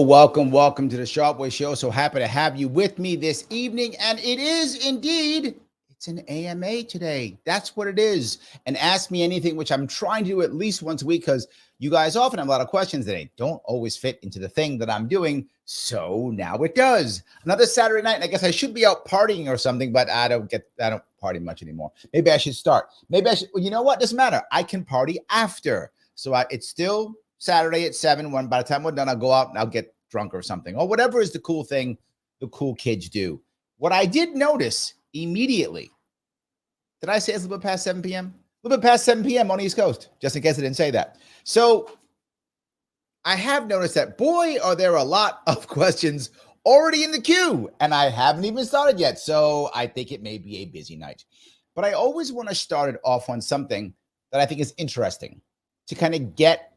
welcome to the Sharpe Way Show. So happy to have you with me this evening. And it is indeed, it's an AMA today. That's what it is. And ask me anything, which I'm trying to do at least once a week because you guys often have a lot of questions that don't always fit into the thing that I'm doing. So now it does. Another Saturday night. And I guess I should be out partying or something, but I don't party much anymore. Maybe I should start. Maybe I should, well, you know what? Doesn't matter. I can party after. So it's still Saturday at 7. When by the time we're done, I'll go out and I'll get drunk or something, or whatever is the cool thing the cool kids do. What I did notice immediately, did I say it's a little bit past 7 p.m.? A little bit past 7 p.m. on the East Coast, just in case I didn't say that. So I have noticed that, boy, are there a lot of questions already in the queue, and I haven't even started yet. So I think it may be a busy night. But I always want to start it off on something that I think is interesting to kind of get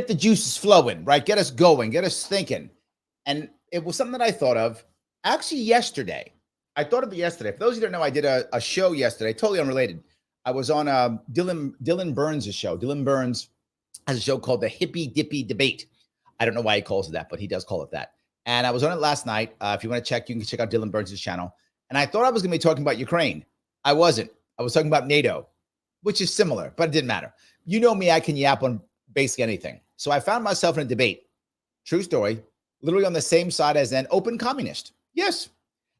the juices flowing, right? Get us going, get us thinking. And it was something that I thought of actually yesterday. I thought of it yesterday. For those of you who don't know, I did a show yesterday, totally unrelated. I was on Dylan Burns' show. Dylan Burns has a show called The Hippy Dippy Debate. I don't know why he calls it that, but he does call it that. And I was on it last night. If you want to check, you can check out Dylan Burns' channel. And I thought I was going to be talking about Ukraine. I wasn't. I was talking about NATO, which is similar, but it didn't matter. You know me, I can yap on basically anything. So I found myself in a debate, true story, literally on the same side as an open communist. Yes.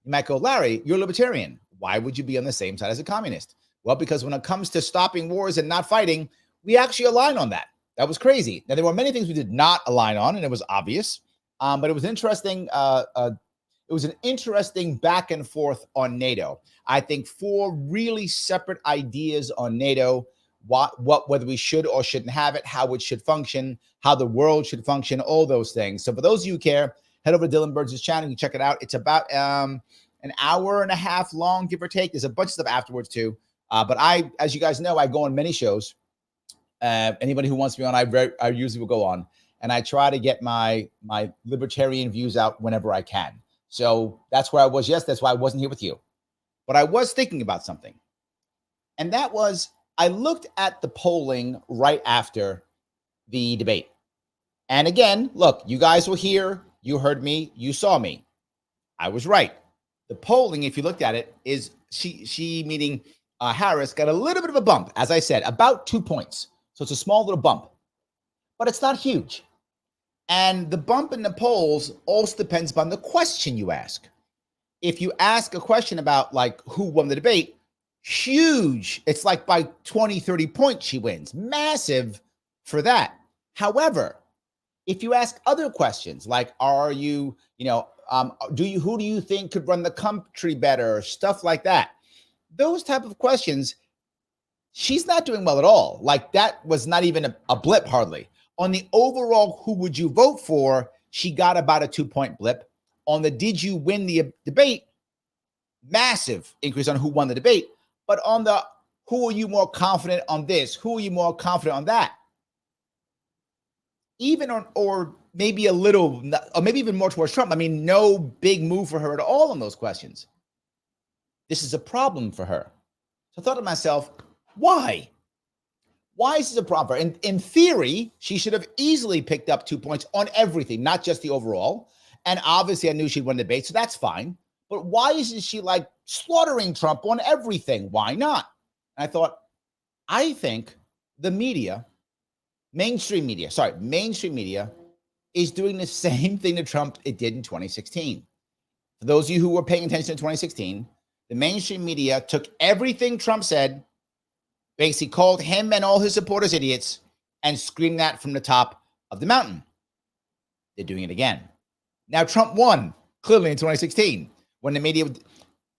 You might go, Larry, you're a libertarian. Why would you be on the same side as a communist? Well, because when it comes to stopping wars and not fighting, we actually align on that. That was crazy. Now, there were many things we did not align on, and it was obvious, but it was interesting. It was an interesting back and forth on NATO. I think 4 really separate ideas on NATO. Whether we should or shouldn't have it, how it should function, how the world should function, all those things. So for those of you who care, head over to Dylan Burns' channel. You can check it out. It's about an hour and a half long, give or take. There's a bunch of stuff afterwards too. But as you guys know, I go on many shows. Anybody who wants me on, I usually will go on. And I try to get my libertarian views out whenever I can. So that's where I was yesterday. That's why I wasn't here with you. But I was thinking about something. And that was, I looked at the polling right after the debate. And again, look, you guys were here. You heard me. You saw me. I was right. The polling, if you looked at it, is she meaning Harris, got a little bit of a bump, as I said, about 2 points. So it's a small little bump, but it's not huge. And the bump in the polls also depends upon the question you ask. If you ask a question about like who won the debate, huge. It's like by 20, 30 points she wins. Massive for that. However, if you ask other questions like, are you, who do you think could run the country better? Stuff like that. Those type of questions, she's not doing well at all. Like that was not even a blip hardly. On the overall, who would you vote for? She got about a 2-point blip. On the did you win the debate? Massive increase on who won the debate. But on the who are you more confident on this? Who are you more confident on that? Even on, or maybe a little, or maybe even more towards Trump. I mean, no big move for her at all on those questions. This is a problem for her. So I thought to myself, why? Why is this a problem for her? In theory, she should have easily picked up 2 points on everything, not just the overall. And obviously, I knew she'd win the debate, so that's fine. But why isn't she like slaughtering Trump on everything? Why not? And I think the media, mainstream media is doing the same thing to Trump it did in 2016. For those of you who were paying attention to 2016, the mainstream media took everything Trump said, basically called him and all his supporters idiots, and screamed that from the top of the mountain. They're doing it again. Now, Trump won clearly in 2016 when the media,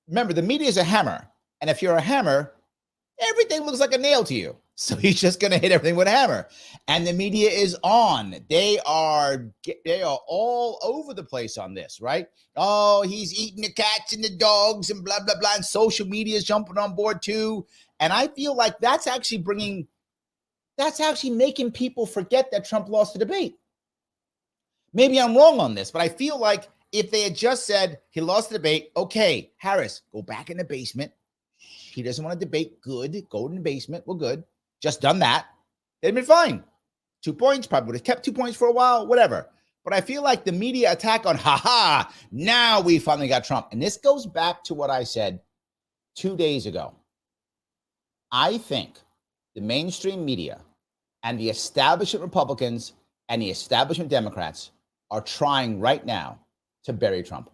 remember, the media is a hammer. And if you're a hammer, everything looks like a nail to you. So he's just going to hit everything with a hammer. And the media is on. They are all over the place on this, right? Oh, he's eating the cats and the dogs and blah, blah, blah. And social media is jumping on board too. And I feel like that's actually making people forget that Trump lost the debate. Maybe I'm wrong on this, but I feel like if they had just said he lost the debate, okay, Harris, go back in the basement. He doesn't want to debate. Good. Go in the basement. We're good. Just done that. They'd been fine. 2 points. Probably would have kept 2 points for a while, whatever. But I feel like the media attack on, now we finally got Trump. And this goes back to what I said 2 days ago. I think the mainstream media and the establishment Republicans and the establishment Democrats are trying right now to bury Trump.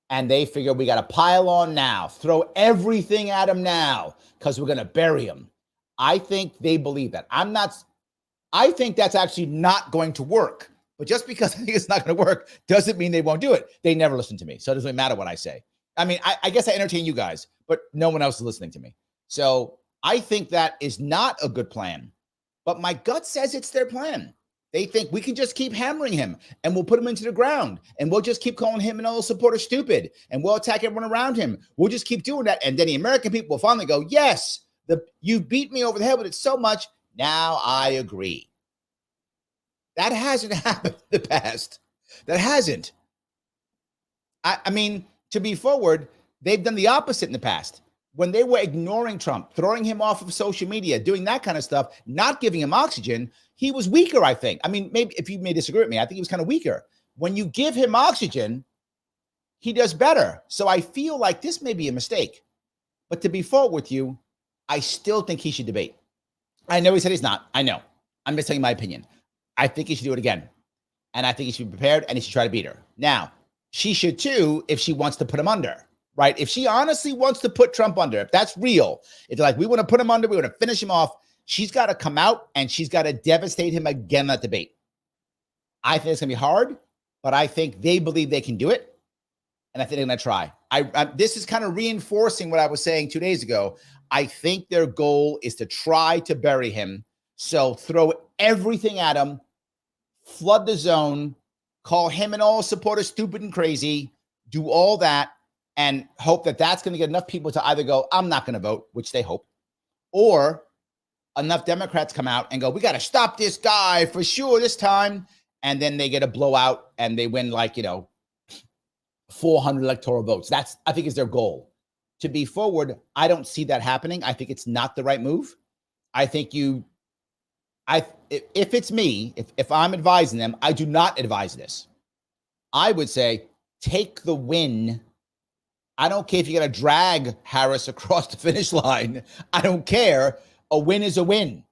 And they figure we got to pile on now, throw everything at him now because we're going to bury him. I think they believe that. I think that's actually not going to work. But just because I think it's not going to work doesn't mean they won't do it. They never listen to me. So it doesn't really matter what I say. I mean, I guess I entertain you guys, but no one else is listening to me. So I think that is not a good plan. But my gut says it's their plan. They think we can just keep hammering him and we'll put him into the ground and we'll just keep calling him and all supporters stupid and we'll attack everyone around him. We'll just keep doing that. And then the American people will finally go, yes, you beat me over the head with it so much. Now I agree. That hasn't happened in the past. That hasn't. I mean, to be forward, they've done the opposite in the past. When they were ignoring Trump, throwing him off of social media, doing that kind of stuff, not giving him oxygen, he was weaker, I think. I mean, maybe if you may disagree with me, I think he was kind of weaker. When you give him oxygen, he does better. So I feel like this may be a mistake. But to be forward with you, I still think he should debate. I know he said he's not. I know. I'm just telling you my opinion. I think he should do it again. And I think he should be prepared and he should try to beat her. Now, she should too if she wants to put him under. Right? If she honestly wants to put Trump under, if that's real, if they're like, we want to put him under, we want to finish him off, she's got to come out and she's got to devastate him again in that debate. I think it's going to be hard, but I think they believe they can do it. And I think they're going to try. This is kind of reinforcing what I was saying 2 days ago. I think their goal is to try to bury him. So throw everything at him, flood the zone, call him and all supporters stupid and crazy, do all that, and hope that that's going to get enough people to either go, I'm not going to vote, which they hope, or enough Democrats come out and go, we got to stop this guy for sure this time. And then they get a blowout and they win 400 electoral votes. That's, I think, is their goal. To be forward, I don't see that happening. I think it's not the right move. I think if it's me, if I'm advising them, I do not advise this. I would say take the win. I don't care if you got to drag Harris across the finish line. I don't care. A win is a win,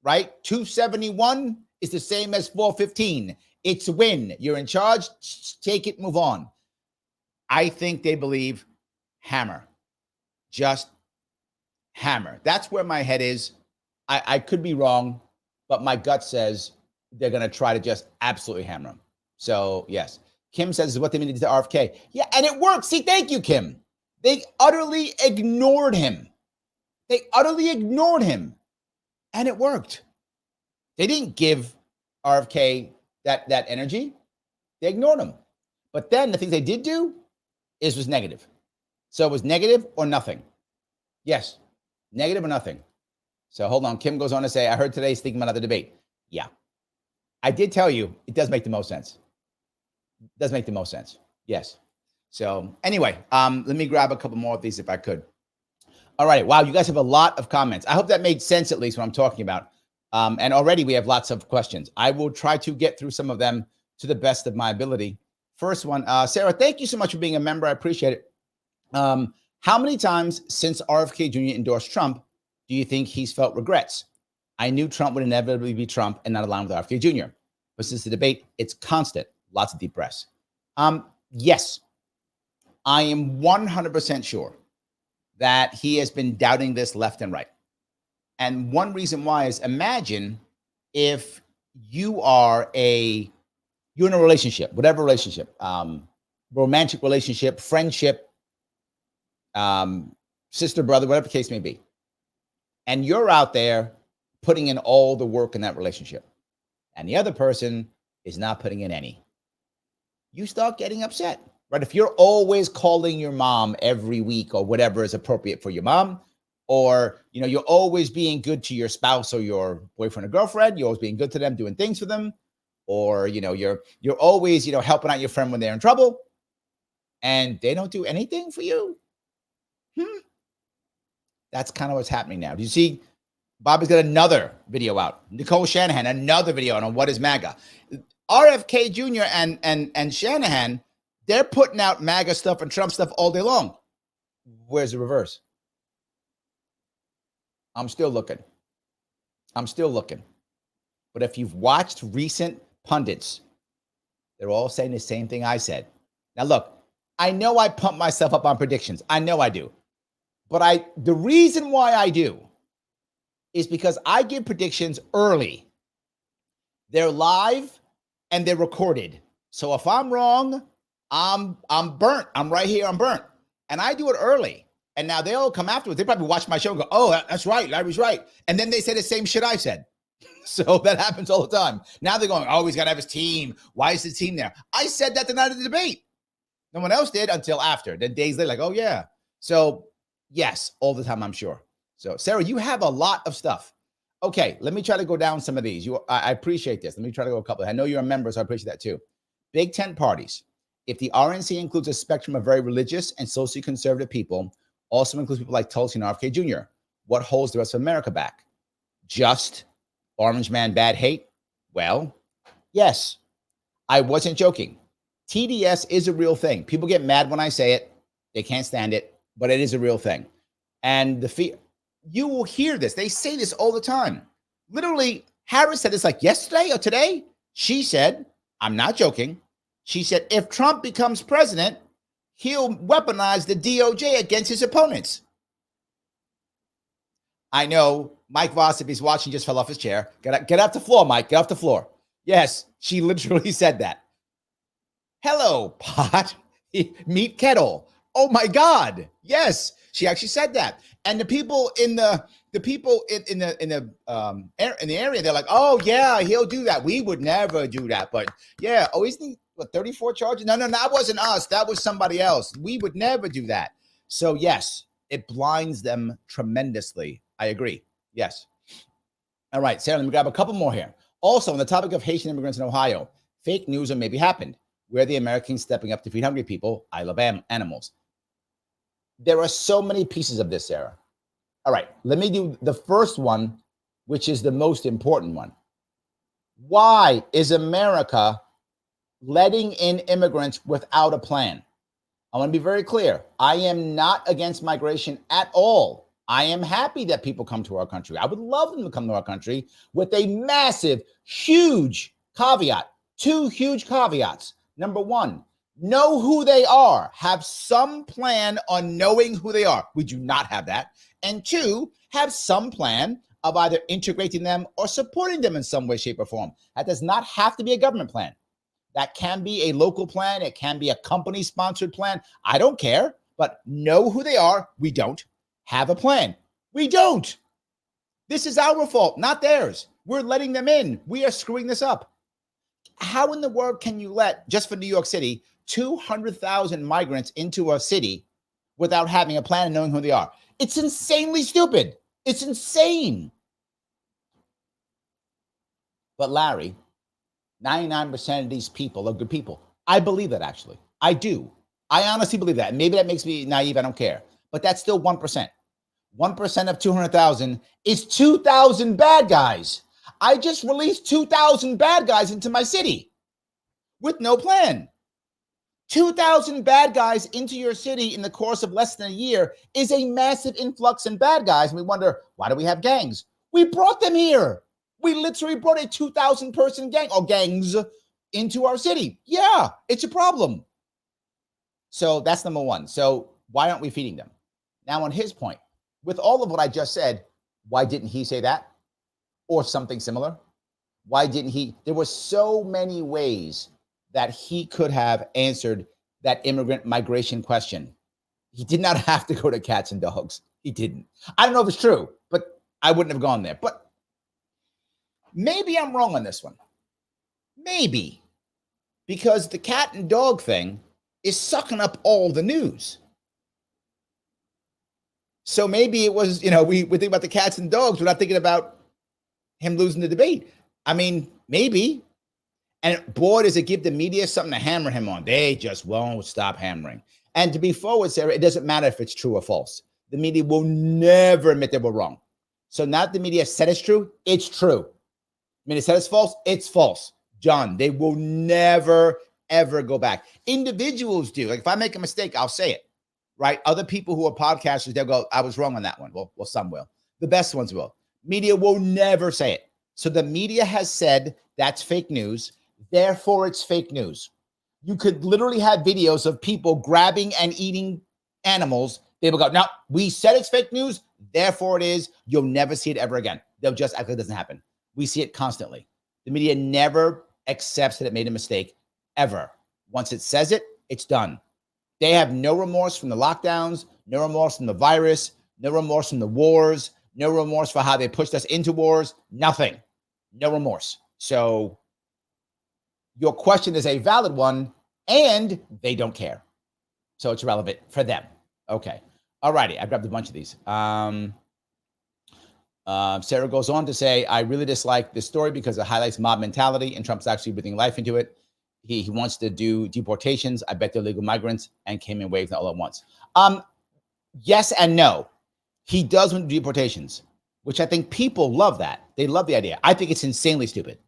right? 271 is the same as 415. It's a win. You're in charge. Take it, move on. I think they believe hammer. Just hammer. That's where my head is. I could be wrong, but my gut says they're going to try to just absolutely hammer him. So, yes. Kim says this is what they did to RFK. Yeah, and it worked. See, thank you, Kim. They utterly ignored him. And it worked. They didn't give RFK that energy. They ignored him. But then the things they did do was negative. So it was negative or nothing. Yes, negative or nothing. So hold on. Kim goes on to say, I heard today he's thinking about another debate. Yeah. I did tell you, it does make the most sense. Yes. So anyway, let me grab a couple more of these if I could. All right. Wow. You guys have a lot of comments. I hope that made sense, at least what I'm talking about. And already we have lots of questions. I will try to get through some of them to the best of my ability. First one, Sarah, thank you so much for being a member. I appreciate it. How many times since RFK Jr. endorsed Trump do you think he's felt regrets? I knew Trump would inevitably be Trump and not align with RFK Jr. But since the debate, it's constant. Lots of deep breaths. Yes, I am 100% sure that he has been doubting this left and right. And one reason why is, imagine if you're in a relationship, whatever relationship, romantic relationship, friendship, sister, brother, whatever the case may be. And you're out there putting in all the work in that relationship. And the other person is not putting in any. You start getting upset, right? If you're always calling your mom every week or whatever is appropriate for your mom, or, you're always being good to your spouse or your boyfriend or girlfriend, you're always being good to them, doing things for them, or, you're always, helping out your friend when they're in trouble and they don't do anything for you. That's kind of what's happening now. Do you see? Bobby's got another video out. Nicole Shanahan, another video on What is MAGA. RFK Jr. and Shanahan, they're putting out MAGA stuff and Trump stuff all day long. Where's the reverse? I'm still looking. But if you've watched recent pundits, they're all saying the same thing I said. Now, look, I know I pump myself up on predictions. I know I do. But the reason why I do is because I give predictions early. They're live and they're recorded. So if I'm wrong, I'm burnt. I'm right here. I'm burnt. And I do it early. And now they'll come afterwards. They probably watch my show and go, oh, that's right. Larry's right. And then they say the same shit I said. So that happens all the time. Now they're going, oh, he's got to have his team. Why is his team there? I said that the night of the debate. No one else did until after. Then days later, like, oh, yeah. So, yes, all the time, I'm sure. So, Sarah, you have a lot of stuff. Okay, let me try to go down some of these. I appreciate this. Let me try to go a couple. I know you're a member, so I appreciate that too. Big tent parties. If the RNC includes a spectrum of very religious and socially conservative people, also includes people like Tulsi and RFK Jr., what holds the rest of America back? Just orange man bad hate? Well, yes, I wasn't joking. TDS is a real thing. People get mad when I say it. They can't stand it, but it is a real thing. And you will hear this. They say this all the time. Literally, Harris said this like yesterday or today. She said, I'm not joking. She said, if Trump becomes president, he'll weaponize the DOJ against his opponents. I know Mike Voss, if he's watching, just fell off his chair. Get off the floor, Mike. Get off the floor. Yes, she literally said that. Hello, pot. Meet kettle. Oh my God. Yes, she actually said that. And the people in the area, they're like, oh yeah, he'll do that. We would never do that. But yeah, oh, isn't he what 34 charges? No, that wasn't us. That was somebody else. We would never do that. So yes, it blinds them tremendously. I agree. Yes. All right, Sarah, let me grab a couple more here. Also, on the topic of Haitian immigrants in Ohio, fake news or maybe happened. Where the Americans stepping up to feed hungry people? I love animals. There are so many pieces of this, Sarah. All right, let me do the first one, which is the most important one. Why is America letting in immigrants without a plan? I want to be very clear. I am not against migration at all. I am happy that people come to our country. I would love them to come to our country with a massive, huge caveat. Two huge caveats. Number one, know who they are. Have some plan on knowing who they are. We do not have that. And two, have some plan of either integrating them or supporting them in some way, shape, or form. That does not have to be a government plan. That can be a local plan. It can be a company-sponsored plan. I don't care, but know who they are. We don't. Have a plan. We don't. This is our fault, not theirs. We're letting them in. We are screwing this up. How in the world can you let, just for New York City, 200,000 migrants into a city without having a plan and knowing who they are? It's insanely stupid. It's insane. But Larry, 99% of these people are good people. I believe that, actually. I do. I honestly believe that. Maybe that makes me naive. I don't care. But that's still 1%. 1% of 200,000 is 2,000 bad guys. I just released 2,000 bad guys into my city with no plan. 2,000 bad guys into your city in the course of less than a year is a massive influx in bad guys. And we wonder, why do we have gangs? We brought them here. We literally brought a 2,000 person gang or gangs into our city. Yeah, it's a problem. So that's number one. So why aren't we feeding them? Now, on his point, with all of what I just said, why didn't he say that? Or something similar? Why didn't he? There were so many ways that he could have answered that immigrant migration question. He did not have to go to cats and dogs. He didn't. I don't know if it's true, but I wouldn't have gone there. But maybe I'm wrong on this one. Maybe. Because the cat and dog thing is sucking up all the news. So maybe it was, we think about the cats and dogs. We're not thinking about him losing the debate. I mean, maybe. And boy, does it give the media something to hammer him on. They just won't stop hammering. And to be forward, Sarah, it doesn't matter if it's true or false. The media will never admit they were wrong. So now that the media said it's true, it's true. The media said it's false, it's false. Done. They will never, ever go back. Individuals do. Like if I make a mistake, I'll say it, right? Other people who are podcasters, they'll go, I was wrong on that one. Well, some will. The best ones will. Media will never say it. So the media has said that's fake news. Therefore, it's fake news. You could literally have videos of people grabbing and eating animals. They will go, no, we said it's fake news. Therefore, it is. You'll never see it ever again. They'll just act like it doesn't happen. We see it constantly. The media never accepts that it made a mistake, ever. Once it says it, it's done. They have no remorse from the lockdowns, no remorse from the virus, no remorse from the wars, no remorse for how they pushed us into wars, nothing. No remorse. So your question is a valid one, and they don't care. So it's relevant for them. Okay. All righty. I grabbed a bunch of these. Sarah goes on to say, I really dislike this story because it highlights mob mentality, and Trump's actually breathing life into it. He wants to do deportations. I bet they're legal migrants and came in waves all at once. Yes and no. He does want deportations, which I think people love that. They love the idea. I think it's insanely stupid.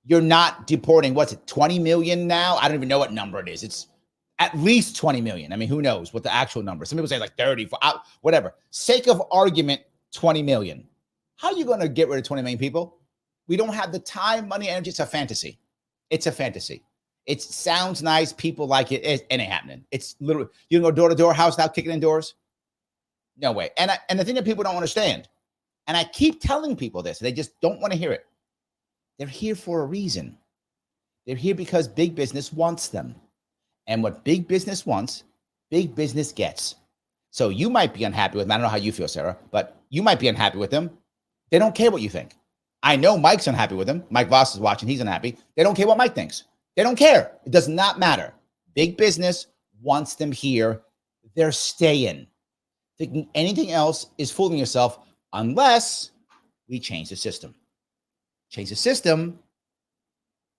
You're not deporting, what's it, 20 million now? I don't even know what number it is. It's at least 20 million. I mean, who knows what the actual number? Some people say like 30, whatever. Sake of argument, 20 million. How are you going to get rid of 20 million people? We don't have the time, money, energy. It's a fantasy. It's a fantasy. It sounds nice. People like it. It ain't happening. It's literally, you can go door to door, house now, kicking in doors. No way. And the thing that people don't understand, and I keep telling people this, they just don't want to hear it. They're here for a reason. They're here because big business wants them. And what big business wants, big business gets. So you might be unhappy with them. I don't know how you feel, Sarah, but you might be unhappy with them. They don't care what you think. I know Mike's unhappy with them. Mike Voss is watching. He's unhappy. They don't care what Mike thinks. They don't care. It does not matter. Big business wants them here. They're staying. Thinking anything else is fooling yourself unless we change the system. Change the system.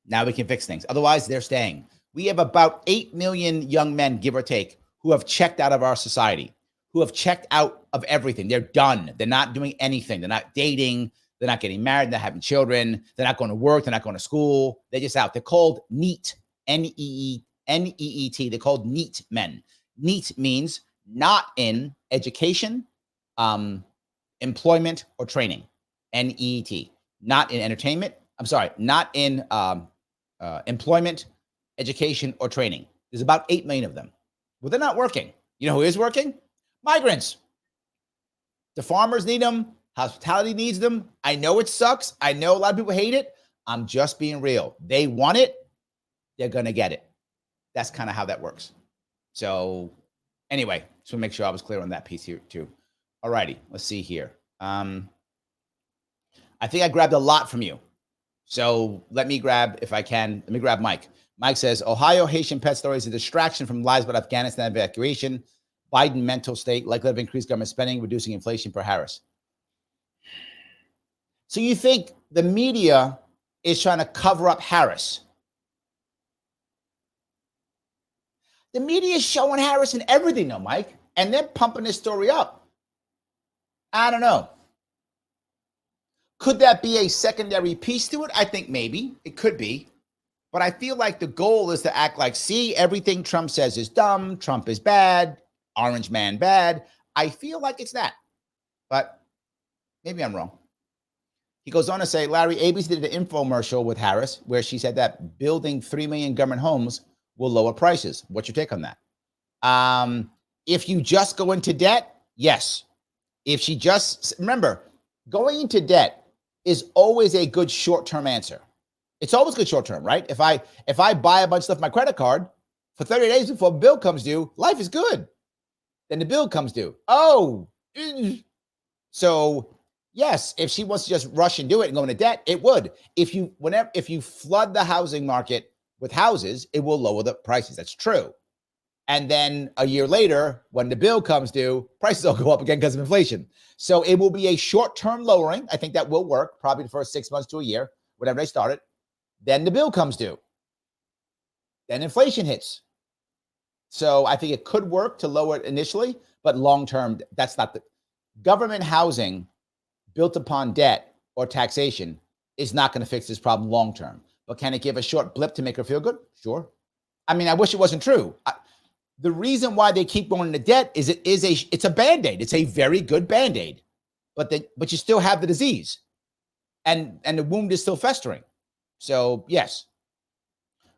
Now we can fix things. Otherwise, they're staying. We have about 8 million young men, give or take, who have checked out of our society, who have checked out of everything. They're done. They're not doing anything. They're not dating. They're not getting married. They're not having children. They're not going to work. They're not going to school. They're just out. They're called NEET, N-E-E-T. They're called NEET men. NEET means not in education, employment, or training. N-E-E-T. Not in entertainment. I'm sorry, not in employment, education, or training. There's about 8 million of them. Well, they're not working. You know who is working? Migrants. The farmers need them. Hospitality needs them. I know it sucks. I know a lot of people hate it. I'm just being real. They want it. They're going to get it. That's kind of how that works. So anyway, just want to make sure I was clear on that piece here too. All righty. Let's see here. I think I grabbed a lot from you. So let me grab, if I can, let me grab Mike. Mike says, Ohio Haitian pet story is a distraction from lies about Afghanistan evacuation. Biden mental state, likelihood of increased government spending, reducing inflation per Harris. So you think the media is trying to cover up Harris? The media is showing Harris in everything, though, Mike, and they're pumping this story up. I don't know. Could that be a secondary piece to it? I think maybe it could be. But I feel like the goal is to act like, see, everything Trump says is dumb. Trump is bad. Orange man bad. I feel like it's that. But maybe I'm wrong. He goes on to say, Larry, ABC did an infomercial with Harris where she said that building 3 million government homes will lower prices. What's your take on that? If you just go into debt, yes. If she just, remember, going into debt is always a good short-term answer. It's always good short-term, right? If I buy a bunch of stuff on my credit card for 30 days before the bill comes due, life is good. Then the bill comes due. Oh, so yes, if she wants to just rush and do it and go into debt, it would. If you flood the housing market with houses, it will lower the prices. That's true. And then a year later, when the bill comes due, prices will go up again because of inflation. So it will be a short-term lowering. I think that will work probably the first 6 months to a year, whatever they started. Then the bill comes due. Then inflation hits. So I think it could work to lower it initially, but long-term, that's not the government housing built upon debt or taxation is not going to fix this problem long-term. But can it give a short blip to make her feel good? Sure. I mean, I wish it wasn't true. The reason why they keep going into debt is it's a Band-Aid. It's a very good Band-Aid, but you still have the disease, and the wound is still festering. So yes.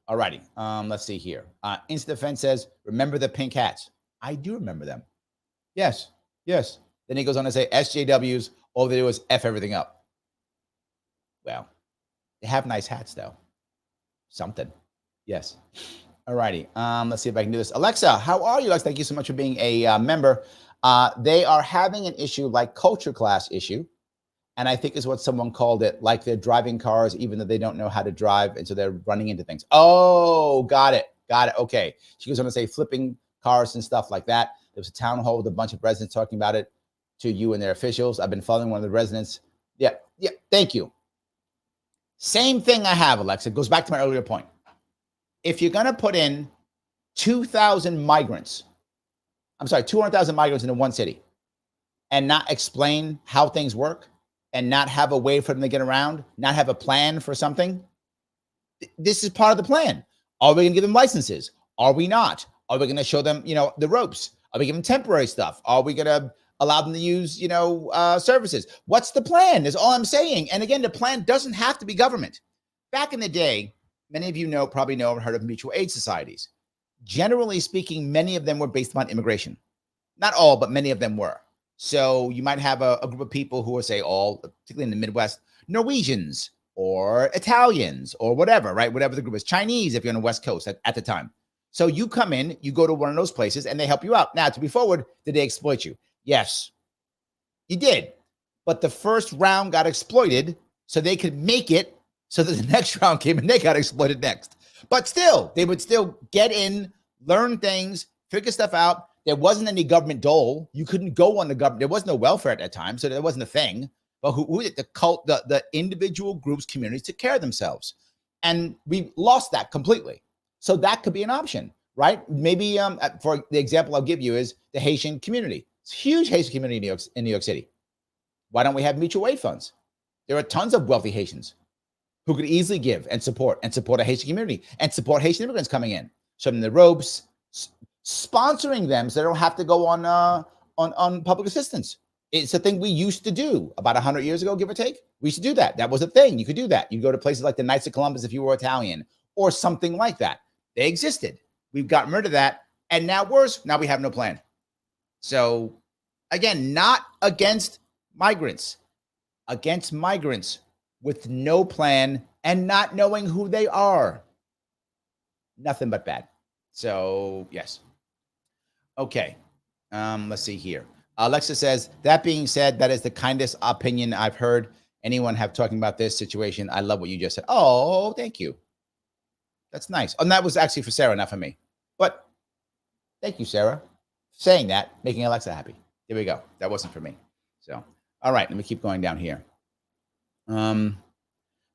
All righty. Let's see here. Instant Defense says, remember the pink hats? I do remember them. Yes. Then he goes on to say, SJWs, all they do is F everything up. Well, they have nice hats, though. Something. Yes. All righty. Let's see if I can do this. Alexa, how are you? Alexa, thank you so much for being a member. They are having an issue like culture class issue. And I think is what someone called it, like they're driving cars, even though they don't know how to drive. And so they're running into things. Oh, got it. Okay. She goes on to say flipping cars and stuff like that. There was a town hall with a bunch of residents talking about it to you and their officials. I've been following one of the residents. Yeah. Thank you. Same thing I have, Alexa. It goes back to my earlier point. If you're going to put in 200,000 migrants into one city and not explain how things work and not have a way for them to get around, not have a plan for something, this is part of the plan. Are we going to give them licenses? Are we not? Are we going to show them, the ropes? Are we giving temporary stuff? Are we going to allow them to use, services? What's the plan is all I'm saying. And again, the plan doesn't have to be government. Back in the day, many of you probably know or heard of mutual aid societies. Generally speaking, many of them were based upon immigration. Not all, but many of them were. So you might have a group of people who are, say, all, particularly in the Midwest, Norwegians or Italians or whatever, right? Whatever the group is, Chinese if you're on the West Coast at the time. So you come in, you go to one of those places and they help you out. Now, to be forward, did they exploit you? Yes, you did. But the first round got exploited so they could make it so that the next round came and they got exploited next. But still, they would still get in, learn things, figure stuff out. There wasn't any government dole. You couldn't go on the government. There was no welfare at that time, so there wasn't a thing. But the individual groups, communities took care of themselves. And we lost that completely. So that could be an option, right? Maybe for the example I'll give you is the Haitian community. It's a huge Haitian community in New York City. Why don't we have mutual aid funds? There are tons of wealthy Haitians who could easily give and support a Haitian community and support Haitian immigrants coming in, show them the ropes, sponsoring them so they don't have to go on public assistance. It's a thing we used to do about 100 years ago, give or take. We used to do that. That was a thing. You could do that. You go to places like the Knights of Columbus if you were Italian or something like that. They existed. We've gotten rid of that. And now worse, now we have no plan. So again, not against migrants, against migrants with no plan and not knowing who they are. Nothing but bad. So yes. Okay. Let's see here. Alexa says, that being said, that is the kindest opinion I've heard anyone have talking about this situation. I love what you just said. Oh, thank you. That's nice. And that was actually for Sarah, not for me. But thank you, Sarah, saying that, making Alexa happy. There we go. That wasn't for me. So, all right, let me keep going down here.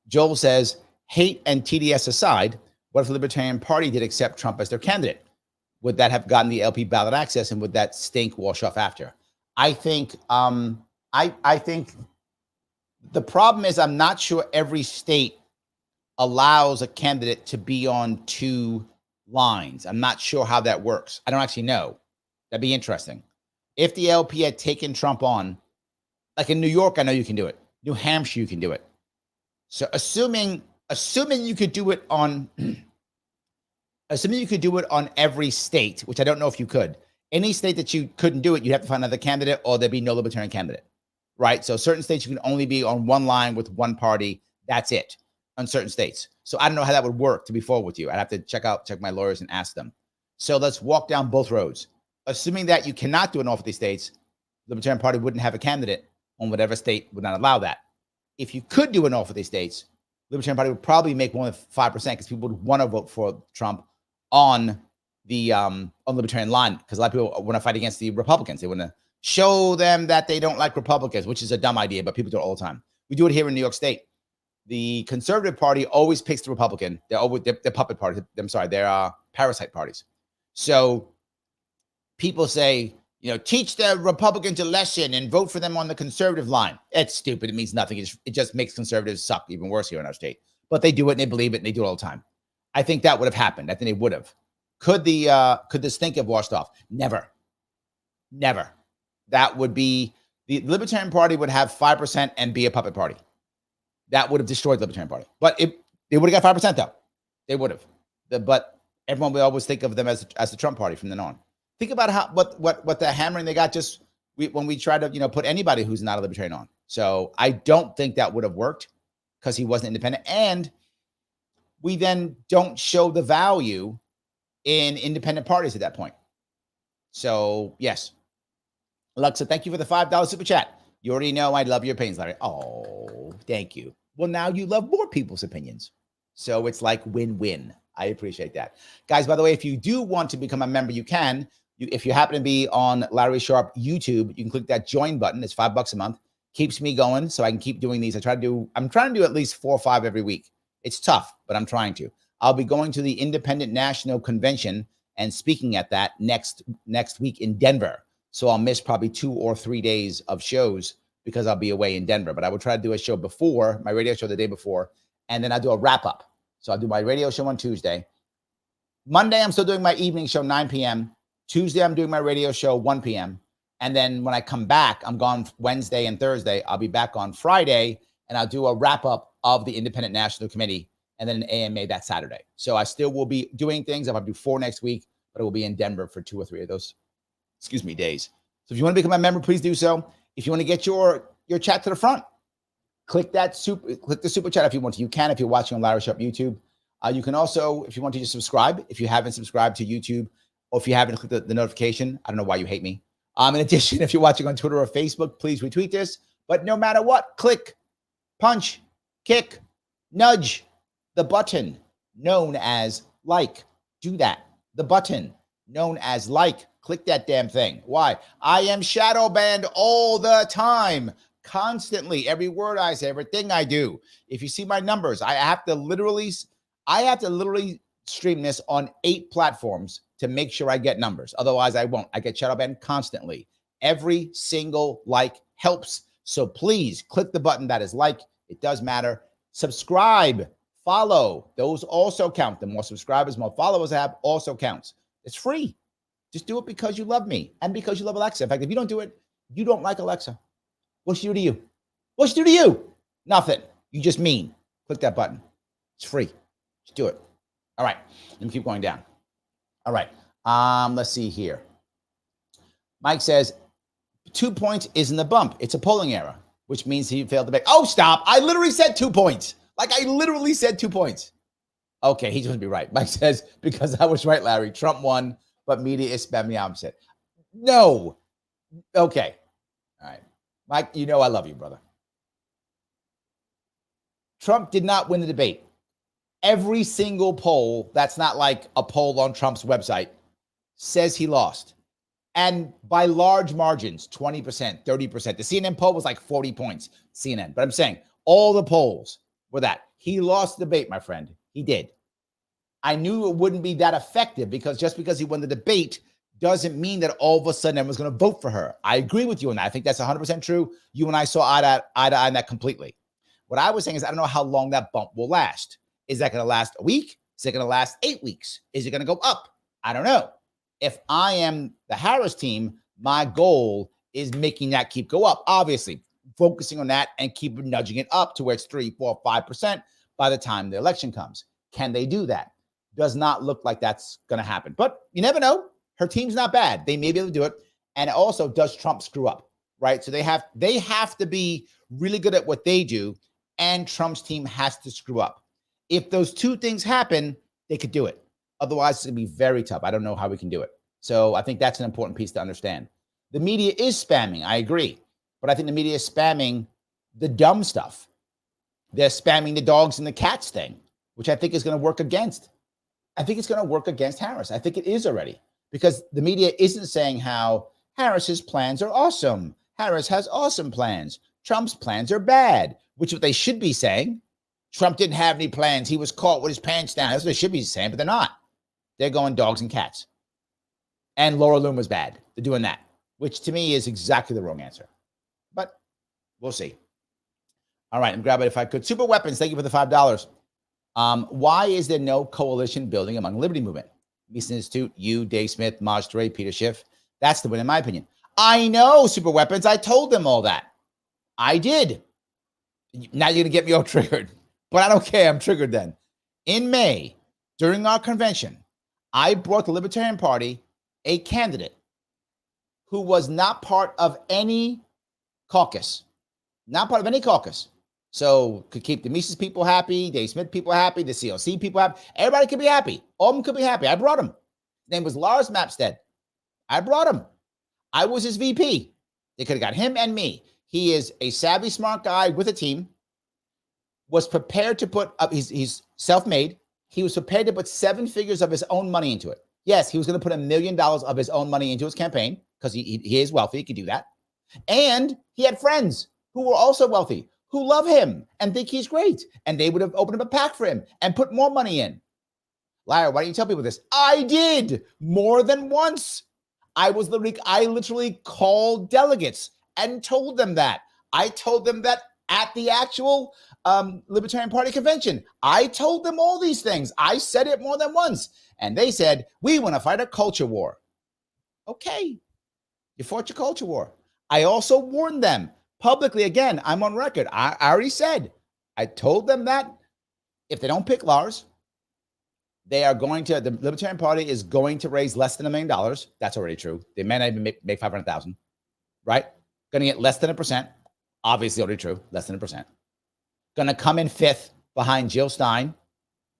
Joel says, hate and TDS aside, what if the Libertarian Party did accept Trump as their candidate? Would that have gotten the LP ballot access, and would that stink wash off after? I think I think the problem is I'm not sure every state allows a candidate to be on two lines. I'm not sure how that works. I don't actually know. That'd be interesting. If the LP had taken Trump on, like in New York, I know you can do it. New Hampshire, you can do it. So assuming you could do it on every state, which I don't know if you could. Any state that you couldn't do it, you'd have to find another candidate or there'd be no Libertarian candidate, right? So certain states, you can only be on one line with one party. That's it on certain states. So I don't know how that would work, to be forward with you. I'd have to check my lawyers and ask them. So let's walk down both roads. Assuming that you cannot do it in all 50 states, the Libertarian Party wouldn't have a candidate on whatever state would not allow that. If you could do it in all 50 states, the Libertarian Party would probably make more than 5% because people would want to vote for Trump on the Libertarian line, because a lot of people want to fight against the Republicans. They want to show them that they don't like Republicans, which is a dumb idea, but people do it all the time. We do it here in New York State. The Conservative Party always picks the Republican. They're puppet parties. I'm sorry, they're parasite parties. So people say, teach the Republicans a lesson and vote for them on the conservative line. It's stupid. It means nothing. It just makes conservatives suck even worse here in our state. but they do it and they believe it and they do it all the time. I think that would have happened. I think they would have. Could the stink have washed off? Never. That would be, the Libertarian Party would have 5% and be a puppet party. That would have destroyed the Libertarian Party. But they would have got 5% though. They would have. But everyone will always think of them as the Trump party from then on. Think about what the hammering they got when we try to put anybody who's not a Libertarian on. So I don't think that would have worked because he wasn't independent, and we then don't show the value in independent parties at that point. So yes, Alexa, thank you for the $5 super chat. You already know I love your opinions, Larry. Oh, thank you. Well, now you love more people's opinions. So it's like win-win. I appreciate that. Guys, by the way, if you do want to become a member, you can. If you happen to be on Larry Sharpe YouTube, you can click that join button. It's $5 a month. Keeps me going so I can keep doing these. I'm trying to do at least 4 or 5 every week. It's tough, but I'm trying to. I'll be going to the Independent National Convention and speaking at that next week in Denver. So I'll miss probably 2 or 3 days of shows because I'll be away in Denver. But I will try to do a show before, my radio show the day before, and then I'll do a wrap-up. So I'll do my radio show on Tuesday. Monday, I'm still doing my evening show, 9 p.m. Tuesday, I'm doing my radio show, 1 p.m. And then when I come back, I'm gone Wednesday and Thursday. I'll be back on Friday, and I'll do a wrap-up of the Independent National Committee and then an AMA that Saturday. So I still will be doing things. I'll do 4 next week, but it will be in Denver for 2 or 3 of those, days. So if you want to become a member, please do so. If you want to get your chat to the front, click the super chat if you want to. You can if you're watching on Larry Sharpe YouTube. You can also, if you want to, just subscribe. If you haven't subscribed to YouTube, or if you haven't clicked the notification, I don't know why you hate me. In addition, if you're watching on Twitter or Facebook, please retweet this. But no matter what, click, punch, kick, nudge the button known as like. Do that. The button known as like. Click that damn thing. Why? I am shadow banned all the time, constantly. Every word I say, everything I do. If you see my numbers, I have to literally stream this on 8 platforms to make sure I get numbers. Otherwise, I won't. I get shadow banned constantly. Every single like helps. So please click the button that is like. It does matter. Subscribe, follow. Those also count. The more subscribers, more followers I have also counts. It's free. Just do it because you love me and because you love Alexa. In fact, if you don't do it, you don't like Alexa. What's she do to you? What's she do to you? Nothing. You just mean. Click that button. It's free. Just do it. All right. Let me keep going down. All right. Let's see here. Mike says 2 points isn't a bump. It's a polling error, which means he failed to make. Oh, stop. I literally said 2 points. Like I literally said 2 points. Okay. He's going to be right. Mike says, because I was right, Larry. Trump won, but media is spamming the opposite. No. Okay. All right. Mike, you know I love you, brother. Trump did not win the debate. Every single poll that's not like a poll on Trump's website says he lost. And by large margins, 20%, 30%. The CNN poll was like 40 points, CNN. But I'm saying all the polls were that. He lost the debate, my friend. He did. I knew it wouldn't be that effective because just because he won the debate doesn't mean that all of a sudden everyone's going to vote for her. I agree with you on that. I think that's 100% true. You and I saw eye to eye on that completely. What I was saying is I don't know how long that bump will last. Is that going to last a week? Is it going to last 8 weeks? Is it going to go up? I don't know. If I am the Harris team, my goal is making that keep go up. Obviously, focusing on that and keep nudging it up to where it's 3, 4, 5% by the time the election comes. Can they do that? Does not look like that's going to happen. But you never know. Her team's not bad. They may be able to do it. And also, does Trump screw up? Right? So they have to be really good at what they do, and Trump's team has to screw up. If those 2 things happen, they could do it. Otherwise, it's going to be very tough. I don't know how we can do it. So I think that's an important piece to understand. The media is spamming. I agree. But I think the media is spamming the dumb stuff. They're spamming the dogs and the cats thing, which I think is going to work against. I think it's going to work against Harris. I think it is already. Because the media isn't saying how Harris's plans are awesome. Harris has awesome plans. Trump's plans are bad, which is what they should be saying. Trump didn't have any plans. He was caught with his pants down. That's what they should be saying, but they're not. They're going dogs and cats. And Laura Loom was bad. They're doing that, which to me is exactly the wrong answer. But we'll see. All right, I'm grabbing it if I could. Super Weapons, thank you for the $5. Why is there no coalition building among Liberty Movement? Mises Institute, you, Dave Smith, Maj Toure, Peter Schiff. That's the win, in my opinion. I know, Super Weapons. I told them all that. I did. Now you're going to get me all triggered. But I don't care. I'm triggered then. In May, during our convention, I brought the Libertarian Party a candidate who was not part of any caucus. Not part of any caucus. So could keep the Mises people happy, Dave Smith people happy, the CLC people happy. Everybody could be happy. All of them could be happy. I brought him. His name was Lars Mapstead. I brought him. I was his VP. They could have got him and me. He is a savvy, smart guy with a team, was prepared to put up, he's self-made. He was prepared to put 7 figures of his own money into it. Yes, he was going to put $1 million of his own money into his campaign because he is wealthy. He could do that. And he had friends who were also wealthy, who love him and think he's great. And they would have opened up a pack for him and put more money in. Liar, why don't you tell people this? I did more than once. I literally called delegates and told them that. I told them that at the actual Libertarian Party convention. I told them all these things. I said it more than once. And they said, we want to fight a culture war. Okay, you fought your culture war. I also warned them publicly, again, I'm on record. I already said, I told them that if they don't pick Lars, the Libertarian Party is going to raise less than $1 million. That's already true. They may not even make 500,000, right? Going to get less than 1%. Obviously already true, less than 1%. Going to come in 5th behind Jill Stein.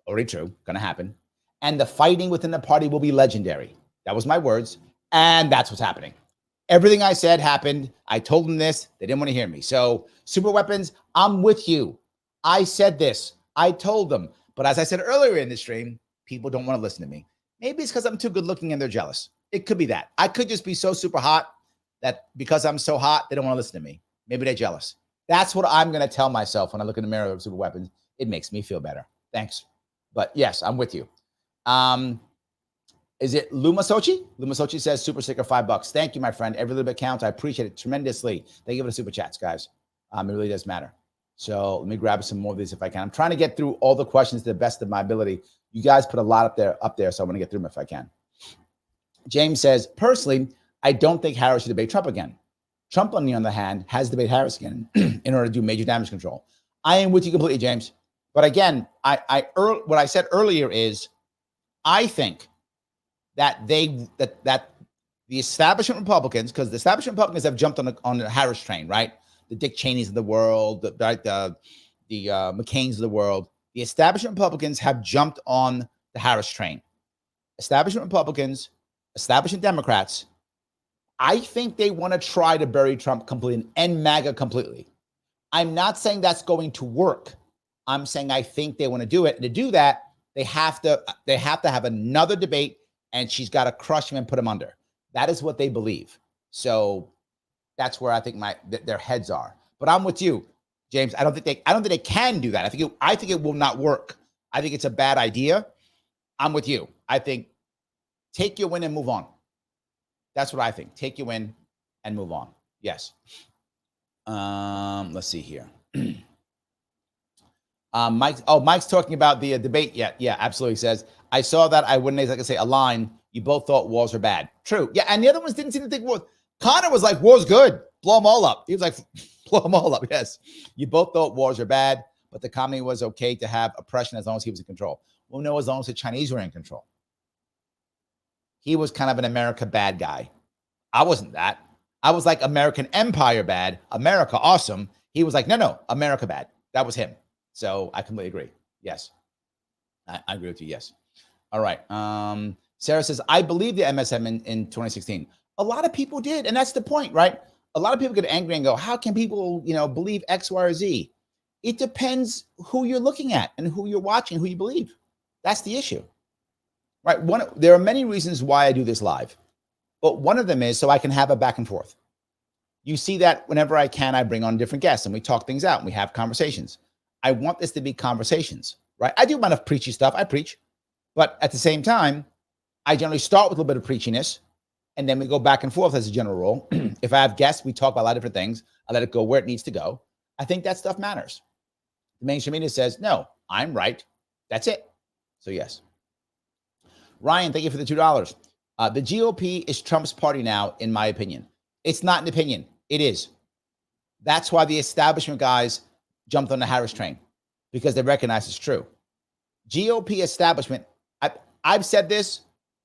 Already true, going to happen. And the fighting within the party will be legendary. That was my words. And that's what's happening. Everything I said happened. I told them this. They didn't want to hear me. So, Super Weapons, I'm with you. I said this. I told them. But as I said earlier in the stream, people don't want to listen to me. Maybe it's because I'm too good looking and they're jealous. It could be that. I could just be so super hot that because I'm so hot, they don't want to listen to me. Maybe they're jealous. That's what I'm going to tell myself when I look in the mirror of Super Weapons. It makes me feel better. Thanks. But yes, I'm with you. Is it Luma Sochi? Luma Sochi says super sticker $5. Thank you, my friend. Every little bit counts. I appreciate it tremendously. Thank you for the super chats, guys. It really does matter. So let me grab some more of these if I can. I'm trying to get through all the questions to the best of my ability. You guys put a lot up there, so I want to get through them if I can. James says, personally, I don't think Harris should debate Trump again. Trump, on the other hand, has debated Harris again in order to do major damage control. I am with you completely, James. But again, what I said earlier is, I think that the establishment Republicans, because the establishment Republicans have jumped on the Harris train, right? The Dick Cheneys of the world, the McCains of the world. The establishment Republicans have jumped on the Harris train. Establishment Republicans, establishment Democrats, I think they want to try to bury Trump completely and end MAGA completely. I'm not saying that's going to work. I'm saying I think they want to do it. And to do that, they have to have another debate, and she's got to crush him and put him under. That is what they believe. So that's where I think their heads are. But I'm with you, James. I don't think they can do that. I think it will not work. I think it's a bad idea. I'm with you. I think take your win and move on. That's what I think. Take your win and move on. Yes. Let's see here. Mike's talking about the debate. Yeah, absolutely. He says, I saw that. I wouldn't exactly say a line. You both thought wars are bad. True. Yeah, and the other ones didn't seem to think wars. Connor was like, war's good. Blow them all up. He was like, blow them all up. Yes. You both thought wars are bad, but the comedy was okay to have oppression as long as he was in control. Well, no, as long as the Chinese were in control. He was kind of an America bad guy. I wasn't that. I was like American empire bad, America awesome. He was like, no, America bad. That was him. So I completely agree. Yes. I agree with you. Yes. All right. Sarah says, I believe the MSM in 2016. A lot of people did. And that's the point, right? A lot of people get angry and go, how can people, believe X, Y, or Z? It depends who you're looking at and who you're watching, who you believe. That's the issue, right? There are many reasons why I do this live, but one of them is so I can have a back and forth. You see that whenever I can, I bring on different guests and we talk things out and we have conversations. I want this to be conversations, right? I do a lot of preachy stuff. I preach, but at the same time, I generally start with a little bit of preachiness and then we go back and forth as a general rule. If I have guests, we talk about a lot of different things. I let it go where it needs to go. I think that stuff matters. The mainstream media says, no, I'm right. That's it. So yes. Ryan, thank you for the $2. The GOP is Trump's party now, in my opinion. It's not an opinion. It is. That's why the establishment guys jumped on the Harris train, because they recognize it's true. GOP establishment, I've said this.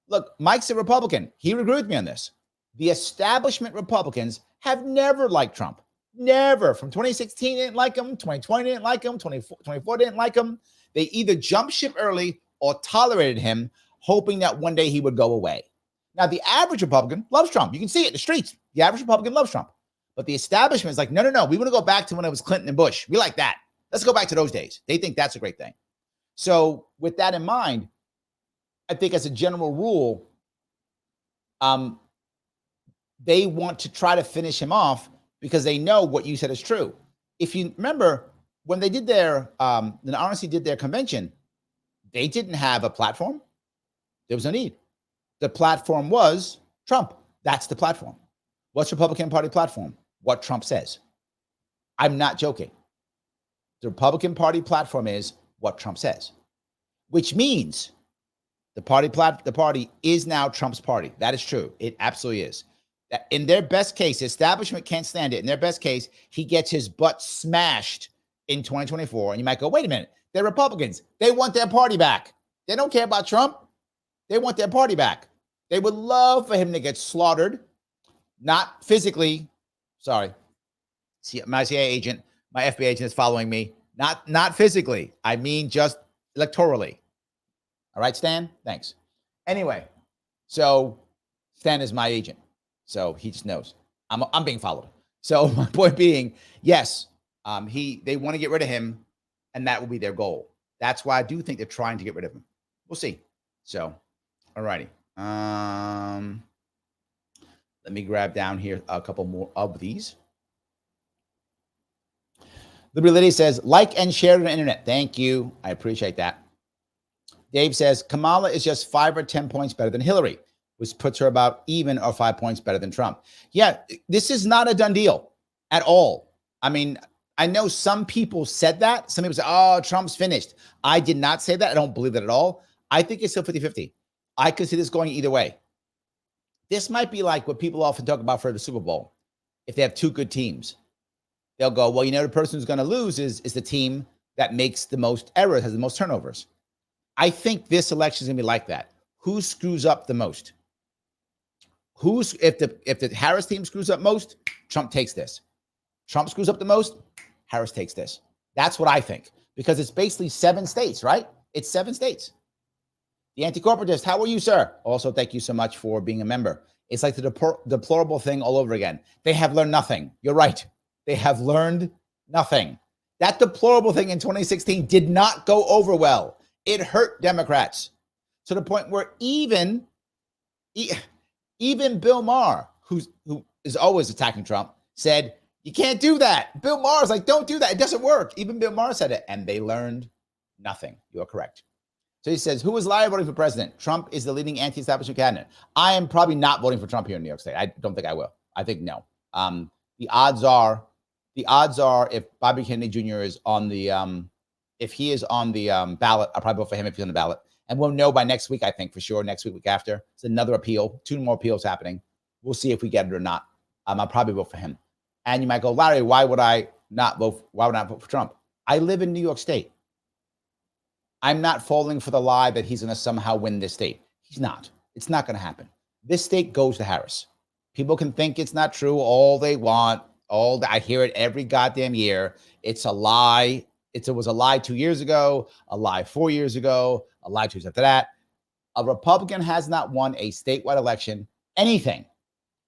Look, Mike's a Republican. He would agree with me on this. The establishment Republicans have never liked Trump. Never. From 2016, they didn't like him. 2020, they didn't like him. 2024, they didn't like him. They either jumped ship early or tolerated him, hoping that one day he would go away. Now, the average Republican loves Trump. You can see it in the streets. The average Republican loves Trump. But the establishment is like, no. We want to go back to when it was Clinton and Bush. We like that. Let's go back to those days. They think that's a great thing. So with that in mind, I think as a general rule, they want to try to finish him off because they know what you said is true. If you remember, when they did their, the RNC did their convention, they didn't have a platform. There was no need. The platform was Trump. That's the platform. What's Republican Party platform? What Trump says. I'm not joking. The Republican Party platform is what Trump says, which means the party is now Trump's party. That is true. It absolutely is. In their best case, the establishment can't stand it. In their best case, he gets his butt smashed in 2024. And you might go, wait a minute. They're Republicans. They want their party back. They don't care about Trump. They want their party back. They would love for him to get slaughtered, not physically. Sorry. See, my CIA agent, my FBI agent is following me. Not physically. I mean just electorally. All right, Stan? Thanks. Anyway, so Stan is my agent. So he just knows. I'm being followed. So my point being, yes, they want to get rid of him, and that will be their goal. That's why I do think they're trying to get rid of him. We'll see. So, all righty. Let me grab down here a couple more of these. Liberty Lady says, like and share on the internet. Thank you. I appreciate that. Dave says, Kamala is just 5 or 10 points better than Hillary, which puts her about even or 5 points better than Trump. Yeah, this is not a done deal at all. I mean, I know some people said that. Some people say, oh, Trump's finished. I did not say that. I don't believe that at all. I think it's still 50-50. I could see this going either way. This might be like what people often talk about for the Super Bowl. If they have two good teams, they'll go, well, the person who's going to lose is the team that makes the most errors, has the most turnovers. I think this election is going to be like that. Who screws up the most? If the Harris team screws up most, Trump takes this. Trump screws up the most, Harris takes this. That's what I think, because it's basically 7 states, right? It's 7 states. The anti-corporatist, how are you, sir? Also, thank you so much for being a member. It's like the deplorable thing all over again. They have learned nothing. You're right. They have learned nothing. That deplorable thing in 2016 did not go over well. It hurt Democrats to the point where even Bill Maher, who is always attacking Trump, said, you can't do that. Bill Maher's like, don't do that. It doesn't work. Even Bill Maher said it, and they learned nothing. You are correct. So he says, who is liar voting for president? Trump is the leading anti-establishment candidate. I am probably not voting for Trump here in New York State. I don't think I will. I think no. The odds are if Bobby Kennedy Jr. is on the if he is on the ballot, I'll probably vote for him if he's on the ballot. And we'll know by next week, I think, for sure. Next week, week after. It's another appeal. 2 more appeals happening. We'll see if we get it or not. I'll probably vote for him. And you might go, Larry, why would I not vote for Trump? I live in New York State. I'm not falling for the lie that he's going to somehow win this state. He's not. It's not going to happen. This state goes to Harris. People can think it's not true all they want. I hear it every goddamn year. It's a lie. It was a lie 2 years ago, a lie 4 years ago, a lie 2 years after that. A Republican has not won a statewide election, anything,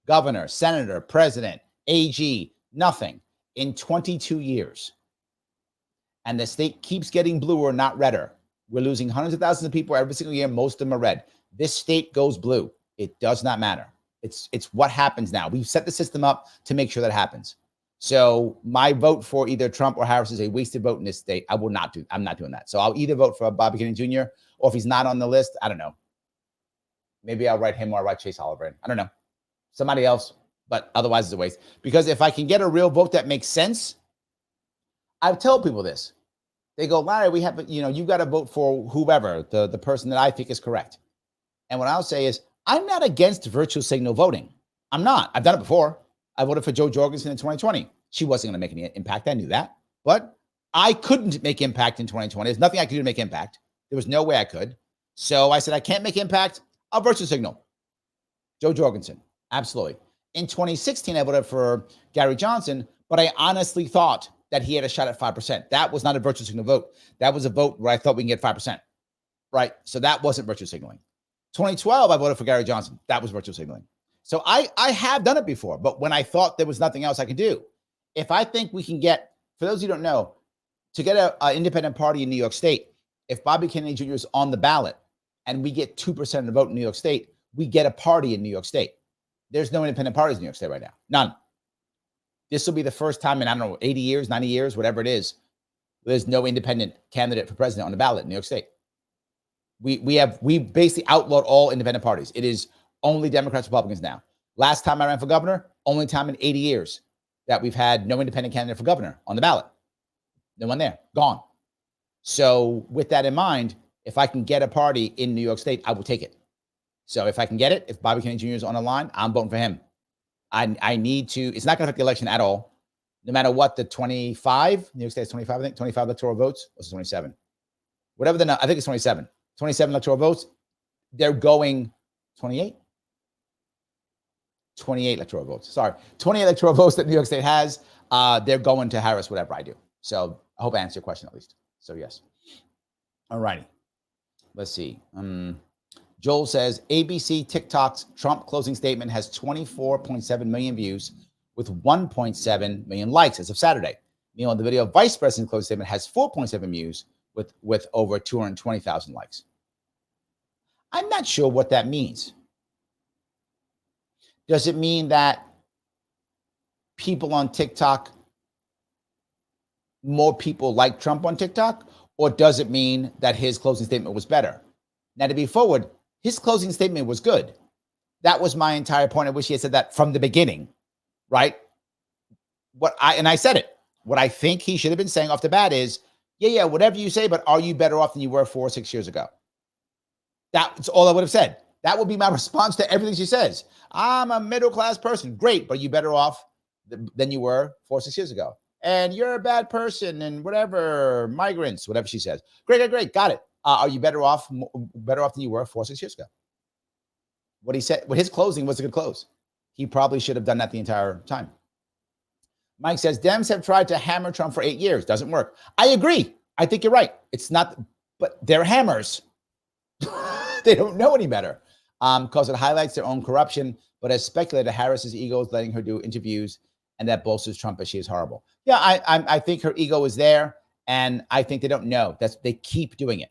governor, senator, president, AG, nothing, in 22 years. And the state keeps getting bluer, not redder. We're losing hundreds of thousands of people every single year. Most of them are red. This state goes blue. It does not matter. It's what happens now. We've set the system up to make sure that happens. So my vote for either Trump or Harris is a wasted vote in this state. I'm not doing that. So I'll either vote for Bobby Kennedy Jr. or if he's not on the list, I don't know. Maybe I'll write him or I'll write Chase Oliver in. I don't know. Somebody else, but otherwise it's a waste. Because if I can get a real vote that makes sense, I tell people this. They go, Larry, we have, you've got to vote for whoever, the person that I think is correct. And what I'll say is, I'm not against virtual signal voting. I'm not. I've done it before. I voted for Jo Jorgensen in 2020. She wasn't going to make any impact. I knew that. But I couldn't make impact in 2020. There's nothing I could do to make impact. There was no way I could. So I said, I can't make impact. I'll virtual signal. Jo Jorgensen. Absolutely. In 2016, I voted for Gary Johnson, but I honestly thought that he had a shot at 5%. That was not a virtual signal vote. That was a vote where I thought we can get 5%. Right? So that wasn't virtual signaling. 2012, I voted for Gary Johnson. That was virtual signaling. So I have done it before, but when I thought there was nothing else I could do, if I think we can get, for those who don't know, to get an independent party in New York State, if Bobby Kennedy Jr. is on the ballot and we get 2% of the vote in New York State, we get a party in New York State. There's no independent parties in New York State right now. None. This will be the first time in, 80 years, 90 years, whatever it is, there's no independent candidate for president on the ballot in New York State. We basically outlawed all independent parties. It is only Democrats, Republicans now. Last time I ran for governor, only time in 80 years that we've had no independent candidate for governor on the ballot. No one there, gone. So with that in mind, if I can get a party in New York State, I will take it. So if I can get it, if Bobby Kennedy Jr. is on the line, I'm voting for him. I need to, it's not going to affect the election at all. No matter what the 25, New York State is 25, I think, 25 electoral votes, or 27. Whatever the number, I think it's 27. 27 electoral votes, they're going 28? 28 electoral votes. Sorry. 28 electoral votes that New York State has. They're going to Harris, whatever I do. So I hope I answered your question at least. So yes. All righty. Let's see. Joel says, ABC TikTok's Trump closing statement has 24.7 million views with 1.7 million likes as of Saturday. Meanwhile, the video of Vice President's closing statement has 4.7 views with over 220,000 likes. I'm not sure what that means. Does it mean that people on TikTok, more people like Trump on TikTok? Or does it mean that his closing statement was better? Now, to be forward, his closing statement was good. That was my entire point. I wish he had said that from the beginning, right? I said it. What I think he should have been saying off the bat is, yeah, whatever you say, but are you better off than you were 4 or 6 years ago? That's all I would have said. That would be my response to everything she says. I'm a middle-class person. Great, but you better off than you were 4 or 6 years ago. And you're a bad person and whatever, migrants, whatever she says. Great. Got it. Are you better off than you were 4 or 6 years ago? What he said, his closing was a good close. He probably should have done that the entire time. Mike says, Dems have tried to hammer Trump for 8 years. Doesn't work. I agree. I think you're right. It's not, but they're hammers. They don't know any better because it highlights their own corruption, but as speculated, Harris's ego is letting her do interviews and that bolsters Trump as she is horrible. Yeah, I think her ego is there, and I think they don't know. They keep doing it.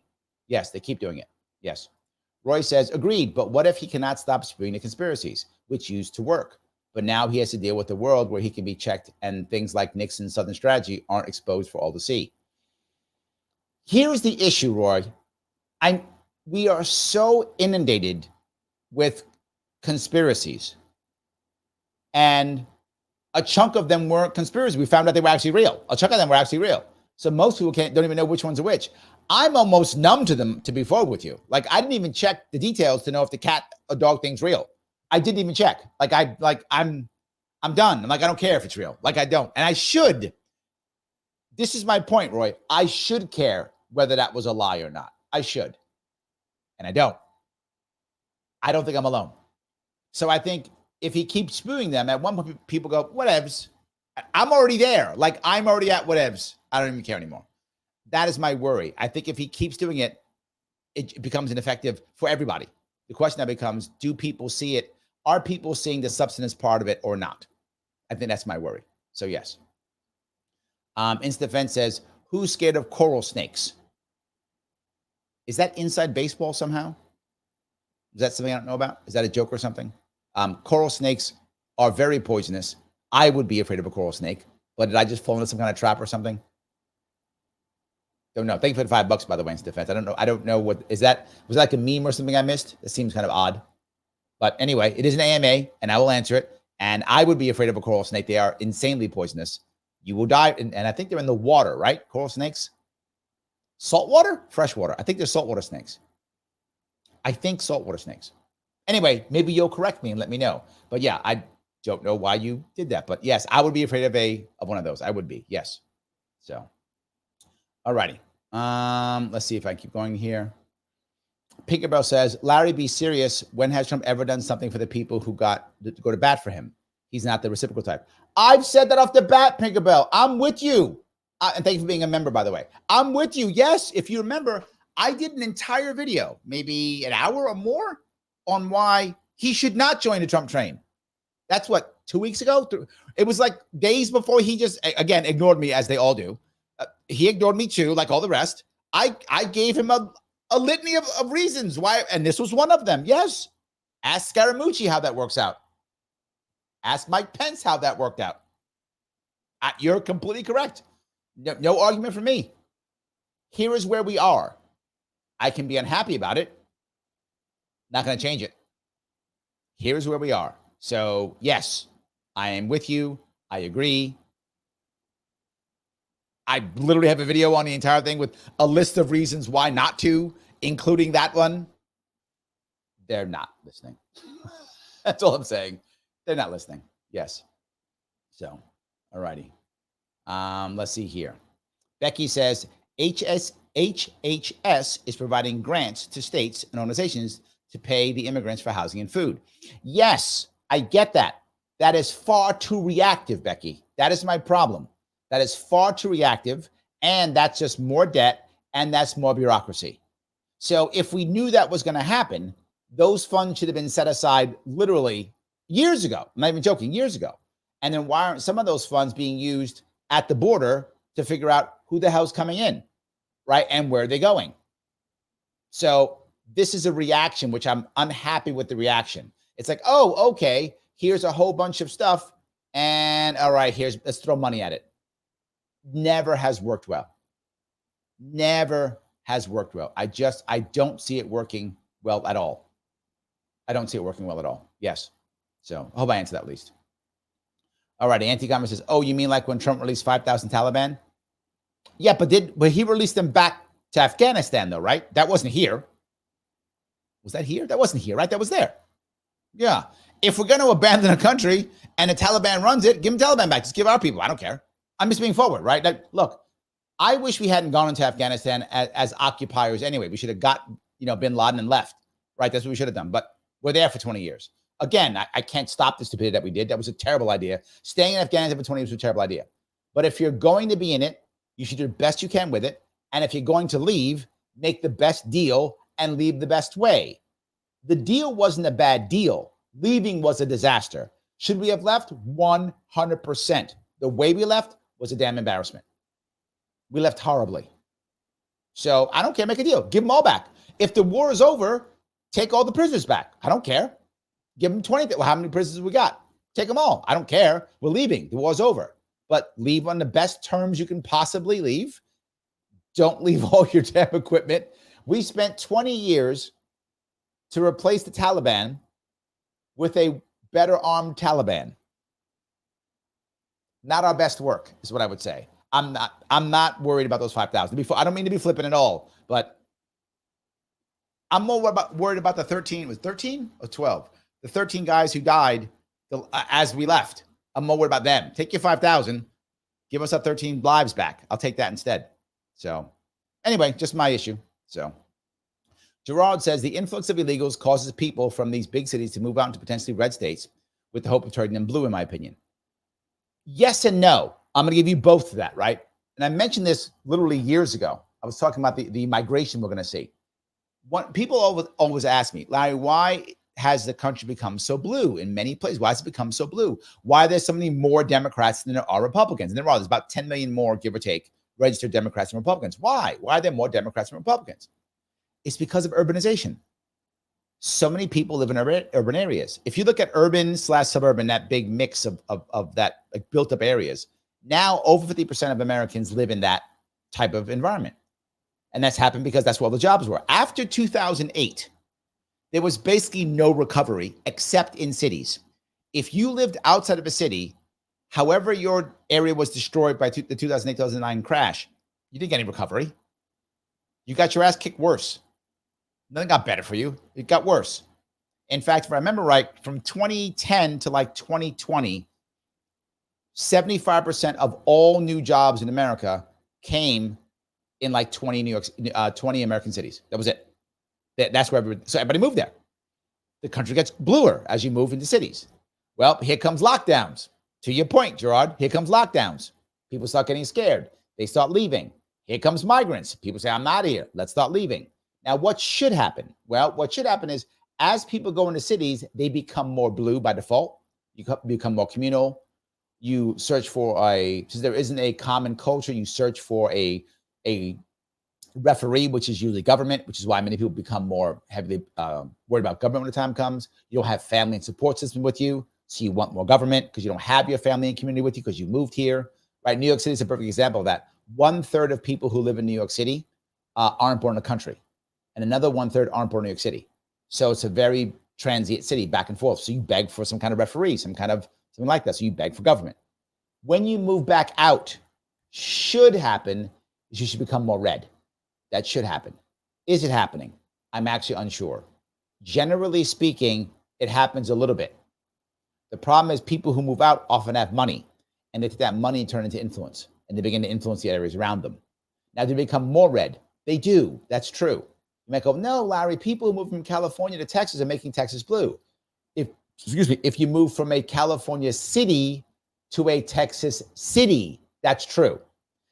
Yes, they keep doing it. Yes. Roy says, agreed, but what if he cannot stop spewing the conspiracies, which used to work? But now he has to deal with a world where he can be checked and things like Nixon's Southern strategy aren't exposed for all to see. Here's the issue, Roy. We are so inundated with conspiracies, and a chunk of them weren't conspiracies. We found out they were actually real. A chunk of them were actually real. So most people don't even know which ones are which. I'm almost numb to them, to be forward with you. Like, I didn't even check the details to know if the cat or dog thing's real. I didn't even check. I'm done. I'm like, I don't care if it's real. Like, I don't. And I should. This is my point, Roy. I should care whether that was a lie or not. I should. And I don't. I don't think I'm alone. So I think if he keeps spewing them, at one point people go, whatevs. I'm already there. Like, I'm already at whatevs. I don't even care anymore. That is my worry. I think if he keeps doing it, it becomes ineffective for everybody. The question now becomes, do people see it? Are people seeing the substance part of it or not? I think that's my worry. So yes. InstaDefense says, who's scared of coral snakes? Is that inside baseball somehow? Is that something I don't know about? Is that a joke or something? Coral snakes are very poisonous. I would be afraid of a coral snake, but did I just fall into some kind of trap or something? Don't know. Thank you for the $5, by the way, InstaDefense. I don't know what is that. Was that like a meme or something I missed? That seems kind of odd. But anyway, it is an AMA, and I will answer it. And I would be afraid of a coral snake. They are insanely poisonous. You will die, and I think they're in the water, right? Coral snakes. Saltwater? Freshwater. I think they're saltwater snakes. I think saltwater snakes. Anyway, maybe you'll correct me and let me know. But yeah, I don't know why you did that. But yes, I would be afraid of one of those. I would be. Yes. So, all righty. Let's see if I keep going here. Pinkerbell says, Larry, be serious. When has Trump ever done something for the people who got to go to bat for him? He's not the reciprocal type. I've said that off the bat, Pinkerbell. I'm with you. And thank you for being a member, by the way. I'm with you. Yes, if you remember, I did an entire video, maybe an hour or more, on why he should not join the Trump train. That's what, 2 weeks ago? It was like days before he just, again, ignored me, as they all do. He ignored me too, like all the rest. I gave him a litany of reasons why, and this was one of them. Yes. Ask Scaramucci how that works out. Ask Mike Pence how that worked out. You're completely correct. No argument for me. Here is where we are. I can be unhappy about it. Not going to change it. Here's where we are. So, yes, I am with you. I agree. I literally have a video on the entire thing with a list of reasons why not to, including that one. They're not listening. That's all I'm saying. They're not listening. Yes. So, all righty. Let's see here. Becky says, HSHHS is providing grants to states and organizations to pay the immigrants for housing and food. Yes, I get that. That is far too reactive, Becky. That is my problem. That is far too reactive, and that's just more debt, and that's more bureaucracy. So if we knew that was going to happen, those funds should have been set aside literally years ago. I'm not even joking, years ago. And then why aren't some of those funds being used at the border to figure out who the hell's coming in, right? And where are they going? So this is a reaction, which I'm unhappy with the reaction. It's like, oh, okay, here's a whole bunch of stuff. And all right, let's throw money at it. Never has worked well. Never has worked well. I don't see it working well at all. I don't see it working well at all. Yes. So I hope I answered that at least. All right. Anti-Gamer says, oh, you mean like when Trump released 5,000 Taliban? Yeah, but he released them back to Afghanistan though, right? That wasn't here. Was that here? That wasn't here, right? That was there. Yeah. If we're going to abandon a country and the Taliban runs it, give them Taliban back. Just give our people. I don't care. I'm just being forward, right? Like, look, I wish we hadn't gone into Afghanistan as occupiers anyway. We should have got, bin Laden and left, right? That's what we should have done. But we're there for 20 years. Again, I can't stop the stupidity that we did. That was a terrible idea. Staying in Afghanistan for 20 years was a terrible idea. But if you're going to be in it, you should do the best you can with it. And if you're going to leave, make the best deal and leave the best way. The deal wasn't a bad deal. Leaving was a disaster. Should we have left? 100%. The way we left was a damn embarrassment. We left horribly. So I don't care. Make a deal. Give them all back. If the war is over, take all the prisoners back. I don't care. Give them 20. Well, how many prisoners we got? Take them all. I don't care. We're leaving. The war's over. But leave on the best terms you can possibly leave. Don't leave all your damn equipment. We spent 20 years to replace the Taliban with a better armed Taliban. Not our best work, is what I would say. I'm not worried about those 5,000. I don't mean to be flippant at all, but I'm more worried about the 13. It was 13 or 12? The 13 guys who died as we left. I'm more worried about them. Take your 5,000. Give us our 13 lives back. I'll take that instead. So anyway, just my issue. So Gerard says the influx of illegals causes people from these big cities to move out into potentially red states with the hope of turning them blue, in my opinion. Yes and no. I'm going to give you both of that, right? And I mentioned this literally years ago. I was talking about the migration we're going to see. People always ask me, Larry, why has the country become so blue in many places? Why has it become so blue? Why are there so many more Democrats than there are Republicans? And there's about 10 million more, give or take, registered Democrats and Republicans. Why? Why are there more Democrats and Republicans? It's because of urbanization. So many people live in urban areas. If you look at urban/suburban, that big mix of that like built up areas, now over 50% of Americans live in that type of environment. And that's happened because that's where all the jobs were. After 2008, there was basically no recovery except in cities. If you lived outside of a city, however your area was destroyed by the 2008-2009 crash, you didn't get any recovery. You got your ass kicked worse. Nothing got better for you. It got worse. In fact, if I remember right, from 2010 to like 2020, 75% of all new jobs in America came in like 20 American cities. That was it. That's where everybody moved there. The country gets bluer as you move into cities. Well, here comes lockdowns. To your point, Gerard, here comes lockdowns. People start getting scared. They start leaving. Here comes migrants. People say, I'm not here. Let's start leaving. Now, what should happen? Well, what should happen is as people go into cities, they become more blue by default. You become more communal. You search for since there isn't a common culture, you search for a referee, which is usually government, which is why many people become more heavily worried about government when the time comes. You don't have family and support system with you, so you want more government because you don't have your family and community with you because you moved here, right? New York City is a perfect example of that. 1/3 of people who live in New York City aren't born in the country, and another 1/3 aren't born in New York City. So it's a very transient city, back and forth. So you beg for some kind of referee, something like that. So you beg for government. When you move back out, should happen is you should become more red. That should happen. Is it happening? I'm actually unsure. Generally speaking, it happens a little bit. The problem is people who move out often have money, and they take that money and turn it into influence, and they begin to influence the areas around them. Now, they become more red. They do. That's true. You might go, no, Larry, people who move from California to Texas are making Texas blue. If you move from a California city to a Texas city, that's true.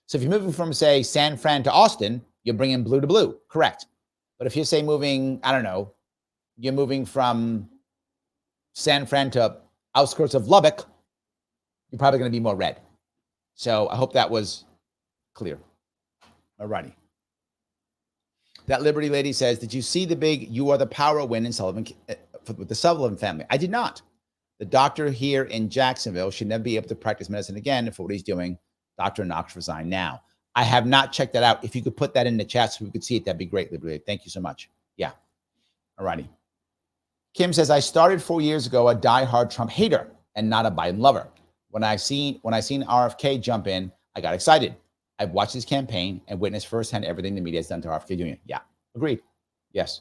So if you're moving from, say, San Fran to Austin, you're bringing blue to blue, correct. But if you're, say, moving, I don't know, you're moving from San Fran to outskirts of Lubbock, you're probably going to be more red. So I hope that was clear. All righty. That Liberty lady says, did you see the big You Are the Power win in Sullivan with the Sullivan family? I did not. The doctor here in Jacksonville should never be able to practice medicine again for what he's doing. Dr. Knox resigned now. I have not checked that out. If you could put that in the chat so we could see it, that'd be great, Liberty. Thank you so much. Yeah. All righty. Kim says, I started 4 years ago a diehard Trump hater and not a Biden lover. When I seen RFK jump in, I got excited. I've watched his campaign and witnessed firsthand everything the media has done to RFK Jr. Yeah, agreed. Yes.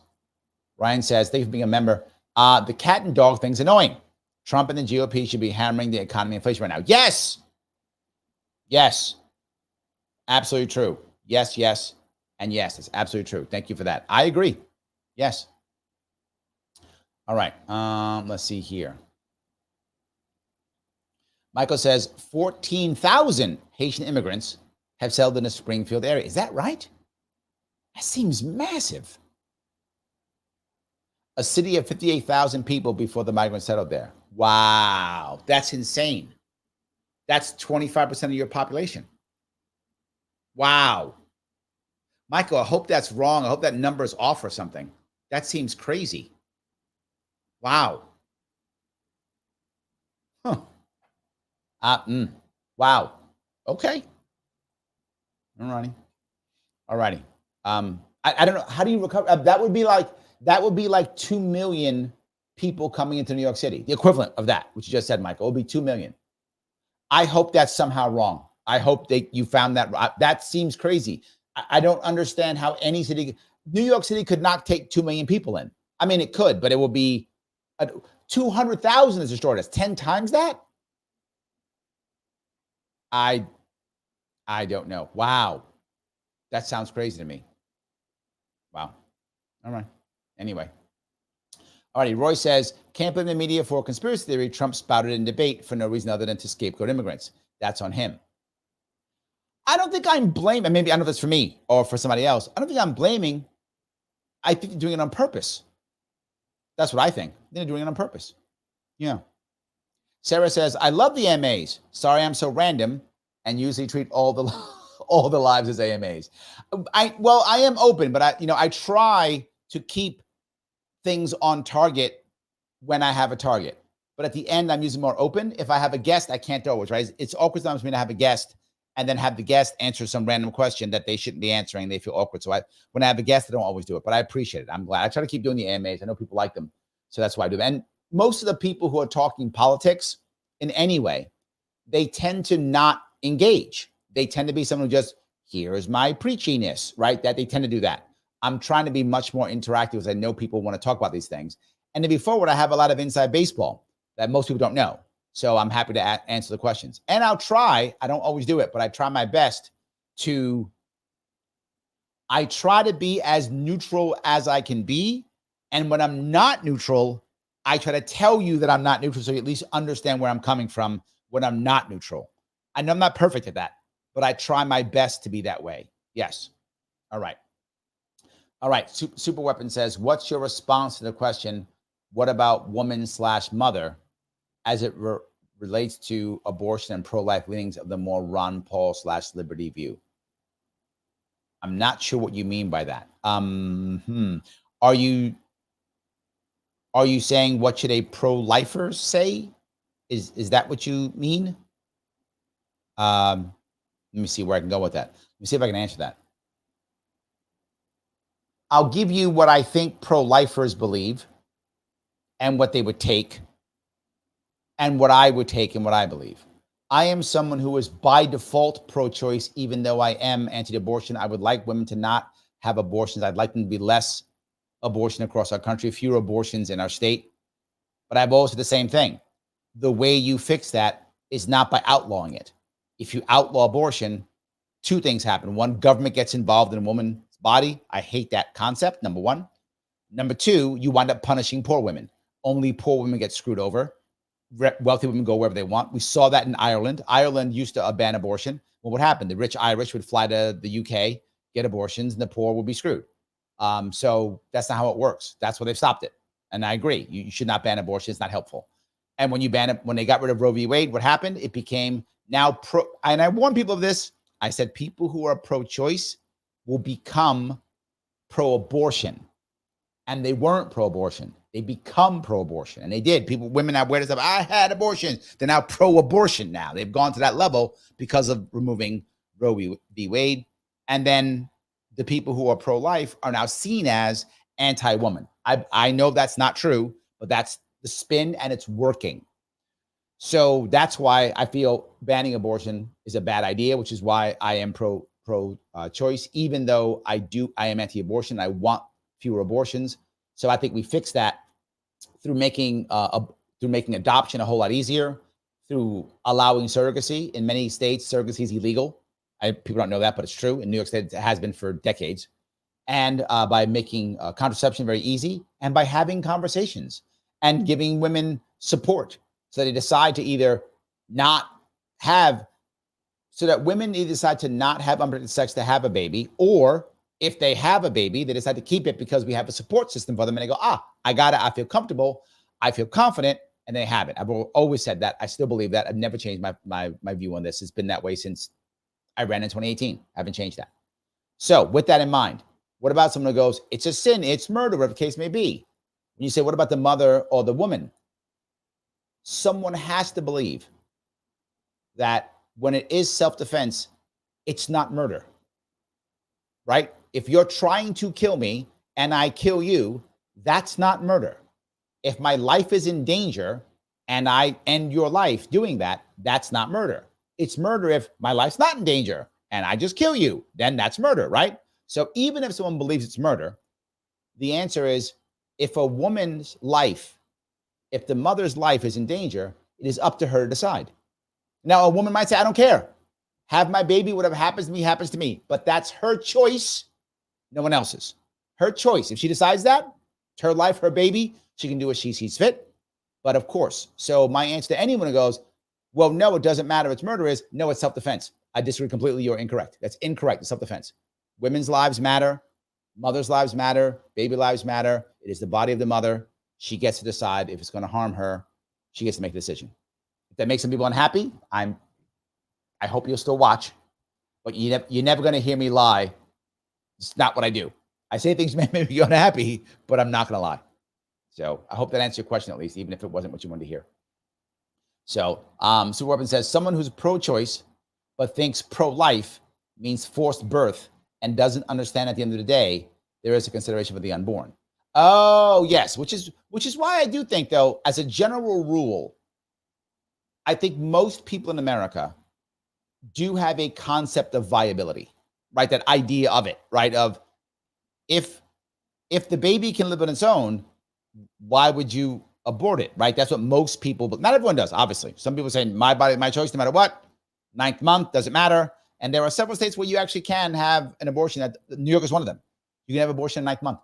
Ryan says, thank you for being a member. The cat and dog thing's annoying. Trump and the GOP should be hammering the economy and inflation right now. Yes. Yes. Absolutely true. Yes, yes, and yes. It's absolutely true. Thank you for that. I agree. Yes. All right. Let's see here. Michael says 14,000 Haitian immigrants have settled in the Springfield area. Is that right? That seems massive. A city of 58,000 people before the migrants settled there. Wow. That's insane. That's 25% of your population. Wow. Michael, I hope that's wrong. I hope that number is off or something. That seems crazy. Wow. Huh. Wow. Okay. All righty. I don't know. How do you recover? That would be like 2 million people coming into New York City. The equivalent of that, which you just said, Michael, it would be 2 million. I hope that's somehow wrong. I hope that you found that. That seems crazy. I don't understand how any city, New York City could not take 2 million people in. I mean, it could, but it will be 200,000 is destroyed. That's 10 times that. I don't know. Wow. That sounds crazy to me. Wow. All right. Anyway. All righty. Roy says, can't blame the media for conspiracy theory. Trump spouted in debate for no reason other than to scapegoat immigrants. That's on him. I don't think I'm blaming, maybe I don't know if that's for me or for somebody else. I don't think I'm blaming. I think they're doing it on purpose. That's what I think. They're doing it on purpose. Yeah. Sarah says, I love the AMAs. Sorry I'm so random and usually treat all the lives as AMAs. I am open, but I try to keep things on target when I have a target. But at the end, I'm usually more open. If I have a guest, I can't always, right? It's awkward sometimes for me to have a guest and then have the guest answer some random question that they shouldn't be answering. They feel awkward. So when I have a guest, I don't always do it, but I appreciate it. I'm glad. I try to keep doing the AMAs. I know people like them. So that's why I do them. And most of the people who are talking politics in any way, they tend to not engage. They tend to be someone who just, here's my preachiness, right? That they tend to do that. I'm trying to be much more interactive because I know people want to talk about these things. And to be forward, I have a lot of inside baseball that most people don't know. So I'm happy to answer the questions. And I'll try, I don't always do it, but I try my best I try to be as neutral as I can be. And when I'm not neutral, I try to tell you that I'm not neutral so you at least understand where I'm coming from when I'm not neutral. I know I'm not perfect at that, but I try my best to be that way. Yes. All right. All right. Super Weapon says, what's your response to the question, what about woman/mother as it relates to abortion and pro-life leanings of the more Ron Paul/liberty view? I'm not sure what you mean by that. Are you saying what should a pro-lifer say? Is that what you mean? Let me see where I can go with that. Let me see if I can answer that. I'll give you what I think pro-lifers believe and what they would take and what I would take and what I believe. I am someone who is by default pro-choice, even though I am anti-abortion. I would like women to not have abortions. I'd like them to be less abortion across our country, fewer abortions in our state. But I've always said the same thing. The way you fix that is not by outlawing it. If you outlaw abortion, two things happen. One, government gets involved in a woman's body. I hate that concept, number one. Number two, you wind up punishing poor women. Only poor women get screwed over. Wealthy women go wherever they want. We saw that in Ireland. Ireland used to ban abortion. Well, what happened? The rich Irish would fly to the UK, get abortions, and the poor would be screwed. So that's not how it works. That's why they've stopped it. And I agree. You should not ban abortion. It's not helpful. And when you ban it, when they got rid of Roe v. Wade, what happened? It became now pro. And I warn people of this. I said people who are pro-choice will become pro-abortion. And they weren't pro-abortion. They become pro-abortion. And they did. Women have weird stuff. I had abortion. They're now pro-abortion now. They've gone to that level because of removing Roe v. Wade. And then the people who are pro-life are now seen as anti-woman. I know that's not true, but that's the spin and it's working. So that's why I feel banning abortion is a bad idea, which is why I am pro-choice, even though I am anti-abortion. I want fewer abortions. So I think we fix that through making adoption a whole lot easier, through allowing surrogacy. In many states, surrogacy is illegal. People don't know that, but it's true. In New York State, it has been for decades. And by making contraception very easy, and by having conversations and giving women support so they decide to either not have, so that women either decide to not have unprotected sex to have a baby, or if they have a baby, they decide to keep it because we have a support system for them. And they go, I got it. I feel comfortable. I feel confident. And they have it. I've always said that. I still believe that. I've never changed my view on this. It's been that way since I ran in 2018. I haven't changed that. So with that in mind, what about someone who goes, it's a sin, it's murder, whatever the case may be? When you say, what about the mother or the woman? Someone has to believe that when it is self-defense, it's not murder, right? If you're trying to kill me and I kill you, that's not murder. If my life is in danger and I end your life doing that, that's not murder. It's murder if my life's not in danger and I just kill you, then that's murder, right? So even if someone believes it's murder, the answer is, if a woman's life, if the mother's life is in danger, it is up to her to decide. Now, a woman might say, I don't care. Have my baby, whatever happens to me, happens to me. But that's her choice, no one else's. Her choice. If she decides that, it's her life, her baby, she can do what she sees fit. But of course, so my answer to anyone who goes, well, no, it doesn't matter if it's murder, is no, it's self-defense. I disagree completely. You're incorrect. That's incorrect. It's self-defense. Women's lives matter. Mothers' lives matter. Baby lives matter. It is the body of the mother. She gets to decide if it's going to harm her. She gets to make a decision. If that makes some people unhappy, I hope you'll still watch. But you're never going to hear me lie. It's not what I do. I say things may make you unhappy, but I'm not going to lie. So I hope that answers your question at least, even if it wasn't what you wanted to hear. So Super Weapon says, someone who's pro-choice but thinks pro-life means forced birth and doesn't understand at the end of the day, there is a consideration for the unborn. Oh, yes, which is why I do think, though, as a general rule, I think most people in America do have a concept of viability, right? That idea of it, right? Of If the baby can live on its own, why would you abort it, right? That's what most people, but not everyone does, obviously. Some people say, my body, my choice, no matter what. 9th month, doesn't matter. And there are several states where you actually can have an abortion. That New York is one of them. You can have abortion in 9th month.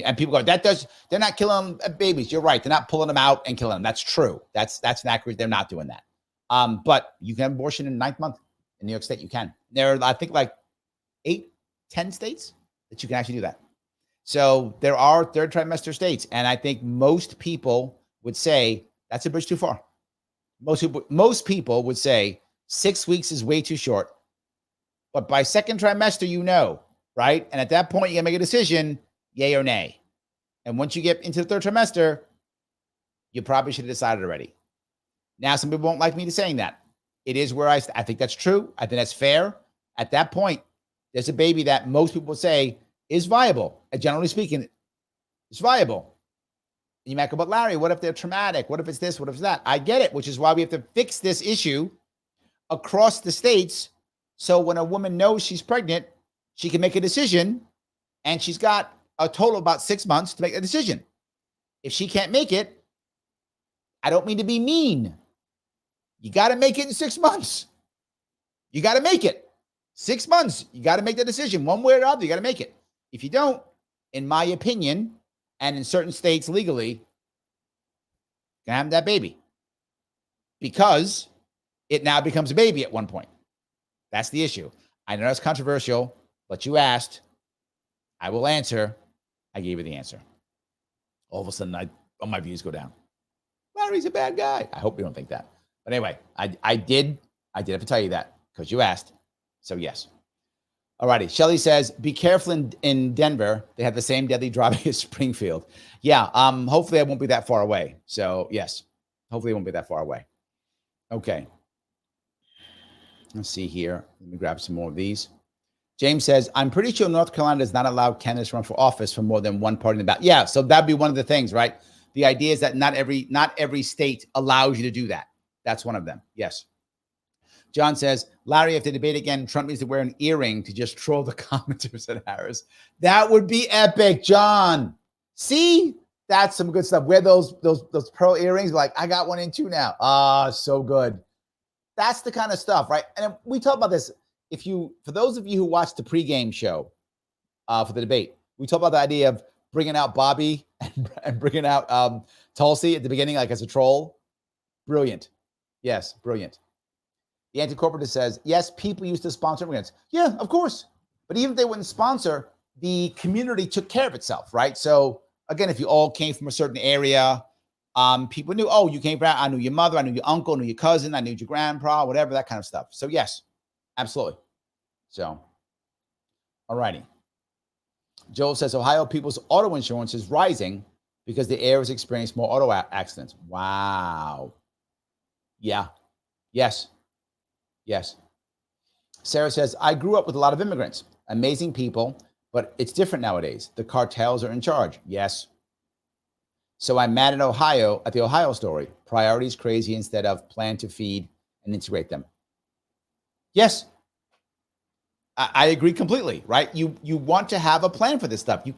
And people go, they're not killing babies. You're right. They're not pulling them out and killing them. That's true. That's inaccurate. They're not doing that. But you can have abortion in 9th month in New York State. You can. There are, I think, like 8, 10 states that you can actually do that. So there are third trimester states. And I think most people would say that's a bridge too far. Most people would say 6 weeks is way too short. But by second trimester, right? And at that point, you got to make a decision, yay or nay. And once you get into the third trimester, you probably should have decided already. Now, some people won't like me to saying that. It is where I think that's true. I think that's fair. At that point, there's a baby that most people say is viable. And generally speaking, it's viable. And you might go, but Larry, what if they're traumatic? What if it's this? What if it's that? I get it, which is why we have to fix this issue across the states. So when a woman knows she's pregnant, she can make a decision, and she's got a total of about 6 months to make a decision. If she can't make it, I don't mean to be mean. You got to make it in 6 months. You got to make it. 6 months. You got to make the decision one way or the other. You got to make it. If you don't, in my opinion, and in certain states legally, you can have that baby because it now becomes a baby at one point. That's the issue. I know that's controversial, but you asked. I will answer. I gave you the answer. All of a sudden, my views go down. Larry's a bad guy. I hope you don't think that. But anyway, I did have to tell you that because you asked. So yes. All righty. Shelly says, be careful in Denver. They have the same deadly driving as Springfield. Yeah. Hopefully I won't be that far away. So yes, hopefully it won't be that far away. Okay. Let's see here. Let me grab some more of these. James says, I'm pretty sure North Carolina does not allow candidates to run for office for more than one party in the ballot. Yeah. So that'd be one of the things, right? The idea is that not every state allows you to do that. That's one of them. Yes. John says, Larry, if they debate again, Trump needs to wear an earring to just troll the commenters at Harris. That would be epic, John. See, that's some good stuff. Wear those pearl earrings. Like, I got one in too now. Ah, so good. That's the kind of stuff, right? And we talk about this. For those of you who watched the pregame show for the debate, we talk about the idea of bringing out Bobby and bringing out Tulsi at the beginning, like as a troll. Brilliant. Yes, brilliant. The anti-corporatist says, yes, people used to sponsor immigrants. Yeah, of course. But even if they wouldn't sponsor, the community took care of itself, right? So again, if you all came from a certain area, people knew, oh, you came from, I knew your mother, I knew your uncle, I knew your cousin, I knew your grandpa, whatever, that kind of stuff. So yes, absolutely. So, all righty. Joel says, Ohio people's auto insurance is rising because the air has experienced more auto accidents. Wow. Yeah. Yes. Yes. Sarah says, I grew up with a lot of immigrants, amazing people, but it's different nowadays. The cartels are in charge. Yes. So I'm mad at the Ohio story. Priorities crazy instead of plan to feed and integrate them. Yes. I agree completely, right? You want to have a plan for this stuff. You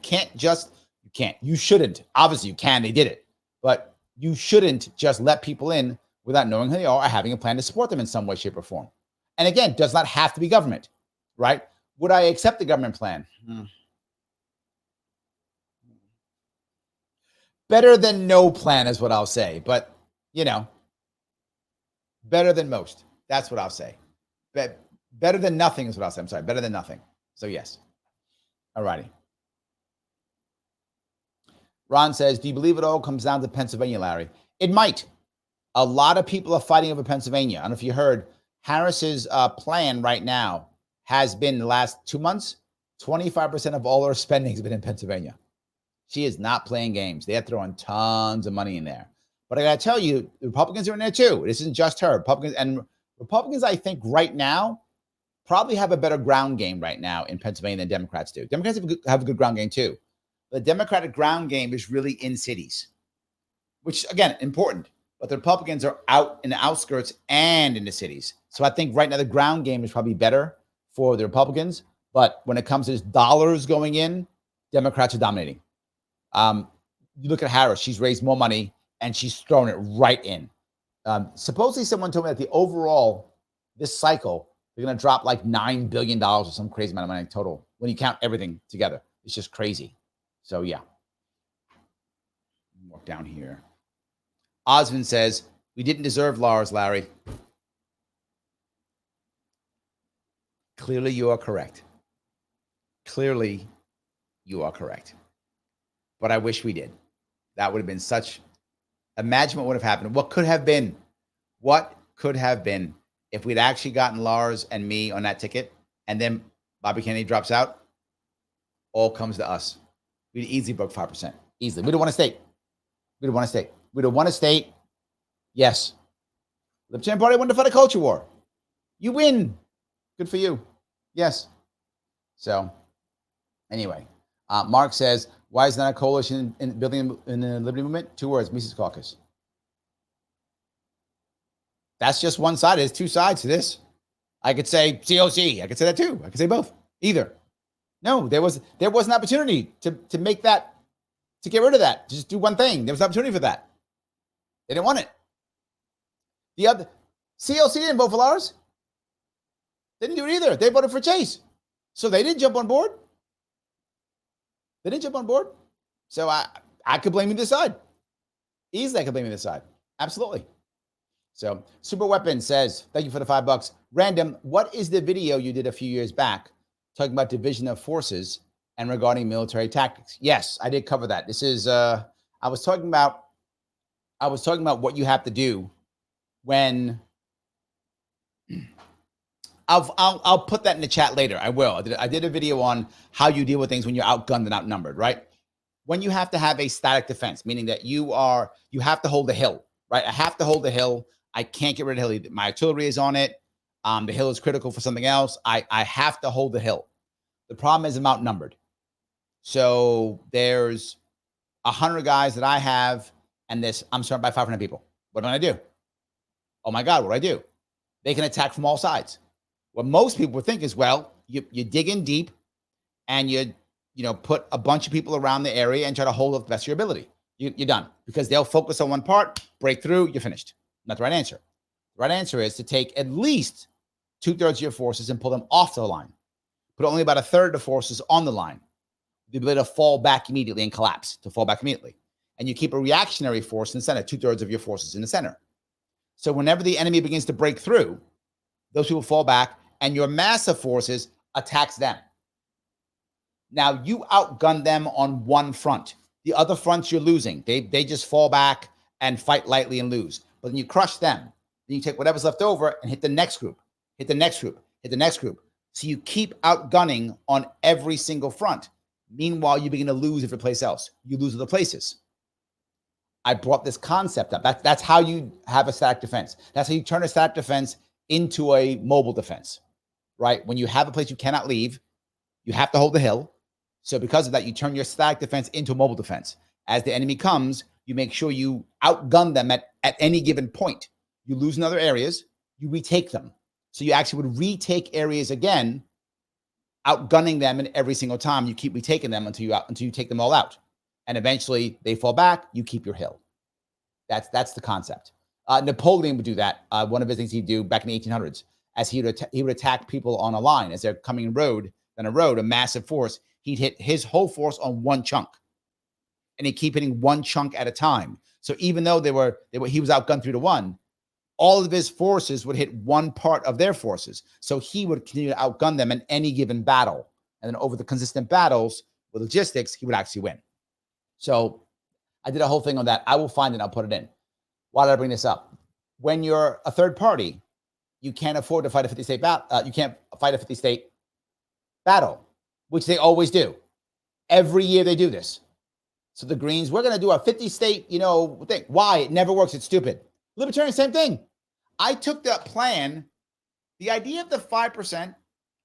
shouldn't. Obviously you can, they did it, but you shouldn't just let people in without knowing who they are or having a plan to support them in some way, shape, or form. And again, does not have to be government, right? Would I accept the government plan? Better than no plan is what I'll say, but better than most. That's what I'll say. Better than nothing is what I'll say. I'm sorry, better than nothing. So yes. All righty. Ron says, do you believe it all comes down to Pennsylvania, Larry? It might. A lot of people are fighting over Pennsylvania. I don't know if you heard, Harris's plan right now has been the last 2 months, 25% of all her spending has been in Pennsylvania. She is not playing games. They are throwing tons of money in there. But I got to tell you, the Republicans are in there too. This isn't just her. Republicans, I think right now, probably have a better ground game right now in Pennsylvania than Democrats do. Democrats have a good ground game too. The Democratic ground game is really in cities, which again, important. But the Republicans are out in the outskirts and in the cities. So I think right now the ground game is probably better for the Republicans. But when it comes to dollars going in, Democrats are dominating. You look at Harris, she's raised more money and she's thrown it right in. Supposedly someone told me that the overall, this cycle, they're going to drop like $9 billion or some crazy amount of money total when you count everything together. It's just crazy. So yeah. Walk down here. Osmond says, we didn't deserve Lars, Larry. Clearly you are correct. Clearly you are correct. But I wish we did. That would have been such, imagine what would have happened. What could have been? What could have been if we'd actually gotten Lars and me on that ticket and then Bobby Kennedy drops out? All comes to us. We'd easily broke 5%. Easily. We don't want to state. We don't want to state. We don't want to state. Yes. Libertarian Party won to fight a culture war. You win. Good for you. Yes. So, anyway, Mark says, why is not a coalition in building in the Liberty Movement? 2 words, Mises Caucus. That's just one side. There's 2 sides to this. I could say COC. I could say that too. I could say both. Either. No, there was an opportunity to make that, to get rid of that. Just do one thing. There was an opportunity for that. They didn't want it. The other CLC didn't vote for Lars. They didn't do it either. They voted for Chase. So they didn't jump on board. They didn't jump on board. So I could blame either side. Easily I could blame either side. Absolutely. So Super Weapon says, thank you for the $5. Random, what is the video you did a few years back talking about division of forces and regarding military tactics? Yes, I did cover that. This is I was talking about what you have to do when I'll put that in the chat later. I will. I did a video on how you deal with things when you're outgunned and outnumbered, right? When you have to have a static defense, meaning that you have to hold the hill, right? I have to hold the hill. I can't get rid of the hill. My artillery is on it. The hill is critical for something else. I have to hold the hill. The problem is I'm outnumbered. So there's 100 guys that I have, and I'm surrounded by 500 people. What do I do? Oh my God, what do I do? They can attack from all sides. What most people would think is, well, you dig in deep and you put a bunch of people around the area and try to hold up the best of your ability. You're done, because they'll focus on one part, break through, you're finished. Not the right answer. The right answer is to take at least 2/3 of your forces and pull them off the line. Put only about 1/3 of the forces on the line. The ability to fall back immediately and collapse, to fall back immediately. And you keep a reactionary force in the center, 2/3 of your forces in the center. So whenever the enemy begins to break through, those people fall back and your massive forces attacks them. Now you outgun them on one front. The other fronts you're losing. They just fall back and fight lightly and lose. But then you crush them. Then you take whatever's left over and hit the next group, hit the next group, hit the next group. So you keep outgunning on every single front. Meanwhile, you begin to lose every place else. You lose other places. I brought this concept up. That's how you have a static defense. That's how you turn a static defense into a mobile defense, right? When you have a place you cannot leave, you have to hold the hill. So because of that, you turn your static defense into a mobile defense. As the enemy comes, you make sure you outgun them at any given point. You lose in other areas, you retake them. So you actually would retake areas again, outgunning them, and every single time you keep retaking them until you take them all out. And eventually they fall back, you keep your hill. That's the concept. Napoleon would do that. One of his things he'd do back in the 1800s, as he would attack people on a line as they're coming down a road, a massive force. He'd hit his whole force on one chunk, and he'd keep hitting one chunk at a time. So even though he was outgunned 3-1, all of his forces would hit one part of their forces. So he would continue to outgun them in any given battle. And then over the consistent battles with logistics, he would actually win. So I did a whole thing on that. I will find it. I'll put it in. Why did I bring this up? When you're a third party, you can't afford to fight a 50-state battle. You can't fight a 50-state battle, which they always do. Every year they do this. So the Greens, we're going to do a 50-state, thing. Why? It never works. It's stupid. Libertarian, same thing. I took that plan. The idea of the 5%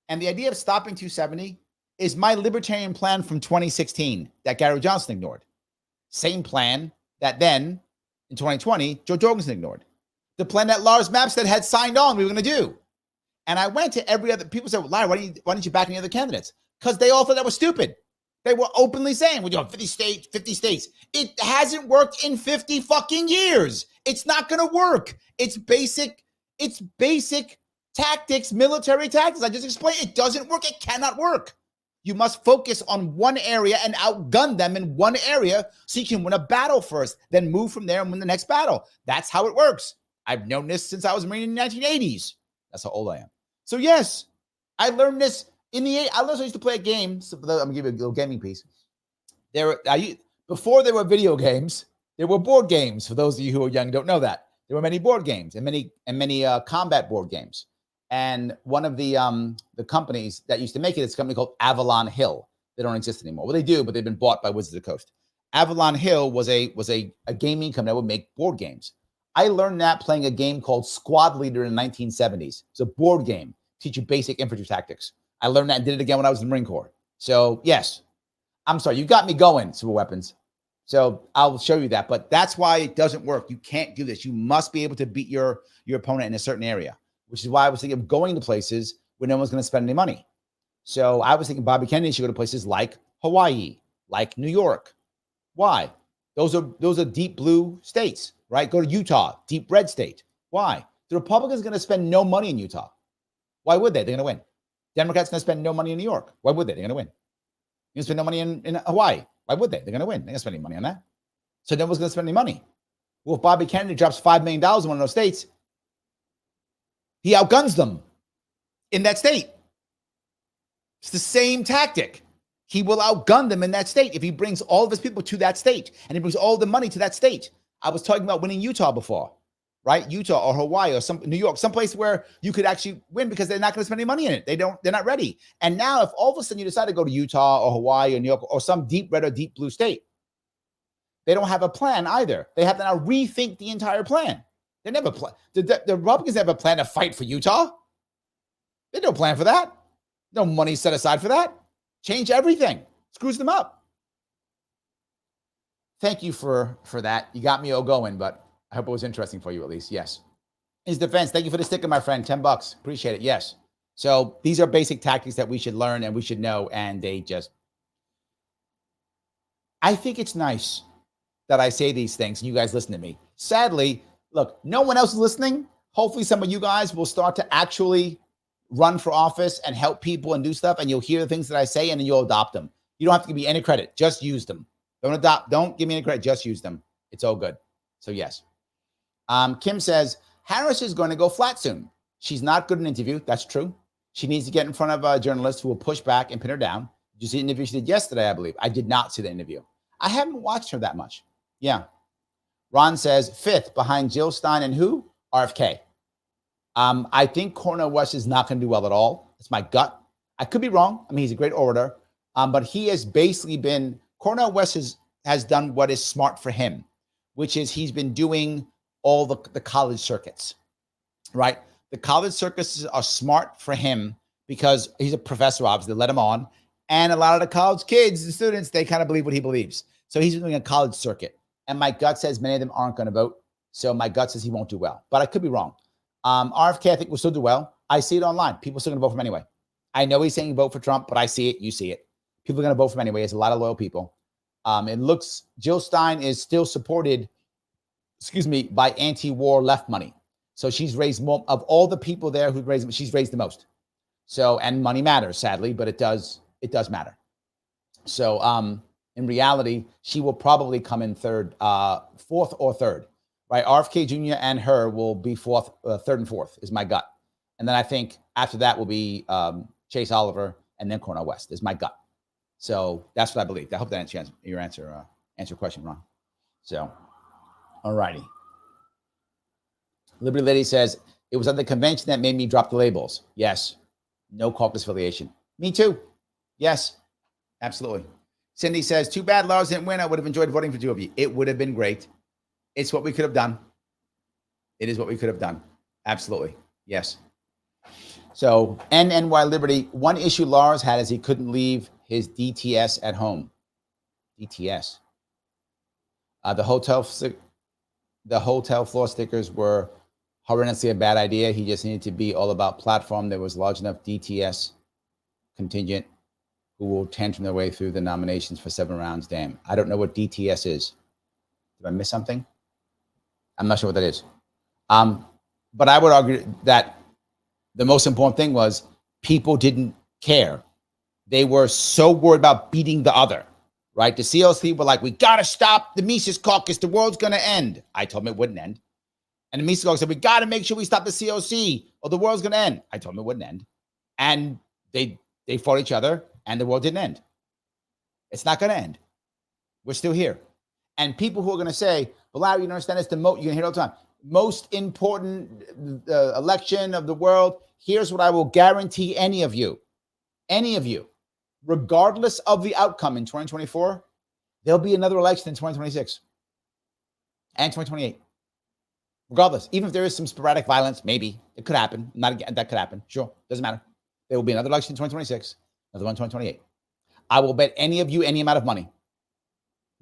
and the idea of stopping 270 is my libertarian plan from 2016 that Gary Johnson ignored. Same plan that then, in 2020, Joe Jorgensen ignored. The plan that Lars Mapstead had signed on we were going to do. And I went to every other, people said, well, Larry, why didn't you back any other candidates? Because they all thought that was stupid. They were openly saying, we're doing 50 states, 50 states. It hasn't worked in 50 fucking years. It's not going to work. It's basic tactics, military tactics. I just explained it doesn't work. It cannot work. You must focus on one area and outgun them in one area so you can win a battle first, then move from there and win the next battle. That's how it works. I've known this since I was a Marine in the 1980s. That's how old I am. So yes, I learned this in the. I also used to play a game. So I'm gonna give you a little gaming piece. Before there were video games, there were board games. For those of you who are young, and don't know that there were many board games and many combat board games. And one of the companies that used to make it is a company called Avalon Hill. They don't exist anymore. Well, they do, but they've been bought by Wizards of the Coast. Avalon Hill was a gaming company that would make board games. I learned that playing a game called Squad Leader in the 1970s. It's a board game, teach you basic infantry tactics. I learned that and did it again when I was in the Marine Corps. So yes, I'm sorry, you got me going, super weapons. So I'll show you that, but that's why it doesn't work. You can't do this. You must be able to beat your opponent in a certain area, which is why I was thinking of going to places where no one's going to spend any money. So I was thinking Bobby Kennedy should go to places like Hawaii, like New York. Why? Those are deep blue states, right? Go to Utah, deep red state. Why? The Republicans are going to spend no money in Utah. Why would they? They're going to win. Democrats are going to spend no money in New York. Why would they? They're going to win. You're going to spend no money in Hawaii. Why would they? They're going to win. They're going to spend any money on that. So no one's going to spend any money. Well, if Bobby Kennedy drops $5 million in one of those states, he outguns them in that state. It's the same tactic. He will outgun them in that state if he brings all of his people to that state and he brings all the money to that state. I was talking about winning Utah before, right? Utah or Hawaii or New York, someplace where you could actually win because they're not going to spend any money in it. They're not ready. And now if all of a sudden you decide to go to Utah or Hawaii or New York or some deep red or deep blue state, they don't have a plan either. They have to now rethink the entire plan. They never plan. The Republicans have a plan to fight for Utah. They don't plan for that. No money set aside for that. Change everything. Screws them up. Thank you for that. You got me all going, but I hope it was interesting for you at least. Yes. His defense. Thank you for the sticker, my friend. $10. Appreciate it. Yes. So these are basic tactics that we should learn and we should know. And I think it's nice that I say these things and you guys listen to me. Sadly, look, no one else is listening. Hopefully some of you guys will start to actually run for office and help people and do stuff. And you'll hear the things that I say and then you'll adopt them. You don't have to give me any credit. Just use them. Don't give me any credit. Just use them. It's all good. So yes. Kim says, Harris is going to go flat soon. She's not good in an interview. That's true. She needs to get in front of a journalist who will push back and pin her down. Did you see the interview she did yesterday, I believe? I did not see the interview. I haven't watched her that much. Yeah. Ron says, fifth behind Jill Stein and who? RFK. I think Cornel West is not going to do well at all. It's my gut. I could be wrong. I mean, he's a great orator. But he has basically been, Cornel West has done what is smart for him, which is he's been doing all the college circuits, right? The college circuits are smart for him because he's a professor, obviously, let him on. And a lot of the college kids, the students, they kind of believe what he believes. So he's doing a college circuit. And my gut says many of them aren't going to vote. So my gut says he won't do well. But I could be wrong. RFK, I think, will still do well. I see it online. People are still going to vote for him anyway. I know he's saying vote for Trump, but I see it. You see it. People are going to vote for him anyway. There's a lot of loyal people. It looks, Jill Stein is still supported, by anti-war left money. So she's raised more of all the people there who raised, she's raised the most. So, and money matters, sadly, but it does matter. So, in reality, she will probably come in fourth or third, right? RFK Jr. and her will be third and fourth is my gut. And then I think after that will be Chase Oliver and then Cornel West is my gut. So that's what I believe. I hope that answers your question, Ron. So, all righty. Liberty Lady says, it was at the convention that made me drop the labels. Yes. No caucus affiliation. Me too. Yes. Absolutely. Cindy says, too bad Lars didn't win. I would have enjoyed voting for two of you. It would have been great. It's what we could have done. It is what we could have done. Absolutely. Yes. So, NNY Liberty, one issue Lars had is he couldn't leave his DTS at home. DTS. The hotel floor stickers were horrendously a bad idea. He just needed to be all about platform. There was large enough DTS contingent who will tantrum their way through the nominations for 7 rounds. Damn, I don't know what DTS is. Did I miss something? I'm not sure what that is. But I would argue that the most important thing was people didn't care. They were so worried about beating the other, right? The CLC were like, we got to stop the Mises Caucus. The world's going to end. I told them it wouldn't end. And the Mises Caucus said, we got to make sure we stop the COC or the world's going to end. I told them it wouldn't end. And they fought each other and the world didn't end. It's not going to end. We're still here. And people who are going to say, well, Larry, you don't understand this, you're going to hear it all the time. Most important election of the world. Here's what I will guarantee any of you, regardless of the outcome in 2024, there'll be another election in 2026 and 2028. Regardless, even if there is some sporadic violence, maybe it could happen. Not again, that could happen. Sure, doesn't matter. There will be another election in 2026, another one in 2028. I will bet any of you any amount of money.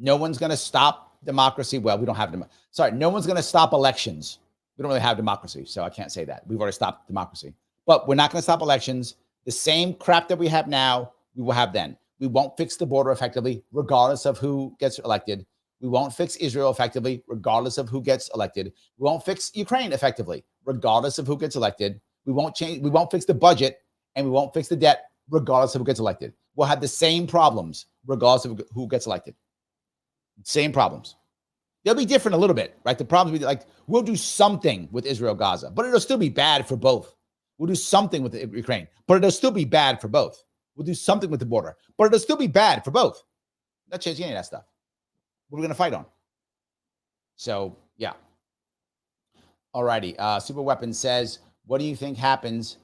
No one's going to stop democracy. Well, we don't have democracy. Sorry, no one's going to stop elections. We don't really have democracy, so I can't say that. We've already stopped democracy. But we're not going to stop elections. The same crap that we have now, we will have then. We won't fix the border effectively, regardless of who gets elected. We won't fix Israel effectively, regardless of who gets elected. We won't fix Ukraine effectively, regardless of who gets elected. We won't fix the budget, and we won't fix the debt, regardless of who gets elected. We'll have the same problems, regardless of who gets elected. Same problems. They'll be different a little bit, right? The problems will be like, we'll do something with Israel, Gaza, but it'll still be bad for both. We'll do something with Ukraine, but it'll still be bad for both. We'll do something with the border, but it'll still be bad for both. Not changing any of that stuff. What are we going to fight on? So, yeah. All righty. Super Weapon says, what do you think happens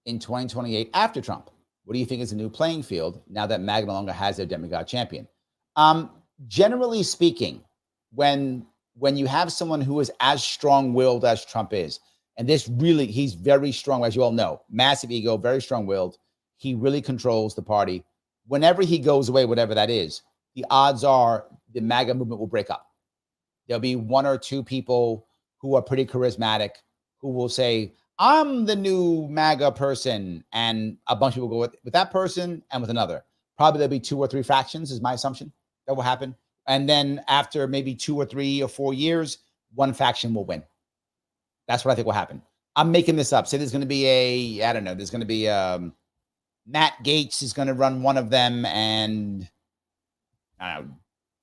in 2028 after Trump? What do you think is a new playing field now that MAGA no longer has their demigod champion? Generally speaking, when you have someone who is as strong-willed as Trump is, and he's very strong, as you all know, massive ego, very strong-willed. He really controls the party. Whenever he goes away, whatever that is, the odds are the MAGA movement will break up. There'll be one or two people who are pretty charismatic who will say, I'm the new MAGA person, and a bunch of people go with that person and with another. Probably there'll be 2 or 3 factions, is my assumption. That will happen. And then after maybe 2 or 3 or 4 years, one faction will win. That's what I think will happen. I'm making this up. Say there's going to be there's going to be Matt Gaetz is going to run one of them, and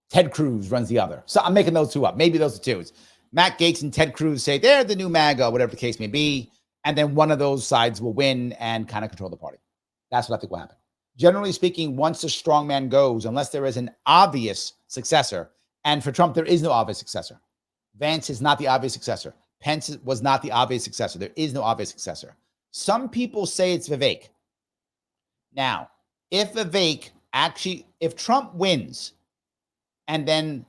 Ted Cruz runs the other. So I'm making those two up. Maybe those are two. It's Matt Gaetz and Ted Cruz say they're the new MAGA, whatever the case may be. And then one of those sides will win and kind of control the party. That's what I think will happen. Generally speaking, once a strong man goes, unless there is an obvious successor, and for Trump, there is no obvious successor. Vance is not the obvious successor. Pence was not the obvious successor. There is no obvious successor. Some people say it's Vivek. Now, if Trump wins, and then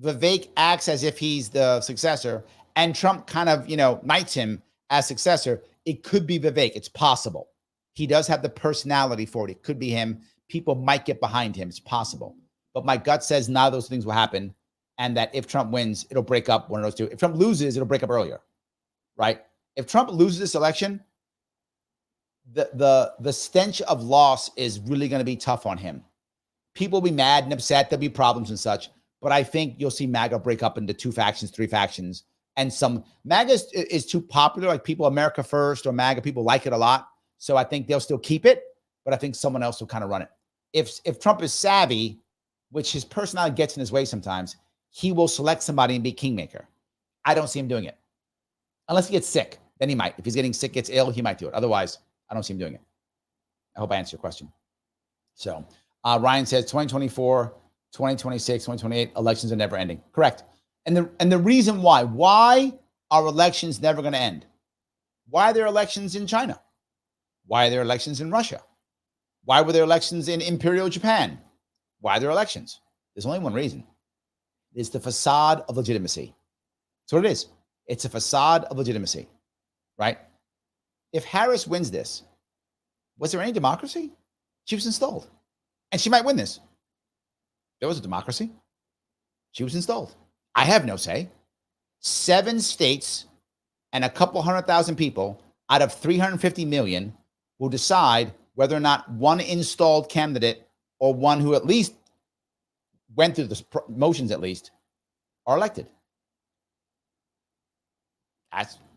Vivek acts as if he's the successor, and Trump kind of, knights him as successor, it could be Vivek. It's possible. He does have the personality for it. It could be him. People might get behind him. It's possible. But my gut says none of those things will happen. And that if Trump wins, it'll break up one of those two. If Trump loses, it'll break up earlier, right? If Trump loses this election, the stench of loss is really going to be tough on him. People will be mad and upset. There'll be problems and such. But I think you'll see MAGA break up into 2 factions, 3 factions. And some MAGA is too popular. Like people, America First or MAGA, people like it a lot. So I think they'll still keep it. But I think someone else will kind of run it. If Trump is savvy, which his personality gets in his way sometimes, he will select somebody and be kingmaker. I don't see him doing it. Unless he gets sick, then he might. If he's getting sick, gets ill, he might do it. Otherwise, I don't see him doing it. I hope I answered your question. So Ryan says 2024, 2026, 2028, elections are never ending. Correct. And the reason why are elections never going to end? Why are there elections in China? Why are there elections in Russia? Why were there elections in Imperial Japan? Why are there elections? There's only one reason. It's the facade of legitimacy. That's what it is. It's a facade of legitimacy, right? If Harris wins this, was there any democracy? She was installed. And she might win this. There was a democracy. She was installed. I have no say. 7 states and a couple 100,000 people out of 350 million will decide whether or not one installed candidate or one who at least went through the motions at least are elected.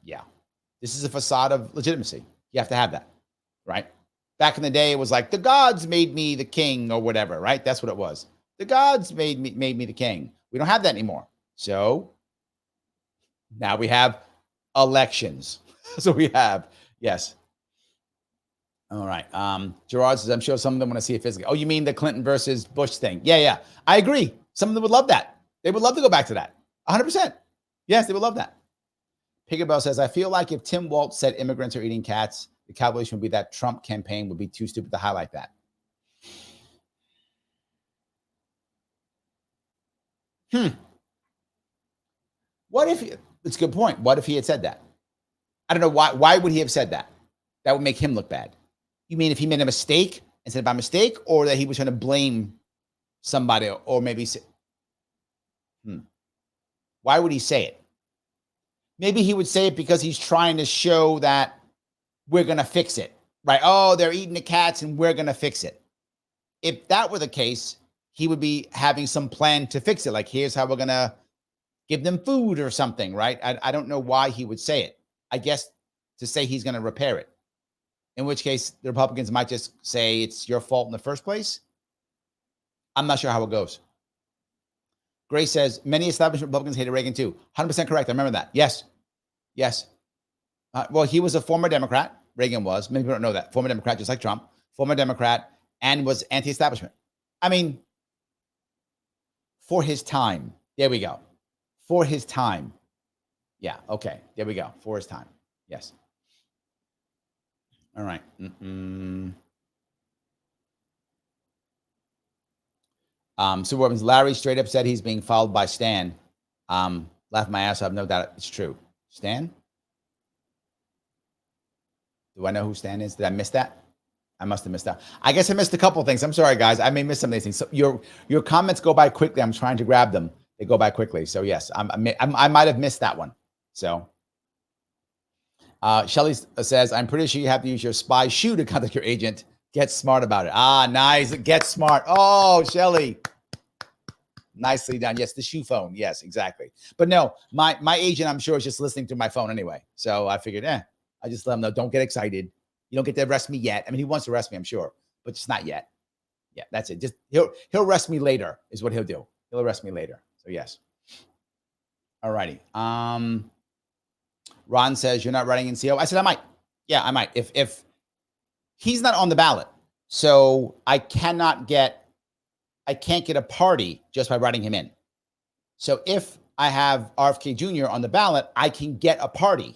Yeah. This is a facade of legitimacy. You have to have that, right? Back in the day, it was like the gods made me the king or whatever, right? That's what it was. The gods made me the king. We don't have that anymore. So now we have elections. So we have, yes. All right. Gerard says, I'm sure some of them want to see it physically. Oh, you mean the Clinton versus Bush thing? Yeah. I agree. Some of them would love that. They would love to go back to that. 100%. Yes, they would love that. Pigabell says, I feel like if Tim Walz said immigrants are eating cats, the calculation would be that Trump campaign would be too stupid to highlight that. What if, it's a good point. What if he had said that? I don't know why. Why would he have said that? That would make him look bad. You mean if he made a mistake and said by mistake, or that he was trying to blame somebody, or maybe say, why would he say it? Maybe he would say it because he's trying to show that we're going to fix it, right? Oh, they're eating the cats and we're going to fix it. If that were the case, he would be having some plan to fix it. Like, here's how we're going to give them food or something, right? I don't know why he would say it. I guess to say he's going to repair it. In which case, the Republicans might just say it's your fault in the first place. I'm not sure how it goes. Grace says, many establishment Republicans hated Reagan too. 100% correct. I remember that. Yes. Well, he was a former Democrat. Reagan was. Many people don't know that. Former Democrat, just like Trump. Former Democrat, and was anti-establishment. I mean, for his time. There we go. For his time. Yeah, okay. There we go. For his time. Yes. All right. So Larry straight up said he's being followed by Stan. Laugh my ass off. No doubt it's true. Stan? Do I know who Stan is? Did I miss that? I must have missed that. I guess I missed a couple of things. I'm sorry, guys. I may miss some of these things. So your comments go by quickly. I'm trying to grab them. They go by quickly. So yes, I might have missed that one. So Shelly says, I'm pretty sure you have to use your spy shoe to contact your agent. Get smart about it. Nice. Get smart. Oh, Shelly. Nicely done. Yes, the shoe phone. Yes, exactly. But no, my agent, I'm sure, is just listening to my phone anyway. So I figured, I just let him know, don't get excited. You don't get to arrest me yet. I mean, he wants to arrest me, I'm sure, but just not yet. Yeah, that's it. Just he'll arrest me later is what he'll do. He'll arrest me later. So yes. All righty. Ron says, you're not running in CO. I said, I might. Yeah, I might. If he's not on the ballot, so I can't get a party just by writing him in. So if I have RFK Jr. on the ballot, I can get a party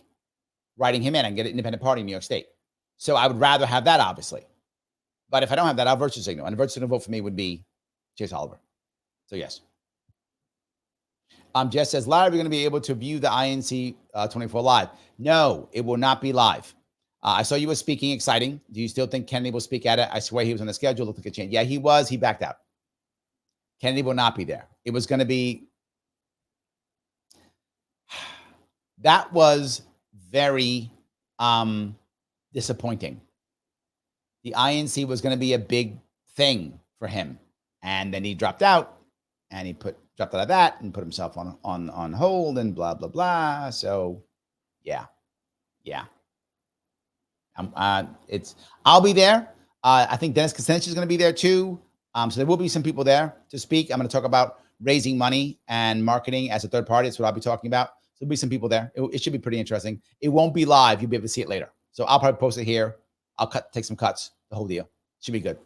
writing him in. I can get an independent party in New York State. So I would rather have that, obviously. But if I don't have that, I'll virtue signal. And a virtue signal vote for me would be Chase Oliver. So yes. Jess says, Larry, we're going to be able to view the INC 24 live. No, it will not be live. I saw you were speaking. Exciting. Do you still think Kennedy will speak at it? I swear he was on the schedule. Looked like a change. Yeah, he was. He backed out. Kennedy will not be there. It was going to be. That was very disappointing. The INC was going to be a big thing for him. And then he dropped out and he dropped out of that and put himself on hold and blah, blah, blah. So yeah. I'll be there. I think Dennis Kucinich is going to be there too. So there will be some people there to speak. I'm going to talk about raising money and marketing as a third party. That's what I'll be talking about. So there'll be some people there. It should be pretty interesting. It won't be live. You'll be able to see it later. So I'll probably post it here. I'll take some cuts, the whole deal. Should be good.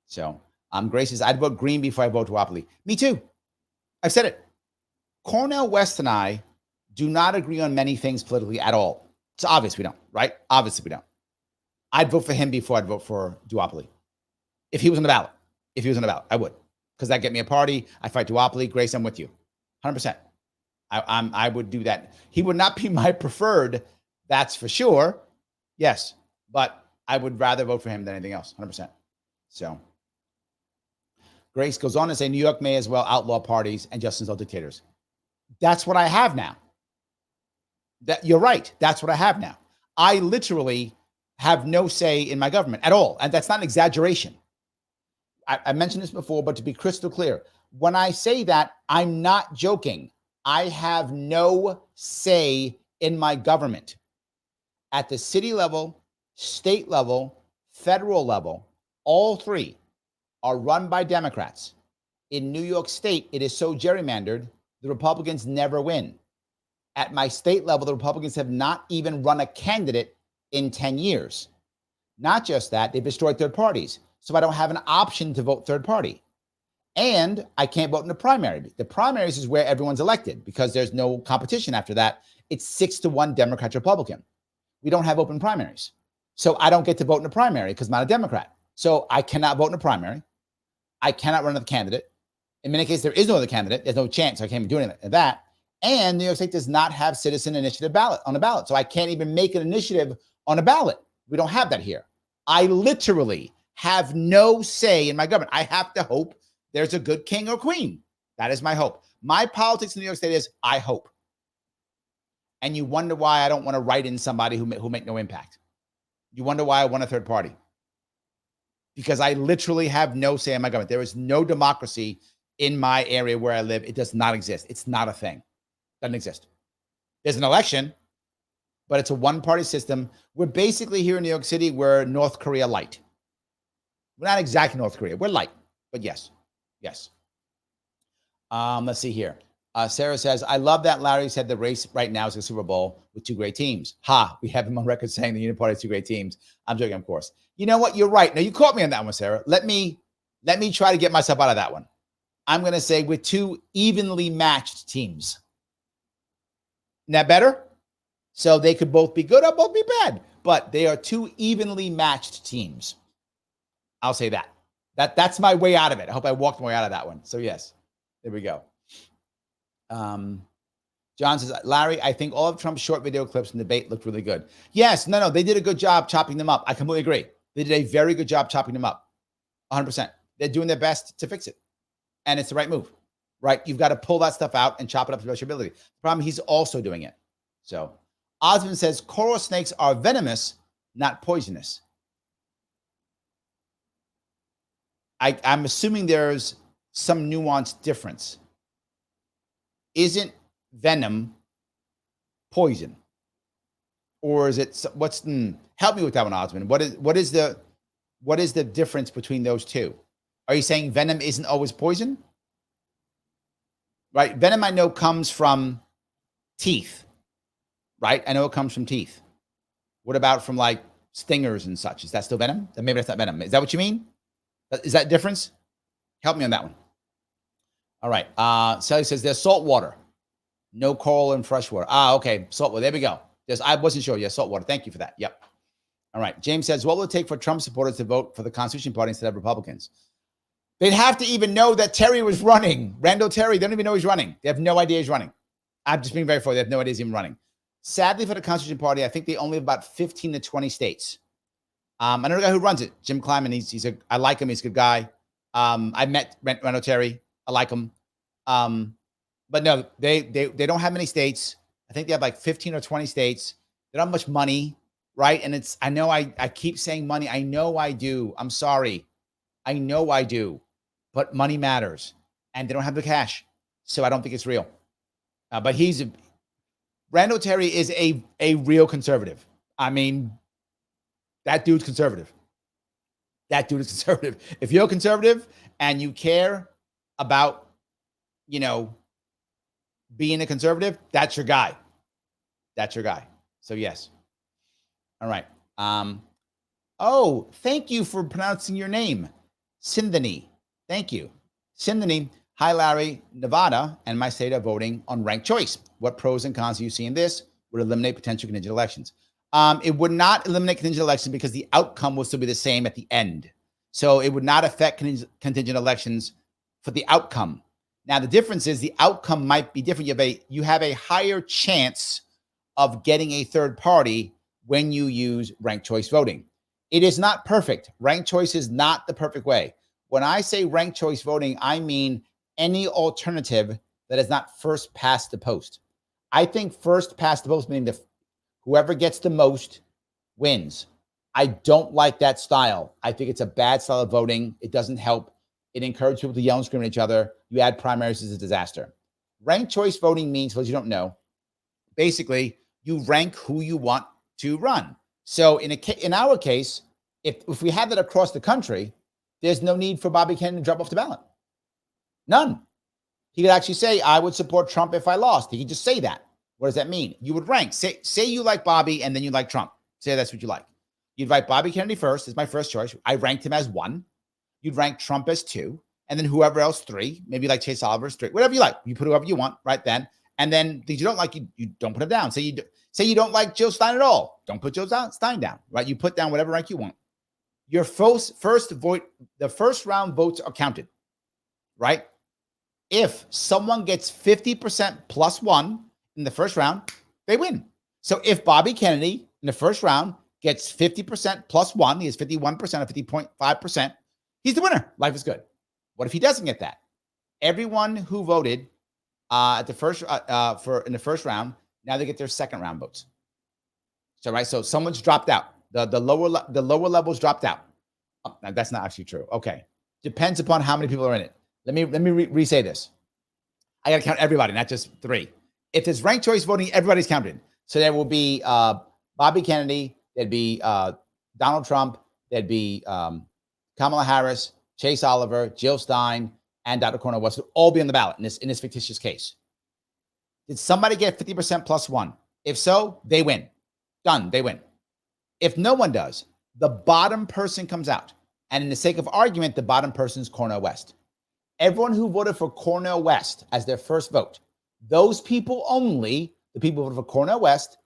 So Grace says, I'd vote green before I vote duopoly. Me too. I've said it. Cornel West and I do not agree on many things politically at all. It's obvious we don't, right? Obviously we don't. I'd vote for him before I'd vote for duopoly. If he was on the ballot. I would. Because that'd get me a party. I fight duopoly. Grace, I'm with you. 100%. I would do that. He would not be my preferred, that's for sure. Yes. But I would rather vote for him than anything else. 100%. So Grace goes on to say New York may as well outlaw parties and just install dictators. That's what I have now. You're right. That's what I have now. I literally have no say in my government at all. And that's not an exaggeration. I mentioned this before, but to be crystal clear, when I say that, I'm not joking. I have no say in my government. At the city level, state level, federal level, all three are run by Democrats. In New York State, it is so gerrymandered, the Republicans never win. At my state level, the Republicans have not even run a candidate in 10 years. Not just that, they've destroyed third parties. So I don't have an option to vote third party. And I can't vote in the primary. The primaries is where everyone's elected because there's no competition after that. It's 6-1 Democrat Republican. We don't have open primaries. So I don't get to vote in the primary because I'm not a Democrat. So I cannot vote in the primary. I cannot run another candidate. In many cases, there is no other candidate. There's no chance. So I can't even do anything like that. And New York State does not have citizen initiative ballot on the ballot. So I can't even make an initiative on a ballot. We don't have that here. I literally have no say in my government. I have to hope there's a good king or queen. That is my hope. My politics in New York State is I hope. And you wonder why I don't want to write in somebody who make no impact. You wonder why I want a third party. Because I literally have no say in my government. There is no democracy in my area where I live. It does not exist. It's not a thing. Doesn't exist. There's an election, but it's a one-party system. We're basically here in New York City, we're North Korea light. We're not exactly North Korea. We're light, but yes. Yes. Let's see here. Sarah says, I love that Larry said the race right now is a Super Bowl with two great teams. Ha, we have him on record saying the Union Party has two great teams. I'm joking, of course. You know what? You're right. Now, you caught me on that one, Sarah. Let me try to get myself out of that one. I'm going to say with two evenly matched teams. Isn't that better? So they could both be good or both be bad, but they are two evenly matched teams. I'll say that. That's my way out of it. I hope I walked my way out of that one. So yes, there we go. John says, Larry, I think all of Trump's short video clips in the debate looked really good. Yes, no, they did a good job chopping them up. I completely agree. They did a very good job chopping them up. 100%. They're doing their best to fix it. And it's the right move, right? You've got to pull that stuff out and chop it up to the best of your ability. The problem, he's also doing it. So Osmond says, coral snakes are venomous, not poisonous. I'm assuming there's some nuanced difference. Isn't venom poison? Or is it, help me with that one, Osmond. What is the difference between those two? Are you saying venom isn't always poison? Right? Venom, I know, comes from teeth, right? I know it comes from teeth. What about from like stingers and such? Is that still venom? Maybe that's not venom. Is that what you mean? Is that difference? Help me on that one. All right. Sally says there's salt water. No coral and fresh water. Okay. Salt water. There we go. I wasn't sure. Yeah, salt water. Thank you for that. Yep. All right. James says, what will it take for Trump supporters to vote for the Constitution Party instead of Republicans? They'd have to even know that Terry was running. Randall Terry, they don't even know he's running. They have no idea he's running. I'm just being very fair. They have no idea he's even running. Sadly for the Constitution Party, I think they only have about 15 to 20 states. I know the guy who runs it, Jim Kleiman. I like him. He's a good guy. I met Randall Terry. I like him. But no, they don't have many states. I think they have like 15 or 20 states. They don't have much money, right? And I know I keep saying money. I know I do. I'm sorry. I know I do. But money matters. And they don't have the cash. So I don't think it's real. But Randall Terry is a real conservative. I mean, that dude's conservative. That dude is conservative. If you're conservative and you care about, being a conservative, that's your guy. That's your guy. So yes. All right. Thank you for pronouncing your name. Sindhani. Thank you. Sindhani. Hi, Larry. Nevada and my state are voting on ranked choice. What pros and cons do you see in this? Would eliminate potential contingent elections. It would not eliminate contingent elections because the outcome will still be the same at the end. So it would not affect contingent elections for the outcome. Now, the difference is the outcome might be different. You have a higher chance of getting a third party when you use ranked choice voting. It is not perfect. Ranked choice is not the perfect way. When I say ranked choice voting, I mean any alternative that is not first past the post. I think first past the post, meaning whoever gets the most wins. I don't like that style. I think it's a bad style of voting. It doesn't help. It encourages people to yell and scream at each other. You add primaries, it's a disaster. Ranked choice voting means, for those you don't know, basically you rank who you want to run. So in our case, if we had that across the country, there's no need for Bobby Kennedy to drop off the ballot. None. He could actually say, I would support Trump if I lost. He could just say that. What does that mean? You would rank. Say you like Bobby and then you like Trump. Say that's what you like. You'd write Bobby Kennedy first as my first choice. I ranked him as 1. You'd rank Trump as 2. And then whoever else 3. Maybe like Chase Oliver's 3. Whatever you like. You put whoever you want right then. And then things you don't like, you don't put them down. Say you don't like Jill Stein at all. Don't put Jill Stein down. Right? You put down whatever rank you want. Your first vote, the first round votes are counted. Right? If someone gets 50% plus 1 in the first round, they win. So if Bobby Kennedy in the first round gets 50% plus 1, he has 51% or 50.5%, he's the winner. Life is good. What if he doesn't get that? Everyone who voted at the first in the first round, now they get their second round votes. So someone's dropped out. The lower levels dropped out. Oh, that's not actually true. Okay, depends upon how many people are in it. Let me re-say this. I got to count everybody, not just 3. If there's ranked choice voting, everybody's counted. So there will be Bobby Kennedy, there'd be Donald Trump, there'd be Kamala Harris, Chase Oliver, Jill Stein, and Dr. Cornel West would all be on the ballot in this fictitious case. Did somebody get 50% plus 1? If so, they win. Done. They win. If no one does, the bottom person comes out. And in the sake of argument, the bottom person is Cornel West. Everyone who voted for Cornel West as their first vote, those people only, the people who voted for Cornel West,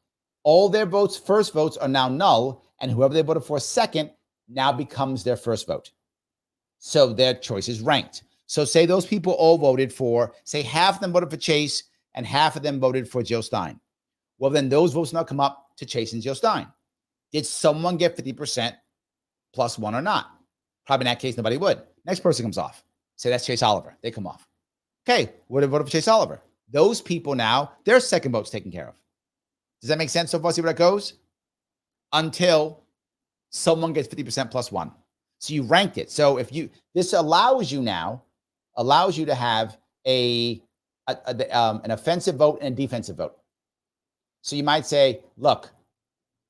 all their votes, first votes, are now null, and whoever they voted for second now becomes their first vote. So their choice is ranked. So say those people all voted for, say half of them voted for Chase and half of them voted for Jill Stein. Well, then those votes now come up to Chase and Jill Stein. Did someone get 50% plus 1 or not? Probably in that case, nobody would. Next person comes off. Say that's Chase Oliver. They come off. Okay, would have voted for Chase Oliver. Those people now, their second vote's taken care of. Does that make sense so far? See where that goes? Until someone gets 50% plus 1. So you ranked it. So this allows you to have an offensive vote and a defensive vote. So you might say, look,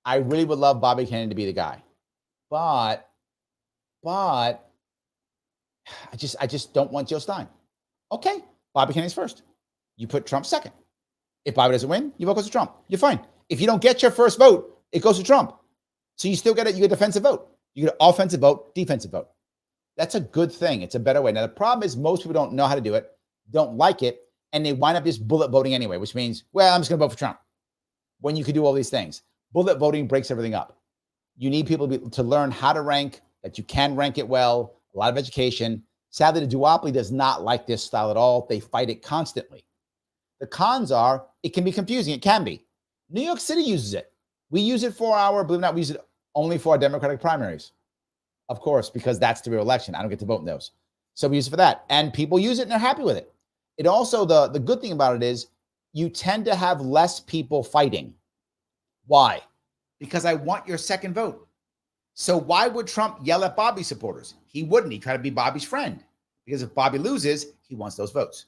I really would love Bobby Kennedy to be the guy, but I just don't want Jill Stein. Okay, Bobby Kennedy's first. You put Trump second. If Bobby doesn't win, you vote goes to Trump. You're fine. If you don't get your first vote, it goes to Trump. So you still get it. You get a defensive vote. You get an offensive vote, defensive vote. That's a good thing. It's a better way. Now, the problem is most people don't know how to do it, don't like it, and they wind up just bullet voting anyway, which means, well, I'm just going to vote for Trump. When you could do all these things. Bullet voting breaks everything up. You need people to learn how to rank, that you can rank it well, a lot of education. Sadly, the duopoly does not like this style at all. They fight it constantly. The cons are, it can be confusing. It can be. New York City uses it. We use it for believe it or not, we use it only for our Democratic primaries. Of course, because that's the real election. I don't get to vote in those. So we use it for that. And people use it and they're happy with it. It also, the good thing about it is you tend to have less people fighting. Why? Because I want your second vote. So why would Trump yell at Bobby supporters? He wouldn't. He'd try to be Bobby's friend. Because if Bobby loses, he wants those votes.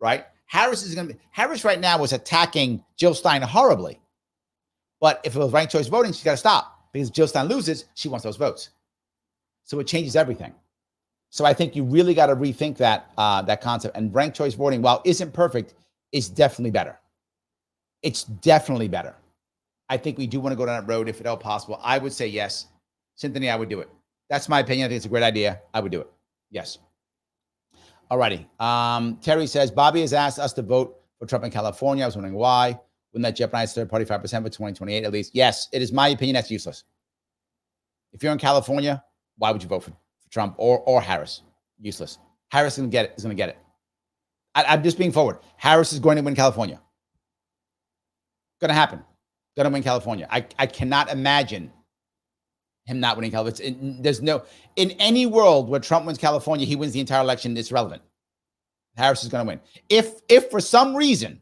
Right? Harris right now was attacking Jill Stein horribly. But if it was ranked choice voting, she's got to stop. Because if Jill Stein loses, she wants those votes. So it changes everything. So I think you really got to rethink that concept. And ranked choice voting, while isn't perfect, is definitely better. It's definitely better. I think we do want to go down that road if at all possible. I would say yes. Cynthia, I would do it. That's my opinion. I think it's a great idea. I would do it. Yes. All righty. Terry says, Bobby has asked us to vote for Trump in California. I was wondering why. Wouldn't that jeopardize third-party 5% for 2028 at least? Yes, it is my opinion that's useless. If you're in California, why would you vote for Trump or Harris? Useless. Harris is going to get it. I'm just being forward. Harris is going to win California. Going to happen. Going to win California. I cannot imagine him not winning California. There's no, in any world where Trump wins California, he wins the entire election. It's relevant. Harris is going to win. If for some reason,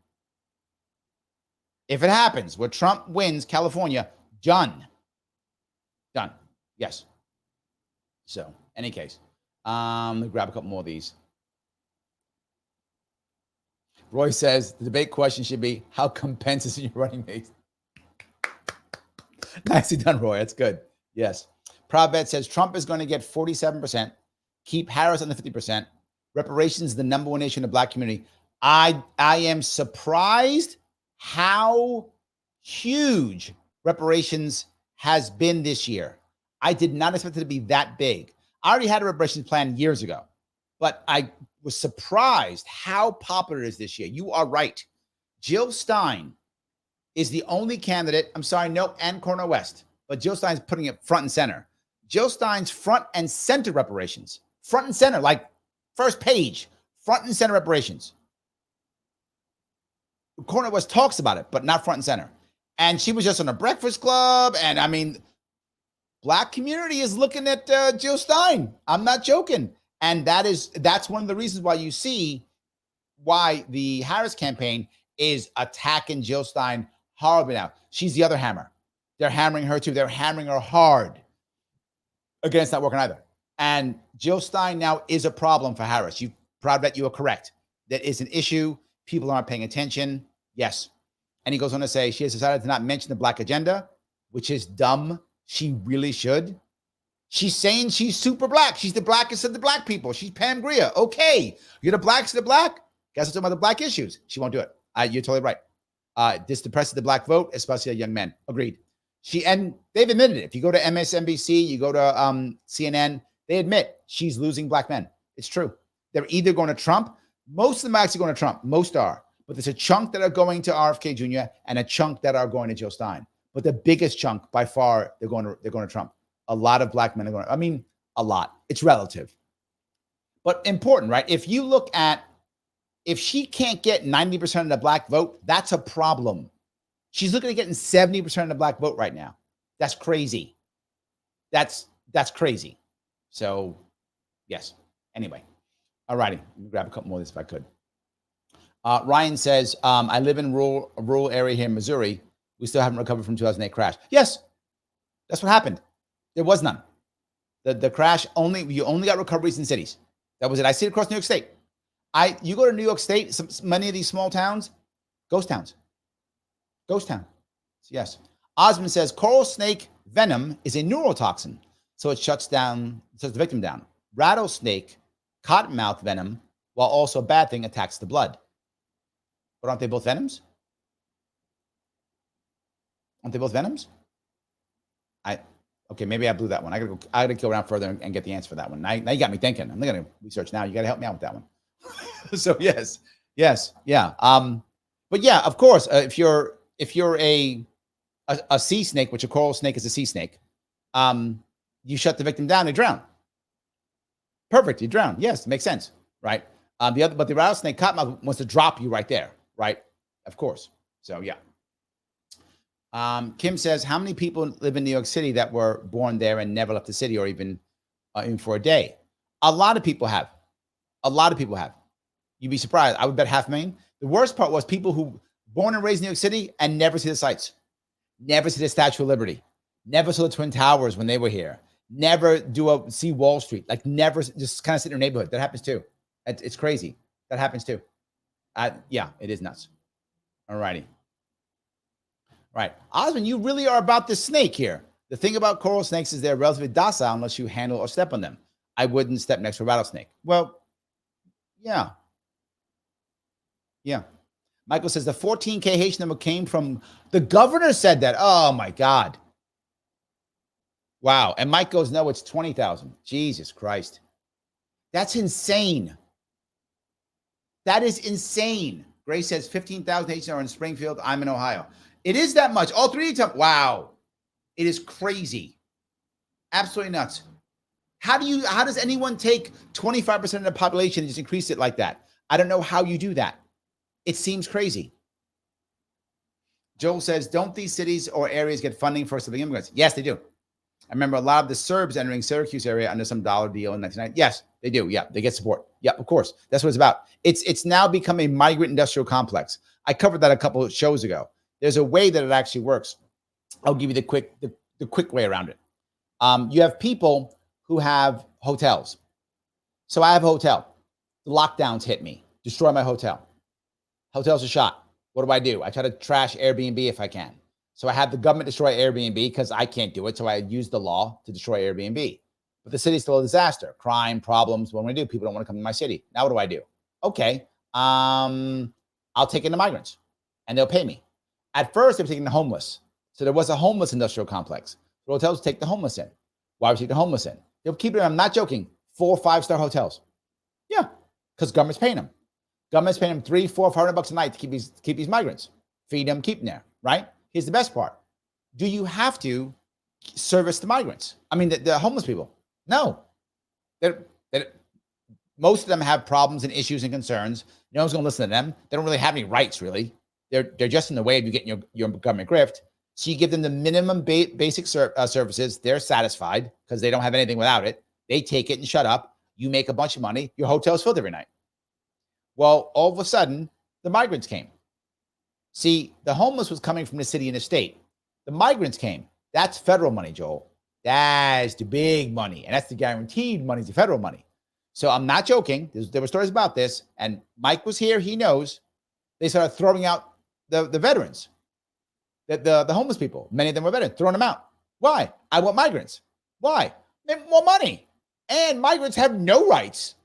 if it happens where Trump wins California, done. Done. Yes. So, any case, let me grab a couple more of these. Roy says the debate question should be, how come Pence is in your running mate? Nicely done, Roy. That's good. Yes. Provet says Trump is going to get 47%. Keep Harris on the 50%. Reparations is the number one issue in the Black community. I am surprised how huge reparations has been this year. I did not expect it to be that big. I already had a reparations plan years ago, but I was surprised how popular it is this year. You are right. Jill Stein is the only candidate, I'm sorry, no, and Cornel West, but Jill Stein's putting it front and center. Jill Stein's front and center reparations. Front and center, like first page, front and center reparations. Cornel West talks about it, but not front and center. And she was just on a Breakfast Club. And I mean, Black community is looking at Jill Stein. I'm not joking. And that's one of the reasons why you see why the Harris campaign is attacking Jill Stein horribly now. She's the other hammer. They're hammering her too. They're hammering her hard. Again, it's not working either. And Jill Stein now is a problem for Harris. You proud that you are correct. That is an issue. People aren't paying attention. Yes. And he goes on to say she has decided to not mention the Black agenda, which is dumb. She really should. She's saying she's super Black. She's the blackest of the Black people. She's Pam Grier. Okay. You're the Blacks of the Black? Guess what's talking about the Black issues? She won't do it. You're totally right. This depresses the Black vote, especially young men. Agreed. And they've admitted it. If you go to MSNBC, you go to CNN, they admit she's losing Black men. It's true. They're either going to Trump. Most of them are actually going to Trump. Most are. But there's a chunk that are going to RFK Jr. and a chunk that are going to Jill Stein. But the biggest chunk by far, they're going to Trump. A lot of Black men are going to, I mean, a lot. It's relative. But important, right? If you look at, if she can't get 90% of the Black vote, that's a problem. She's looking at getting 70% of the Black vote right now. That's crazy. That's crazy. So, yes. Anyway. All righty. Let me grab a couple more of this if I could. Ryan says, I live in a rural area here in Missouri. We still haven't recovered from 2008 crash. Yes, that's what happened. There was none. The crash you only got recoveries in cities. That was it. I see it across New York State. You go to New York State, many of these small towns, ghost towns. Ghost town. Yes. Osmond says coral snake venom is a neurotoxin, so it shuts the victim down. Rattlesnake cottonmouth venom, while also a bad thing, attacks the blood. But aren't they both venoms? Aren't they both venoms? Okay, maybe I blew that one. I gotta go around further and get the answer for that one. Now you got me thinking. I'm not gonna research now. You gotta help me out with that one. So yes, yeah. But yeah, of course, if you're a sea snake, which a coral snake is a sea snake, you shut the victim down, they drown. Perfect, you drown. Yes, makes sense, right? But the rattlesnake cottonmouth wants to drop you right there, right? Of course. So yeah. Kim says, how many people live in New York City that were born there and never left the city or even for a day? A lot of people have. A lot of people have. You'd be surprised. I would bet 500,000. The worst part was people who born and raised in New York City and never see the sights, never see the Statue of Liberty, never saw the Twin Towers when they were here, never see Wall Street, like never just kind of sit in their neighborhood. That happens too. It's crazy. That happens too. Yeah, it is nuts. All righty. Right. Osmond, you really are about the snake here. The thing about coral snakes is they're relatively docile unless you handle or step on them. I wouldn't step next to a rattlesnake. Well, yeah. Yeah. Michael says the 14K number came from the governor said that. Oh my God. Wow. And Mike goes, no, it's 20,000. Jesus Christ. That's insane. That is insane. Grace says 15,000 Haitians are in Springfield. I'm in Ohio. It is that much. All three times. Wow. It is crazy. Absolutely nuts. How does anyone take 25% of the population and just increase it like that? I don't know how you do that. It seems crazy. Joel says, don't these cities or areas get funding for civilian immigrants? Yes, they do. I remember a lot of the Serbs entering Syracuse area under some dollar deal in 1990. Yes, they do. Yeah, they get support. Yeah, of course. That's what it's about. It's now become a migrant industrial complex. I covered that a couple of shows ago. There's a way that it actually works. I'll give you the quick way around it. You have people who have hotels. So I have a hotel. The lockdowns hit me, destroy my hotel. Hotels are shot. What do? I try to trash Airbnb if I can. So I had the government destroy Airbnb because I can't do it. So I used the law to destroy Airbnb. But the city's still a disaster. Crime, problems. What do? People don't want to come to my city. Now what do? Okay. I'll take in the migrants and they'll pay me. At first, they were taking the homeless. So there was a homeless industrial complex. The hotels take the homeless in. Why would you take the homeless in? They'll keep it, I'm not joking, 4 or 5-star hotels. Yeah, because government's paying them. Government's paying them $300, $400, $500 a night to keep these migrants, feed them, keep them there, right? Here's the best part. Do you have to service the migrants? I mean, the homeless people? No. Most of them have problems and issues and concerns. No one's going to listen to them. They don't really have any rights, really. They're just in the way of you getting your government grift. So you give them the minimum basic services. They're satisfied because they don't have anything without it. They take it and shut up. You make a bunch of money. Your hotel's filled every night. Well, all of a sudden, the migrants came. See, the homeless was coming from the city and the state. The migrants came. That's federal money, Joel. That's the big money. And that's the guaranteed money, the federal money. So I'm not joking. There were stories about this. And Mike was here. He knows. They started throwing out the veterans, the homeless people. Many of them were veterans, throwing them out. Why? I want migrants. Why? They want more money. And migrants have no rights,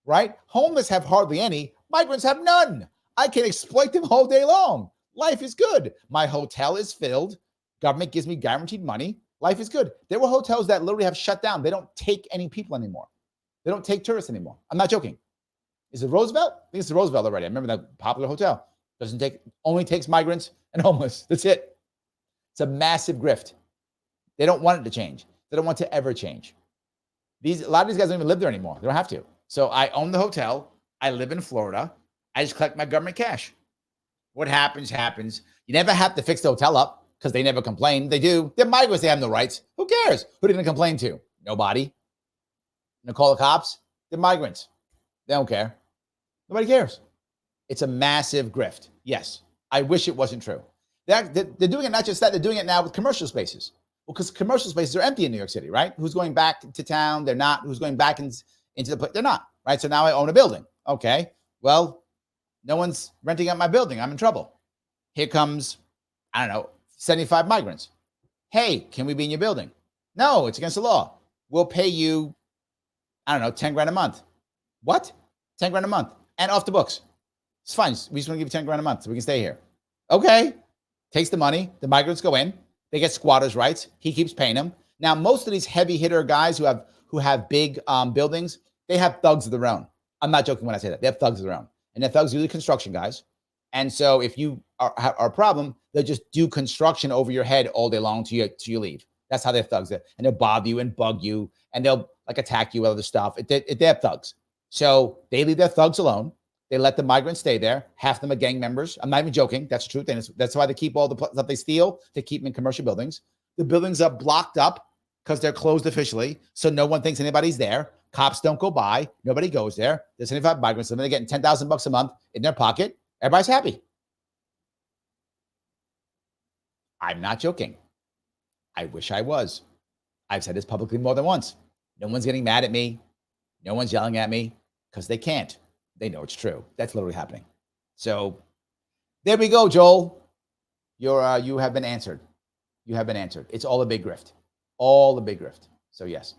right? Homeless have hardly any. Migrants have none. I can exploit them all day long. Life is good. My hotel is filled. Government gives me guaranteed money. Life is good. There were hotels that literally have shut down. They don't take any people anymore. They don't take tourists anymore. I'm not joking. Is it Roosevelt? I think it's the Roosevelt already. I remember that popular hotel. Only takes migrants and homeless. That's it. It's a massive grift. They don't want it to change. They don't want to ever change. A lot of these guys don't even live there anymore. They don't have to. So I own the hotel. I live in Florida. I just collect my government cash. What happens, happens. You never have to fix the hotel up because they never complain. They do. They're migrants. They have no rights. Who cares? Who are they going to complain to? Nobody. They call the cops. They're migrants. They don't care. Nobody cares. It's a massive grift. Yes. I wish it wasn't true. They're doing it, not just that, they're doing it now with commercial spaces. Well, because commercial spaces are empty in New York City, right? Who's going back to town? They're not. Who's going back into the place? They're not, right? So now I own a building. Okay. Well, no one's renting out my building. I'm in trouble. Here comes, 75 migrants. Hey, can we be in your building? No, it's against the law. We'll pay you, 10 grand a month. What? 10 grand a month and off the books. It's fine. We just want to give you 10 grand a month so we can stay here. Okay. Takes the money. The migrants go in. They get squatters' rights. He keeps paying them. Now, most of these heavy hitter guys who have big buildings, they have thugs of their own. I'm not joking when I say that. They have thugs of their own. And the thugs are usually construction guys. And so if you are a problem, they'll just do construction over your head all day long till you leave. That's how they're thugs. And they'll bother you and bug you. And they'll attack you with other stuff. They're thugs. So they leave their thugs alone. They let the migrants stay there. Half of them are gang members. I'm not even joking. That's the truth. And that's why they keep all the stuff they steal. They keep them in commercial buildings. The buildings are blocked up because they're closed officially. So no one thinks anybody's there. Cops don't go by. Nobody goes there. There's 75 migrants. And they're getting $10,000 a month in their pocket. Everybody's happy. I'm not joking. I wish I was. I've said this publicly more than once. No one's getting mad at me. No one's yelling at me because they can't. They know it's true. That's literally happening. So there we go, Joel. You have been answered. You have been answered. It's all a big grift. All a big grift. So yes.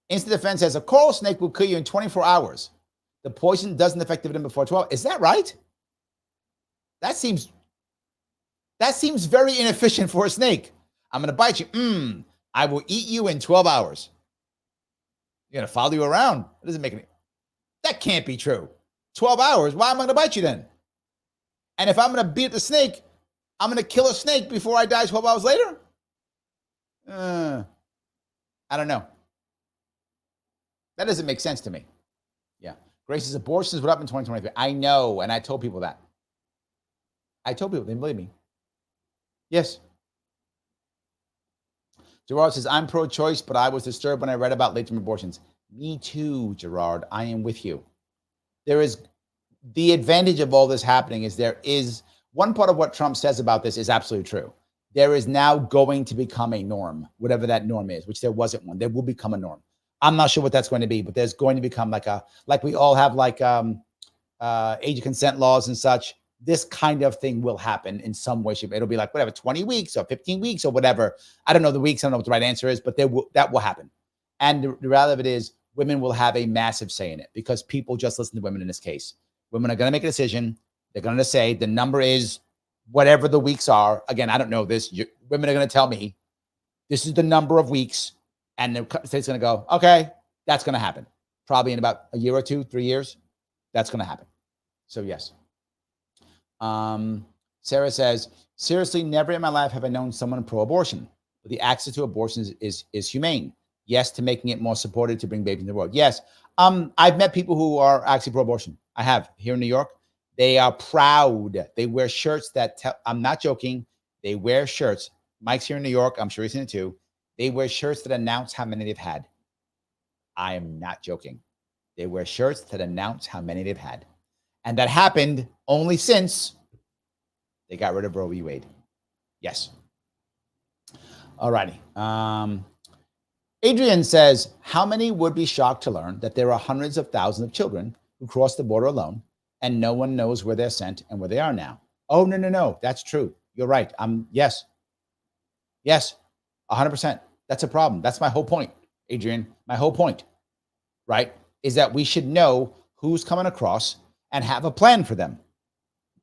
Instant Defense says a coral snake will kill you in 24 hours. The poison doesn't affect the victim before 12. Is that right? That seems very inefficient for a snake. I'm going to bite you. I will eat you in 12 hours. You're going to follow you around. That doesn't make any. That can't be true. 12 hours. Why am I going to bite you then? And if I'm going to beat the snake, I'm going to kill a snake before I die 12 hours later? I don't know. That doesn't make sense to me. Yeah. Grace's abortions went up in 2023. I know. And I told people that. I told people. They didn't believe me. Yes. Gerard says, I'm pro-choice, but I was disturbed when I read about late-term abortions. Me too, Gerard. I am with you. There is the advantage of all this happening is there is one part of what Trump says about this is absolutely true. there is now going to become a norm, whatever that norm is, which there wasn't one. There will become a norm. I'm not sure what that's going to be, but there's going to become like we all have like age of consent laws and such. This kind of thing will happen in some way, shape. It'll be like whatever, 20 weeks or 15 weeks or whatever. I don't know the weeks. I don't know what the right answer is, but that will happen. And the reality of it is women will have a massive say in it because people just listen to women in this case. Women are going to make a decision. They're going to say the number is whatever the weeks are. Again, I don't know this. Women are going to tell me this is the number of weeks. And the state's going to go, okay, that's going to happen. Probably in about a year or 2, 3 years. That's going to happen. So yes. Sarah says, seriously, never in my life have I known someone pro-abortion, but the access to abortion is humane. Yes, to making it more supported to bring babies in the world. Yes. I've met people who are actually pro-abortion. I have here in New York. They are proud. They wear shirts that tell, I'm not joking. They wear shirts. Mike's here in New York. I'm sure he's seen it too. They wear shirts that announce how many they've had. I am not joking. They wear shirts that announce how many they've had. And that happened only since they got rid of Roe v. Wade. Yes. All righty. Adrian says, how many would be shocked to learn that there are hundreds of thousands of children who cross the border alone and no one knows where they're sent and where they are now? Oh, no. That's true. You're right. Yes. 100%. That's a problem. That's my whole point, Adrian. My whole point, right, is that we should know who's coming across and have a plan for them.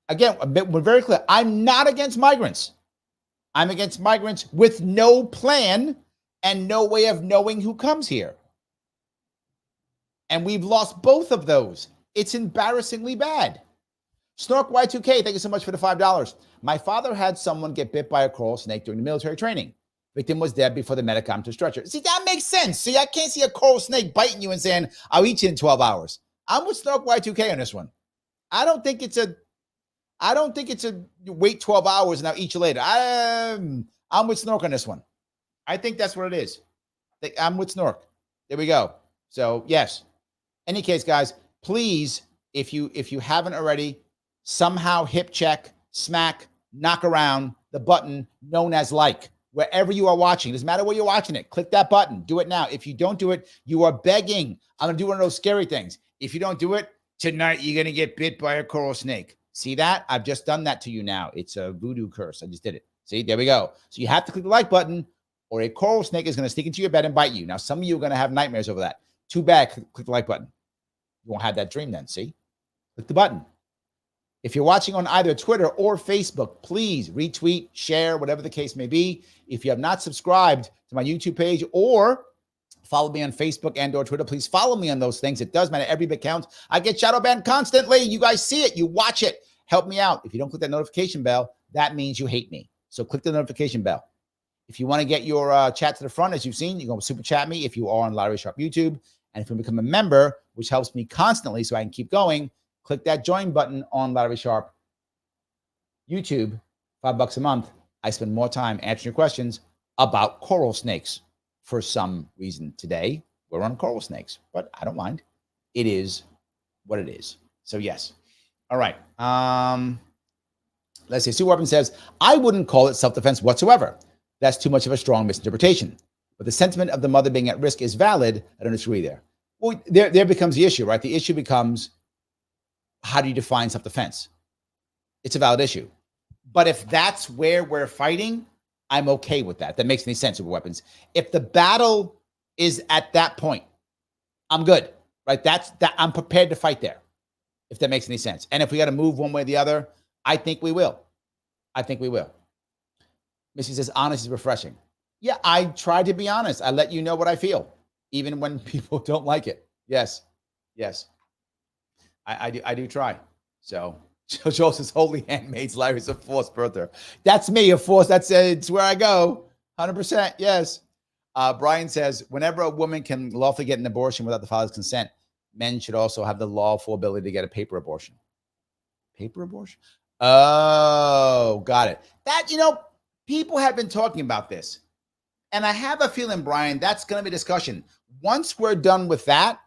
Again, we're very clear. I'm not against migrants. I'm against migrants with no plan and no way of knowing who comes here. And we've lost both of those. It's embarrassingly bad. Snork Y2K, thank you so much for the $5. My father had someone get bit by a coral snake during the military training. Victim was dead before the medic got to stretcher. See, that makes sense. See, I can't see a coral snake biting you and saying, I'll eat you in 12 hours. I'm with Snork Y2K on this one. I don't think it's a wait 12 hours and I'll eat you later. I'm with Snork on this one. I think that's what it is. I'm with Snork. There we go. So yes. Any case, guys, please, if you haven't already, somehow hip check, smack, knock around the button known as like. Wherever you are watching, doesn't matter where you're watching it, click that button. Do it now. If you don't do it, you are begging. I'm going to do one of those scary things. If you don't do it, tonight you're going to get bit by a coral snake. See that? I've just done that to you now. It's a voodoo curse. I just did it. See, there we go. So you have to click the like button or a coral snake is going to sneak into your bed and bite you. Now, some of you are going to have nightmares over that. Too bad. Click the like button. You won't have that dream then. See? Click the button. If you're watching on either Twitter or Facebook, please retweet, share, whatever the case may be. If you have not subscribed to my YouTube page or follow me on Facebook and or Twitter, please follow me on those things. It does matter. Every bit counts. I get shadow banned constantly. You guys see it. You watch it. Help me out. If you don't click that notification bell, that means you hate me. So click the notification bell. If you want to get your chat to the front, as you've seen, you can super chat me if you are on Larry Sharpe YouTube. And if you become a member, which helps me constantly so I can keep going, click that join button on Larry Sharpe YouTube, $5 a month. I spend more time answering your questions about coral snakes. For some reason today, we're on coral snakes, but I don't mind. It is what it is. So yes. All right. Let's see. Sue Warpen says, I wouldn't call it self-defense whatsoever. That's too much of a strong misinterpretation. But the sentiment of the mother being at risk is valid. I don't disagree there. Well, there becomes the issue, right? The issue becomes, how do you define self-defense? It's a valid issue. But if that's where we're fighting, I'm okay with that. That makes any sense with weapons. If the battle is at that point, I'm good, right? That I'm prepared to fight there, if that makes any sense. And if we got to move one way or the other, I think we will. Missy says, honest is refreshing. Yeah, I try to be honest. I let you know what I feel, even when people don't like it. Yes. I do try. So Joel says, holy handmaids, Larry's a forced birther. That's me, a force. It's where I go. 100%. Yes. Brian says, whenever a woman can lawfully get an abortion without the father's consent, men should also have the lawful ability to get a paper abortion. Paper abortion? Oh, got it. That, people have been talking about this. And I have a feeling, Brian, that's going to be a discussion. Once we're done with that,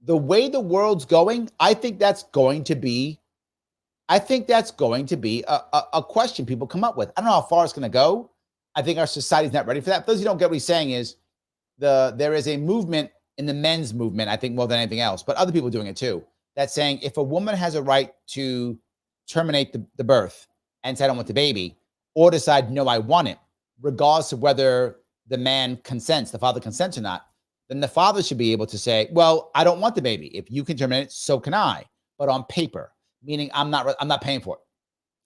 the way the world's going, I think that's going to be, I think that's going to be a question people come up with. I don't know how far it's going to go. I think our society's not ready for that. For those who don't get what he's saying is there is a movement in the men's movement, I think more than anything else, but other people doing it too, that's saying if a woman has a right to terminate the birth and say, I don't want the baby, or decide, no, I want it, regardless of whether the man consents, the father consents or not, then the father should be able to say, well, I don't want the baby. If you can terminate it, so can I, but on paper, meaning I'm not paying for it.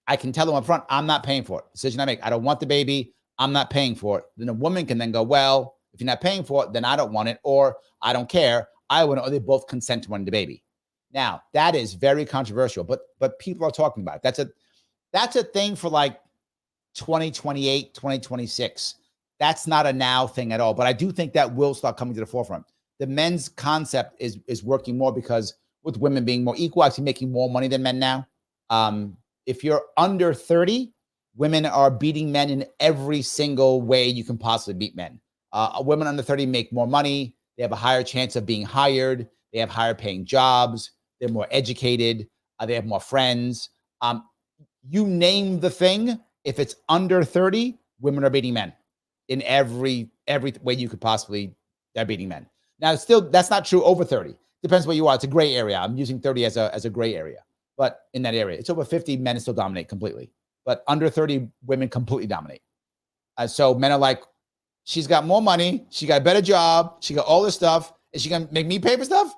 I can tell them up front, I'm not paying for it. Decision I make, I don't want the baby, I'm not paying for it. Then a woman can then go, well, if you're not paying for it, then I don't want it, or I don't care, I want it, or they both consent to wanting the baby. Now, that is very controversial, but people are talking about it. That's a thing for like 2028, 2026. That's not a now thing at all, but I do think that will start coming to the forefront. The men's concept is working more because with women being more equal, actually making more money than men now. If you're under 30, women are beating men in every single way you can possibly beat men. Women under 30 make more money. They have a higher chance of being hired. They have higher paying jobs. They're more educated. They have more friends. You name the thing. If it's under 30, women are beating men in every way you could possibly. They're beating men. Now, still, that's not true over 30. Depends where you are. It's a gray area. I'm using 30 as a gray area. But in that area, it's over 50, men still dominate completely. But under 30, women completely dominate. So men are like, she's got more money. She got a better job. She got all this stuff. Is she going to make me pay for stuff?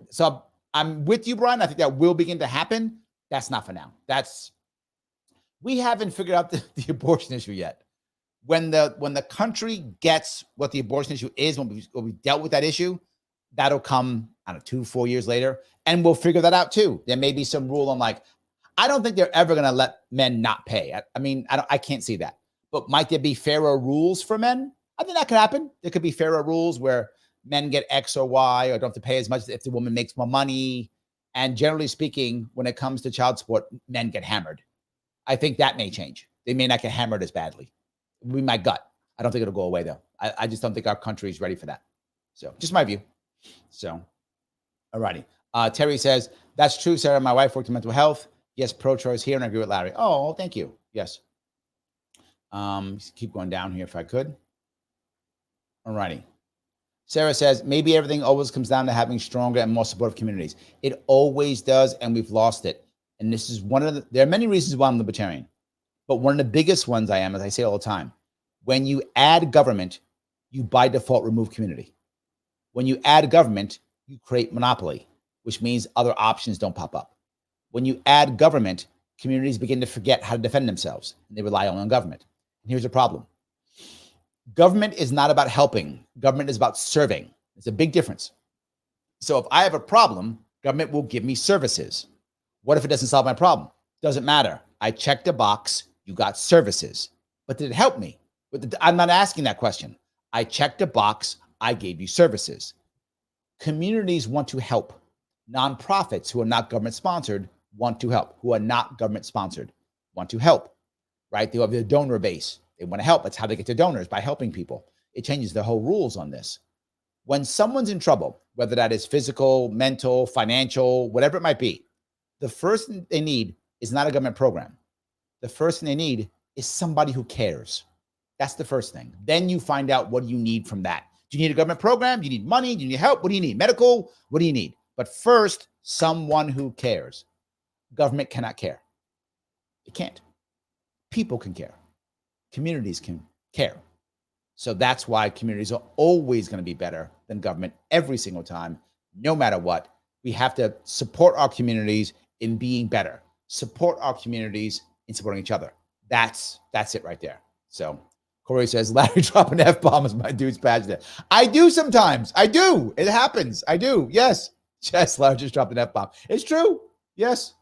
So I'm with you, Brian. I think that will begin to happen. That's not for now. We haven't figured out the abortion issue yet. When the country gets what the abortion issue is, when we dealt with that issue, that'll come, I don't know, 2-4 years later, and we'll figure that out too. There may be some rule on like, I don't think they're ever going to let men not pay. I can't see that. But might there be fairer rules for men? I think that could happen. There could be fairer rules where men get X or Y or don't have to pay as much if the woman makes more money. And generally speaking, when it comes to child support, men get hammered. I think that may change. They may not get hammered as badly. It would be my gut. I don't think it'll go away though. I just don't think our country is ready for that. So just my view. So, all righty. Terry says, that's true, Sarah. My wife worked in mental health. Yes, pro-choice here, and I agree with Larry. Oh, thank you. Yes. Keep going down here if I could. All righty. Sarah says, maybe everything always comes down to having stronger and more supportive communities. It always does, and we've lost it. And this is there are many reasons why I'm libertarian, but one of the biggest ones I am, as I say all the time, when you add government, you by default remove community. When you add government, you create monopoly, which means other options don't pop up. When you add government, communities begin to forget how to defend themselves, and they rely only on government. And here's the problem. Government is not about helping. Government is about serving. It's a big difference. So if I have a problem, government will give me services. What if it doesn't solve my problem? Doesn't matter. I checked a box. You got services. But did it help me? I'm not asking that question. I checked a box. I gave you services. Communities want to help. Nonprofits who are not government sponsored want to help. Who are not government sponsored want to help, right? They have their donor base. They want to help. That's how they get their donors, by helping people. It changes the whole rules on this. When someone's in trouble, whether that is physical, mental, financial, whatever it might be, the first thing they need is not a government program. The first thing they need is somebody who cares. That's the first thing. Then you find out, what do you need from that? Do you need a government program? Do you need money? Do you need help? What do you need? Medical? What do you need? But first, someone who cares. Government cannot care. It can't. People can care. Communities can care. So that's why communities are always going to be better than government every single time, no matter what. We have to support our communities in being better. Support our communities in supporting each other. That's it right there. So Corey says, Larry dropping F-bomb is my dude's passionate. I do sometimes. I do. It happens. I do. Yes. Yes, Larry just dropped an F-bomb. It's true. Yes.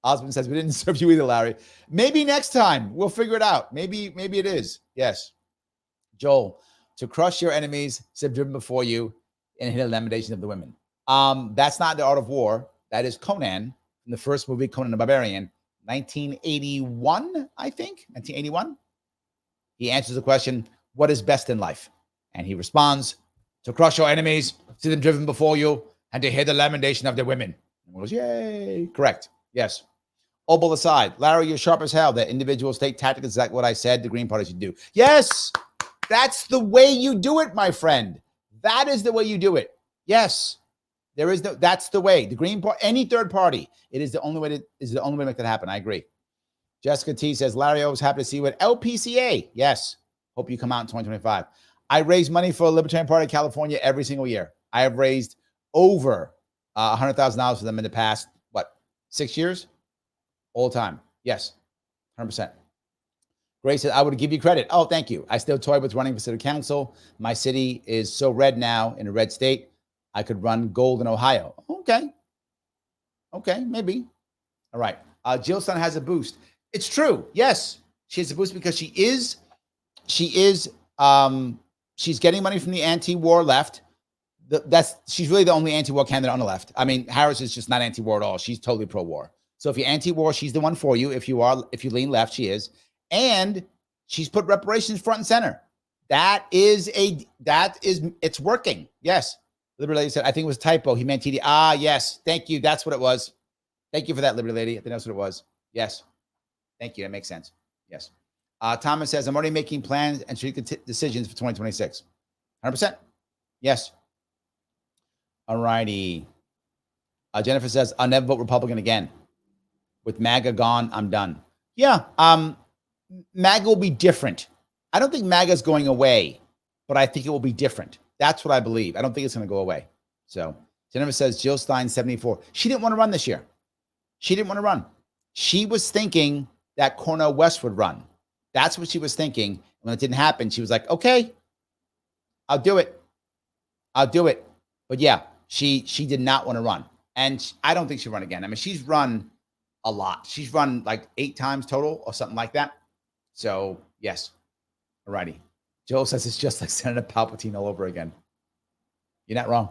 Osmond says, we didn't serve you either, Larry. Maybe next time. We'll figure it out. Maybe it is. Yes. Joel, to crush your enemies, sit driven before you, and hit a lamentation of the women. That's not The Art of War. That is Conan from the first movie, Conan the Barbarian, 1981, I think. 1981. He answers the question, what is best in life? And he responds, to crush your enemies, see them driven before you, and to hear the lamentation of the women. And he goes, yay. Correct. Yes. Obel aside, Larry, you're sharp as hell. That individuals take tactics, exactly what I said the Green Party should do. Yes, that's the way you do it, my friend. That is the way you do it. Yes, there is no. That's the way. The Green Party, any third party, it is the only way to make that happen. I agree. Jessica T says, Larry, I was happy to see you at LPCA. Yes, hope you come out in 2025. I raise money for the Libertarian Party of California every single year. I have raised over $100,000 for them in the past 6 years. All the time. Yes, 100%. Grace said, I would give you credit. Oh, thank you. I still toy with running for city council. My city is so red now, in a red state. I could run gold in Ohio. Okay, maybe. All right. Jill's son has a boost. It's true. Yes, she has a boost because she's getting money from the anti-war left. She's really the only anti-war candidate on the left. I mean, Harris is just not anti-war at all. She's totally pro-war. So if you're anti-war, she's the one for you. If you lean left, she is. And she's put reparations front and center. It's working. Yes. Liberty Lady said, I think it was a typo. He meant TD. Ah, yes. Thank you. That's what it was. Thank you for that, Liberty Lady. I think that's what it was. Yes. Thank you. That makes sense. Yes. Thomas says, I'm already making plans and strategic decisions for 2026. 100%. Yes. All righty. Jennifer says, I'll never vote Republican again. With MAGA gone, I'm done. Yeah, MAGA will be different. I don't think MAGA is going away, but I think it will be different. That's what I believe. I don't think it's going to go away. So Jennifer says, Jill Stein, 74. She didn't want to run this year. She didn't want to run. She was thinking that Cornel West would run. That's what she was thinking. When it didn't happen, she was like, okay, I'll do it. But yeah, she did not want to run. And I don't think she'll run again. I mean, she's run a lot. She's run like 8 times total or something like that. So yes. All righty. Joel says it's just like Senator Palpatine all over again. You're not wrong.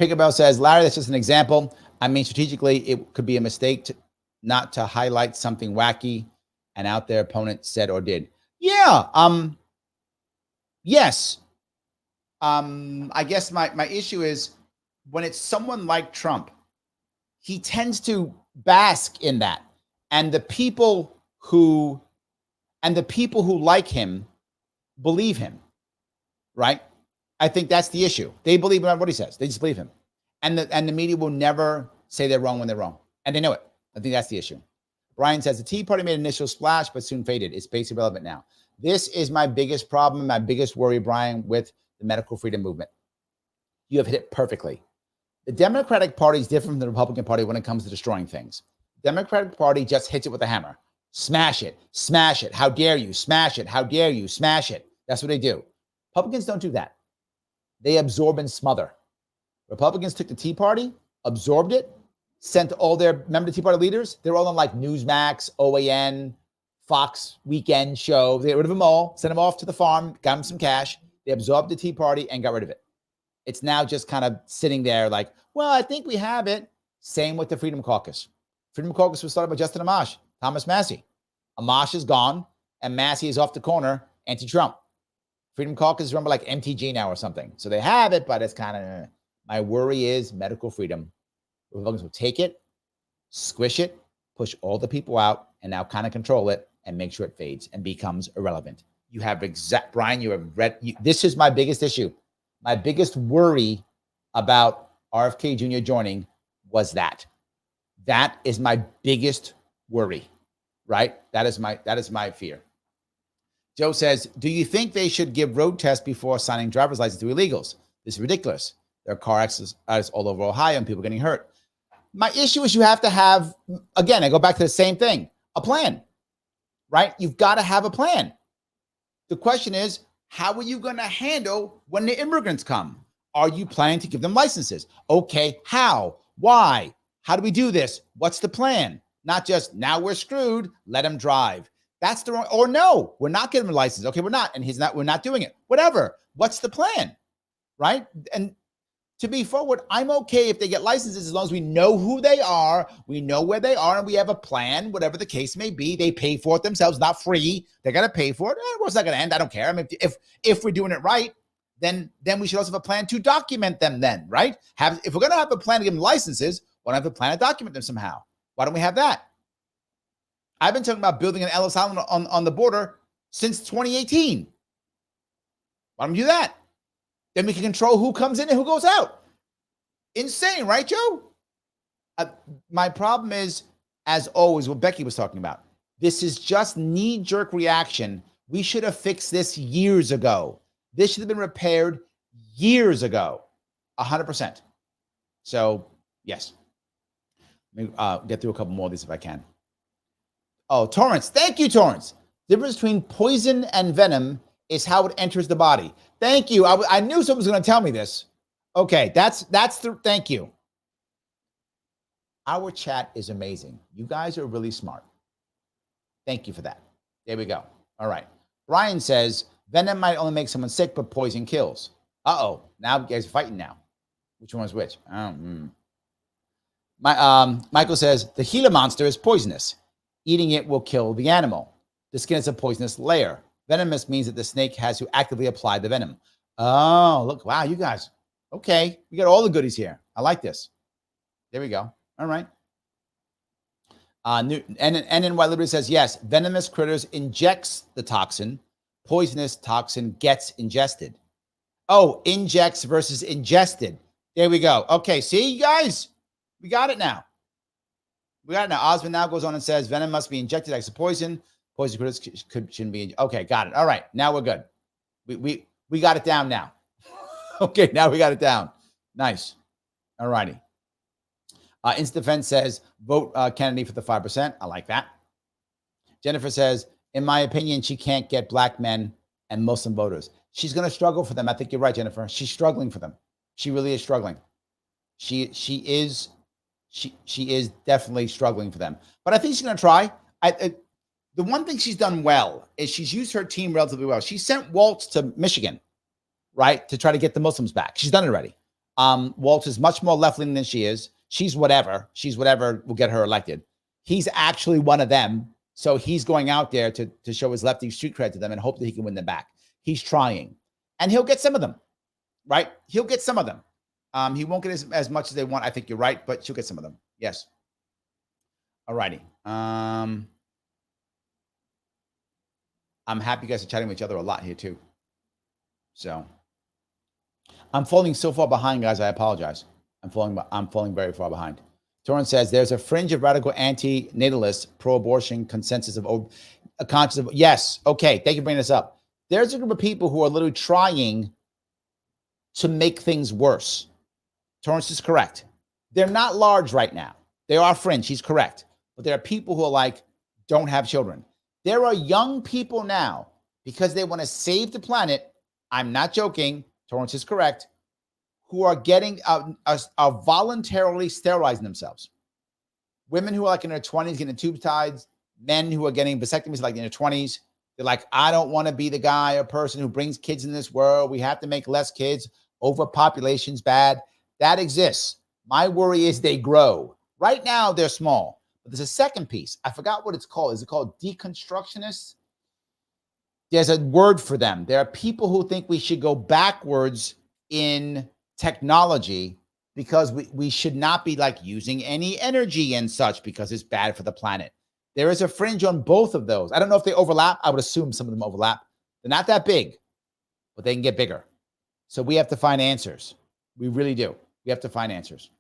Pickerbell says, Larry, that's just an example. I mean, strategically, it could be a mistake not to highlight something wacky and out there opponent said or did. Yeah. Yes. I guess my issue is when it's someone like Trump, he tends to bask in that. And the people who like him believe him, right? I think that's the issue. They believe in what he says. They just believe him. And the media will never say they're wrong when they're wrong. And they know it. I think that's the issue. Brian says, the Tea Party made an initial splash, but soon faded. It's basically irrelevant now. This is my biggest problem, my biggest worry, Brian, with the medical freedom movement. You have hit it perfectly. The Democratic Party is different from the Republican Party when it comes to destroying things. The Democratic Party just hits it with a hammer. Smash it. Smash it. How dare you? Smash it. How dare you? Smash it. That's what they do. Republicans don't do that. They absorb and smother. Republicans took the Tea Party, absorbed it, sent all their member Tea Party leaders. They're all on like Newsmax, OAN, Fox Weekend Show. They got rid of them all, sent them off to the farm, got them some cash. They absorbed the Tea Party and got rid of it. It's now just kind of sitting there like, well, I think we have it. Same with the Freedom Caucus. Freedom Caucus was started by Justin Amash, Thomas Massie. Amash is gone, and Massie is off the corner, anti-Trump. Freedom Caucus is run by like MTG now or something. So they have it, but it's kind of, my worry is medical freedom. Republicans will take it, squish it, push all the people out, and now kind of control it and make sure it fades and becomes irrelevant. You have Brian, you have read, this is my biggest issue. My biggest worry about RFK Jr. joining was that. That is my biggest worry, right? That is my fear. Joe says, do you think they should give road tests before signing driver's license to illegals? This is ridiculous. There are car accidents all over Ohio and people getting hurt. My issue is you have to have, again, I go back to the same thing, a plan, right? You've got to have a plan. The question is, how are you going to handle when the immigrants come? Are you planning to give them licenses? Okay, how? Why? How do we do this? What's the plan? Not just, now we're screwed, let them drive. That's the wrong, or no, we're not giving them a license. Okay, we're not, and we're not doing it. Whatever. What's the plan? Right? And to be forward, I'm okay if they get licenses as long as we know who they are, we know where they are, and we have a plan, whatever the case may be. They pay for it themselves, not free. They got to pay for it. Well, it's not going to end. I don't care. I mean, if we're doing it right, then we should also have a plan to document them then, right? If we're going to have a plan to give them licenses, why don't have a plan to document them somehow? Why don't we have that? I've been talking about building an Ellis Island on the border since 2018. Why don't we do that? Then we can control who comes in and who goes out. Insane, right, Joe? My problem is, as always, what Becky was talking about. This is just knee-jerk reaction. We should have fixed this years ago. This should have been repaired years ago, 100%. So, yes. Let me get through a couple more of these if I can. Oh, Torrance. Thank you, Torrance. The difference between poison and venom is how it enters the body. Thank you. I knew someone was going to tell me this. Okay, thank you. Our chat is amazing. You guys are really smart. Thank you for that. There we go. All right. Brian says, venom might only make someone sick, but poison kills. Uh-oh. Now you guys are fighting now. Which one's which? Michael says, the Gila monster is poisonous. Eating it will kill the animal. The skin is a poisonous layer. Venomous means that the snake has to actively apply the venom. Oh, look. Wow, you guys. Okay. We got all the goodies here. I like this. There we go. All right. NNY Liberty says, yes, venomous critters injects the toxin. Poisonous toxin gets ingested. Oh, injects versus ingested. There we go. Okay, see, you guys? We got it now. We got it now. Osmond now goes on and says, venom must be injected as a poison. Poison critters shouldn't be. Okay, got it. All right, now we're good. We got it down now. Okay, now we got it down. Nice. All righty. Instant Defense says, vote Kennedy for the 5%. I like that. Jennifer says, in my opinion, she can't get black men and Muslim voters. She's going to struggle for them. I think you're right, Jennifer. She's struggling for them. She really is struggling. She is definitely struggling for them. But I think she's going to try. The one thing she's done well is she's used her team relatively well. She sent Waltz to Michigan, right, to try to get the Muslims back. She's done it already. Waltz is much more left-leaning than she is. She's whatever will get her elected. He's actually one of them. So he's going out there to show his lefty street cred to them and hope that he can win them back. He's trying. And he'll get some of them, right? He'll get some of them. He won't get as much as they want. I think you're right, but she'll get some of them. Yes. All righty. I'm happy you guys are chatting with each other a lot here too. So I'm falling so far behind, guys. I apologize. I'm falling very far behind. Torrance says there's a fringe of radical anti-natalist pro-abortion consensus of a conscious of yes. Okay, thank you for bringing this up. There's a group of people who are literally trying to make things worse. Torrance is correct. They're not large right now. They are fringe. He's correct. But there are people who are like, don't have children. There are young people now because they want to save the planet. I'm not joking. Torrance is correct. Who are getting are voluntarily sterilizing themselves. Women who are like in their 20s getting tube tied, men who are getting vasectomies like in their 20s. They're like, I don't want to be the guy or person who brings kids in this world. We have to make less kids. Overpopulation's bad. That exists. My worry is they grow. Right now, they're small. But there's a second piece. I forgot what it's called. Is it called deconstructionists? There's a word for them. There are people who think we should go backwards in technology because we should not be like using any energy and such because it's bad for the planet. There is a fringe on both of those. I don't know if they overlap. I would assume some of them overlap. They're not that big, but they can get bigger. So we have to find answers. We really do. We have to find answers.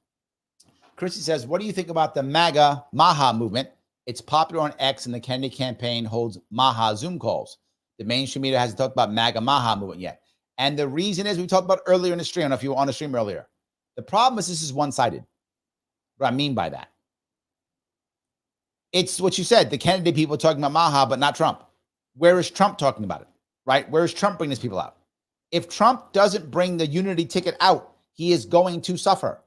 Christy says, what do you think about the Maher movement? It's popular on X and the Kennedy campaign holds Maher Zoom calls. The mainstream media hasn't talked about Maher movement yet. And the reason is we talked about earlier in the stream. I don't know if you were on the stream earlier. The problem is this is one-sided. What I mean by that. It's what you said. The Kennedy people are talking about Maher, but not Trump. Where is Trump talking about it? Right? Where is Trump bringing these people out? If Trump doesn't bring the unity ticket out, he is going to suffer.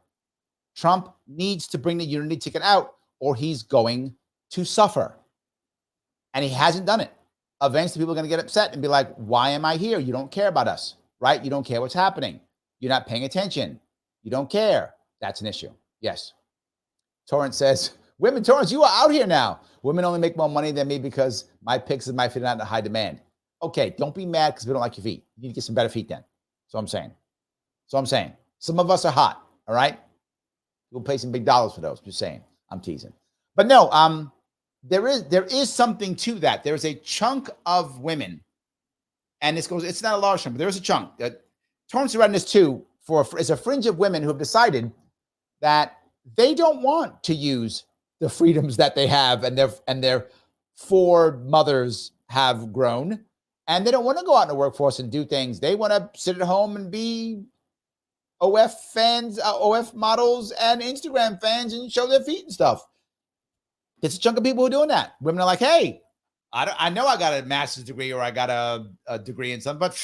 Trump needs to bring the unity ticket out or he's going to suffer. And he hasn't done it. Eventually, people are going to get upset and be like, why am I here? You don't care about us, right? You don't care what's happening. You're not paying attention. You don't care. That's an issue. Yes. Torrance says, Torrance, you are out here now. Women only make more money than me because my pics and my feet are not in high demand. Okay, don't be mad because we don't like your feet. You need to get some better feet then. So I'm saying. Some of us are hot, all right? We'll pay some big dollars for those. Just saying. I'm teasing. But no, there is something to that. There's a chunk of women, and it's not a large chunk, but there is a chunk that turns around this too. It's a fringe of women who have decided that they don't want to use the freedoms that they have and their four mothers have grown, and they don't want to go out in the workforce and do things. They want to sit at home and be OF fans, OF models, and Instagram fans, and show their feet and stuff. There's a chunk of people who are doing that. Women are like, hey, I know I got a master's degree or I got a degree in something, but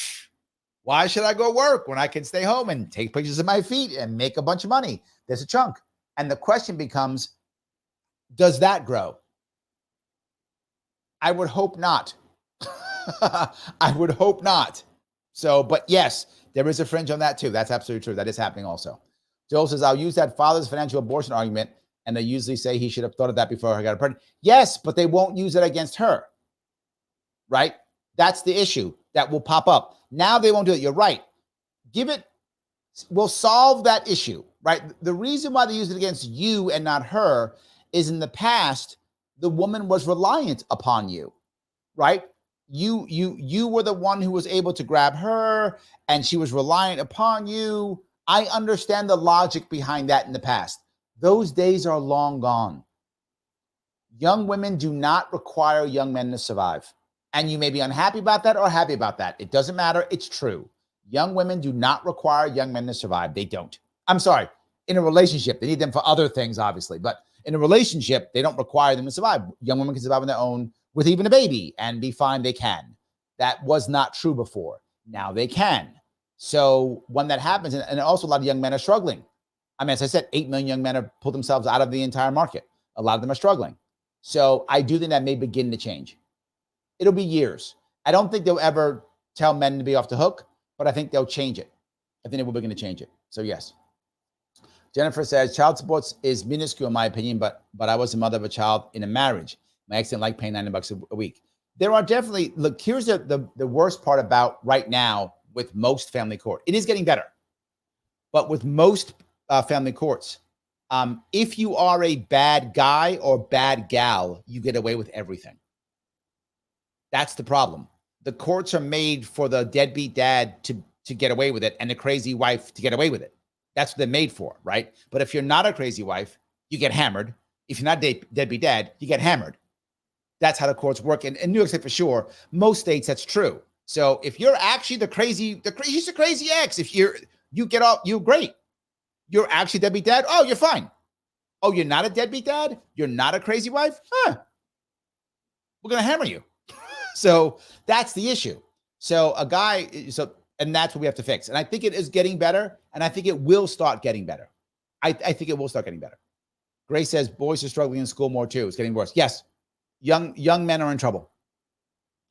why should I go work when I can stay home and take pictures of my feet and make a bunch of money? There's a chunk. And the question becomes, does that grow? I would hope not. I would hope not. So, but yes, there is a fringe on that too. That's absolutely true. That is happening also. Joel says, I'll use that father's financial abortion argument, and they usually say he should have thought of that before I got pregnant. Yes, but they won't use it against her, right? That's the issue that will pop up. Now they won't do it. You're right. We'll solve that issue, right? The reason why they use it against you and not her is in the past, the woman was reliant upon you, right? You were the one who was able to grab her, and she was reliant upon you. I understand the logic behind that in the past. Those days are long gone. Young women do not require young men to survive. And you may be unhappy about that or happy about that. It doesn't matter. It's true. Young women do not require young men to survive. They don't. I'm sorry. In a relationship, they need them for other things, obviously. But in a relationship, they don't require them to survive. Young women can survive on their own with even a baby and be fine. They can. That was not true before. Now they can. So when that happens, and also a lot of young men are struggling. I mean, as I said, 8 million young men have pulled themselves out of the entire market. A lot of them are struggling. So I do think that may begin to change. It'll be years. I don't think they'll ever tell men to be off the hook, but I think they'll change it. I think they will begin to change it. So yes. Jennifer says, child support is minuscule in my opinion, but I was the mother of a child in a marriage. My ex didn't like paying $90 a week. There are definitely, look, here's the worst part about right now with most family court. It is getting better. But with most family courts, if you are a bad guy or bad gal, you get away with everything. That's the problem. The courts are made for the deadbeat dad to get away with it and the crazy wife to get away with it. That's what they're made for, right? But if you're not a crazy wife, you get hammered. If you're not a deadbeat dad, you get hammered. That's how the courts work. And in New York State, for sure, most states, that's true. So if you're actually he's a crazy ex. If you get off, you're great. You're actually a deadbeat dad. Oh, you're fine. Oh, you're not a deadbeat dad? You're not a crazy wife? Huh. We're going to hammer you. So that's the issue. So and that's what we have to fix. And I think it is getting better. And I think it will start getting better. I think it will start getting better. Grace says boys are struggling in school more too. It's getting worse. Yes. Young men are in trouble.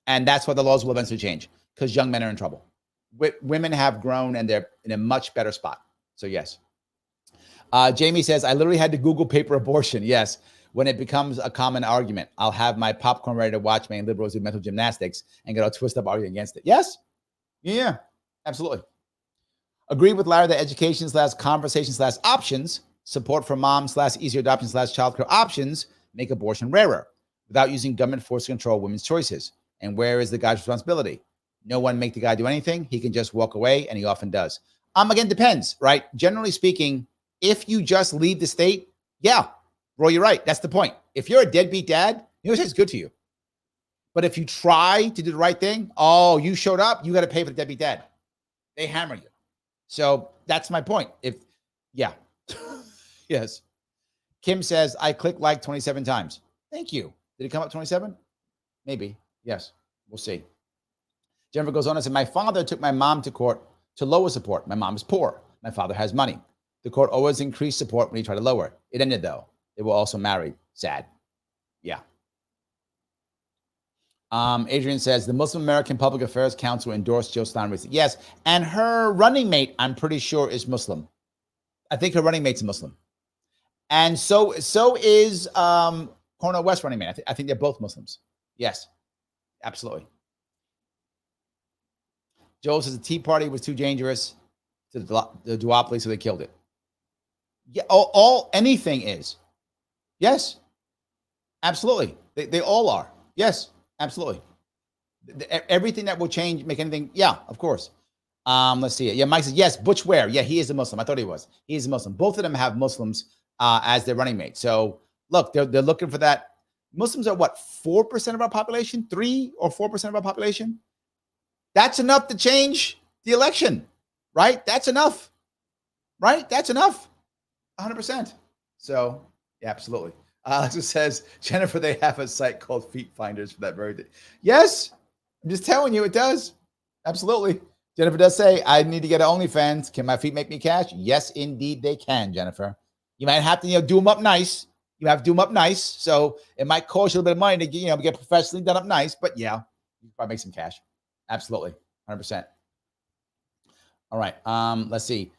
And that's why the laws will eventually change, because young men are in trouble. Women have grown and they're in a much better spot. So yes. Jamie says, I literally had to Google paper abortion. Yes. When it becomes a common argument, I'll have my popcorn ready to watch my liberals do mental gymnastics and get all twist up arguing against it. Yes. Yeah, absolutely. Agree with Larry that education / conversation / options, support for mom / easier adoption / childcare options make abortion rarer without using government force to control women's choices. And where is the guy's responsibility? No one make the guy do anything. He can just walk away, and he often does. Again, depends, right? Generally speaking, if you just leave the state, yeah, Roy, you're right. That's the point. If you're a deadbeat dad, New York State's good to you. But if you try to do the right thing, you showed up, you got to pay for the deadbeat dad. They hammer you. So that's my point. Yes. Kim says, I clicked like 27 times. Thank you. Did it come up 27? Maybe. Yes. We'll see. Jennifer goes on and said, my father took my mom to court to lower support. My mom is poor. My father has money. The court always increased support when he tried to lower it. It ended though. They were also married. Sad. Yeah. Adrian says, the Muslim American Public Affairs Council endorsed Jill Stein recently. Yes. And her running mate, I'm pretty sure, is Muslim. I think her running mate's a Muslim. And so is Cornel West running mate. I think they're both Muslims. Yes. Absolutely. Joel says the Tea Party was too dangerous to the duopoly, so they killed it. Yeah, anything is. Yes. Absolutely. They all are. Yes, absolutely. Everything that will change, make anything. Yeah, of course. Let's see. Yeah, Mike says, yes, Butch Ware. Yeah, he is a Muslim. I thought he was. He is a Muslim. Both of them have Muslims as their running mate. So look, they're looking for that. Muslims are what, 4% of our population? 3 or 4% of our population? That's enough to change the election, right? That's enough, right? That's enough. 100%. So, yeah, absolutely. Alexa says, Jennifer, they have a site called Feet Finders for that very day. Yes, I'm just telling you, it does. Absolutely. Jennifer does say, I need to get an OnlyFans. Can my feet make me cash? Yes, indeed, they can, Jennifer. You might have to, do them up nice. You have to do them up nice. So it might cost you a little bit of money to, get professionally done up nice. But yeah, you can probably make some cash. Absolutely. 100%. All right. Let's see.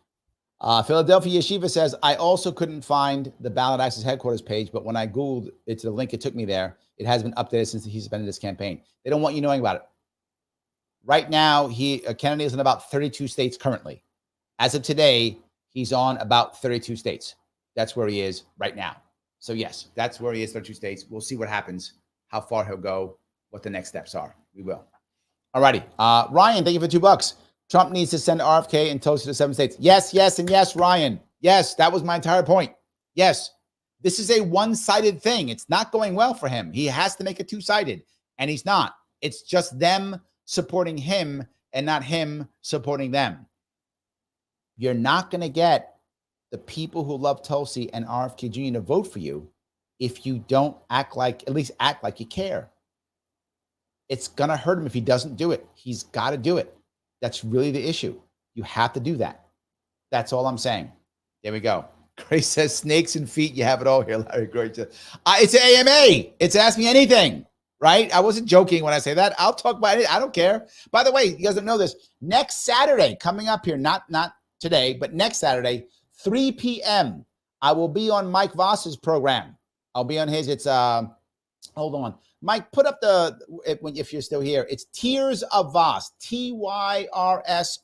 Philadelphia Yeshiva says, I also couldn't find the Ballot Access headquarters page, but when I Googled it to the link, it took me there. It has been updated since he suspended this campaign. They don't want you knowing about it. Right now, Kennedy is in about 32 states currently. As of today, he's on about 32 states. That's where he is right now. So yes, that's where he is, 32 states. We'll see what happens, how far he'll go, what the next steps are. We will. All righty. Ryan, thank you for $2. Trump needs to send RFK and toast to the 7 states. Yes, yes, and yes, Ryan. Yes, that was my entire point. Yes, this is a one-sided thing. It's not going well for him. He has to make it two-sided, and he's not. It's just them supporting him and not him supporting them. You're not going to get the people who love Tulsi and RFK Jr. to vote for you if you don't at least act like you care. It's going to hurt him if he doesn't do it. He's got to do it. That's really the issue. You have to do that. That's all I'm saying. There we go. Grace says, snakes and feet. You have it all here, Larry. Great. It's an AMA. It's Ask Me Anything, right? I wasn't joking when I say that. I'll talk about it. I don't care. By the way, you guys don't know this. Next Saturday, coming up here, not today, but next Saturday, 3 p.m., I will be on Mike Voss's program. I'll be on his. It's, hold on. Mike, put up if you're still here, it's Tears of Voss, TYRSOFVASS.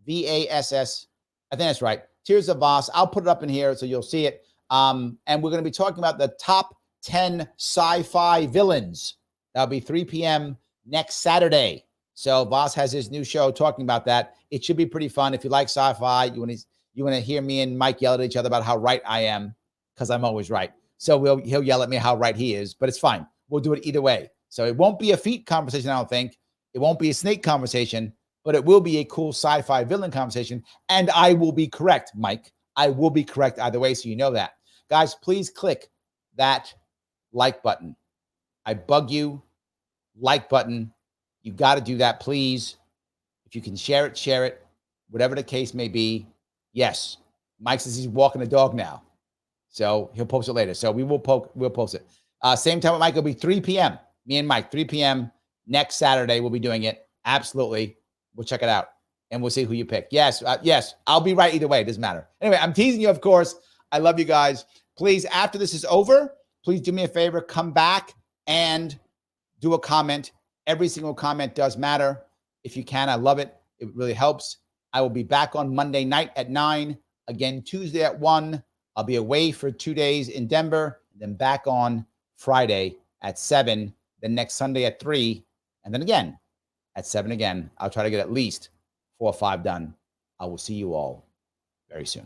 I think that's right. Tears of Voss. I'll put it up in here so you'll see it. And we're going to be talking about the top 10 sci-fi villains. That'll be 3 p.m. next Saturday. So Voss has his new show talking about that. It should be pretty fun. If you like sci-fi, you want to hear me and Mike yell at each other about how right I am, because I'm always right. So he'll yell at me how right he is, but it's fine. We'll do it either way. So it won't be a feet conversation, I don't think. It won't be a snake conversation, but it will be a cool sci-fi villain conversation. And I will be correct, Mike. I will be correct either way, so you know that. Guys, please click that like button. I bug you. Like button. You got to do that, please. If you can share it, share it. Whatever the case may be. Yes. Mike says he's walking the dog now. So he'll post it later. So we'll post it. Same time with Mike, it'll be 3 p.m. Me and Mike, 3 p.m. next Saturday. We'll be doing it. Absolutely. We'll check it out. And we'll see who you pick. Yes, yes. I'll be right either way. It doesn't matter. Anyway, I'm teasing you, of course. I love you guys. Please, after this is over, please do me a favor. Come back and do a comment. Every single comment does matter. If you can, I love it. It really helps. I will be back on Monday night at 9. Again, Tuesday at 1. I'll be away for 2 days in Denver, then back on Friday at 7, then next Sunday at 3, and then again at 7 again. I'll try to get at least 4 or 5 done. I will see you all very soon.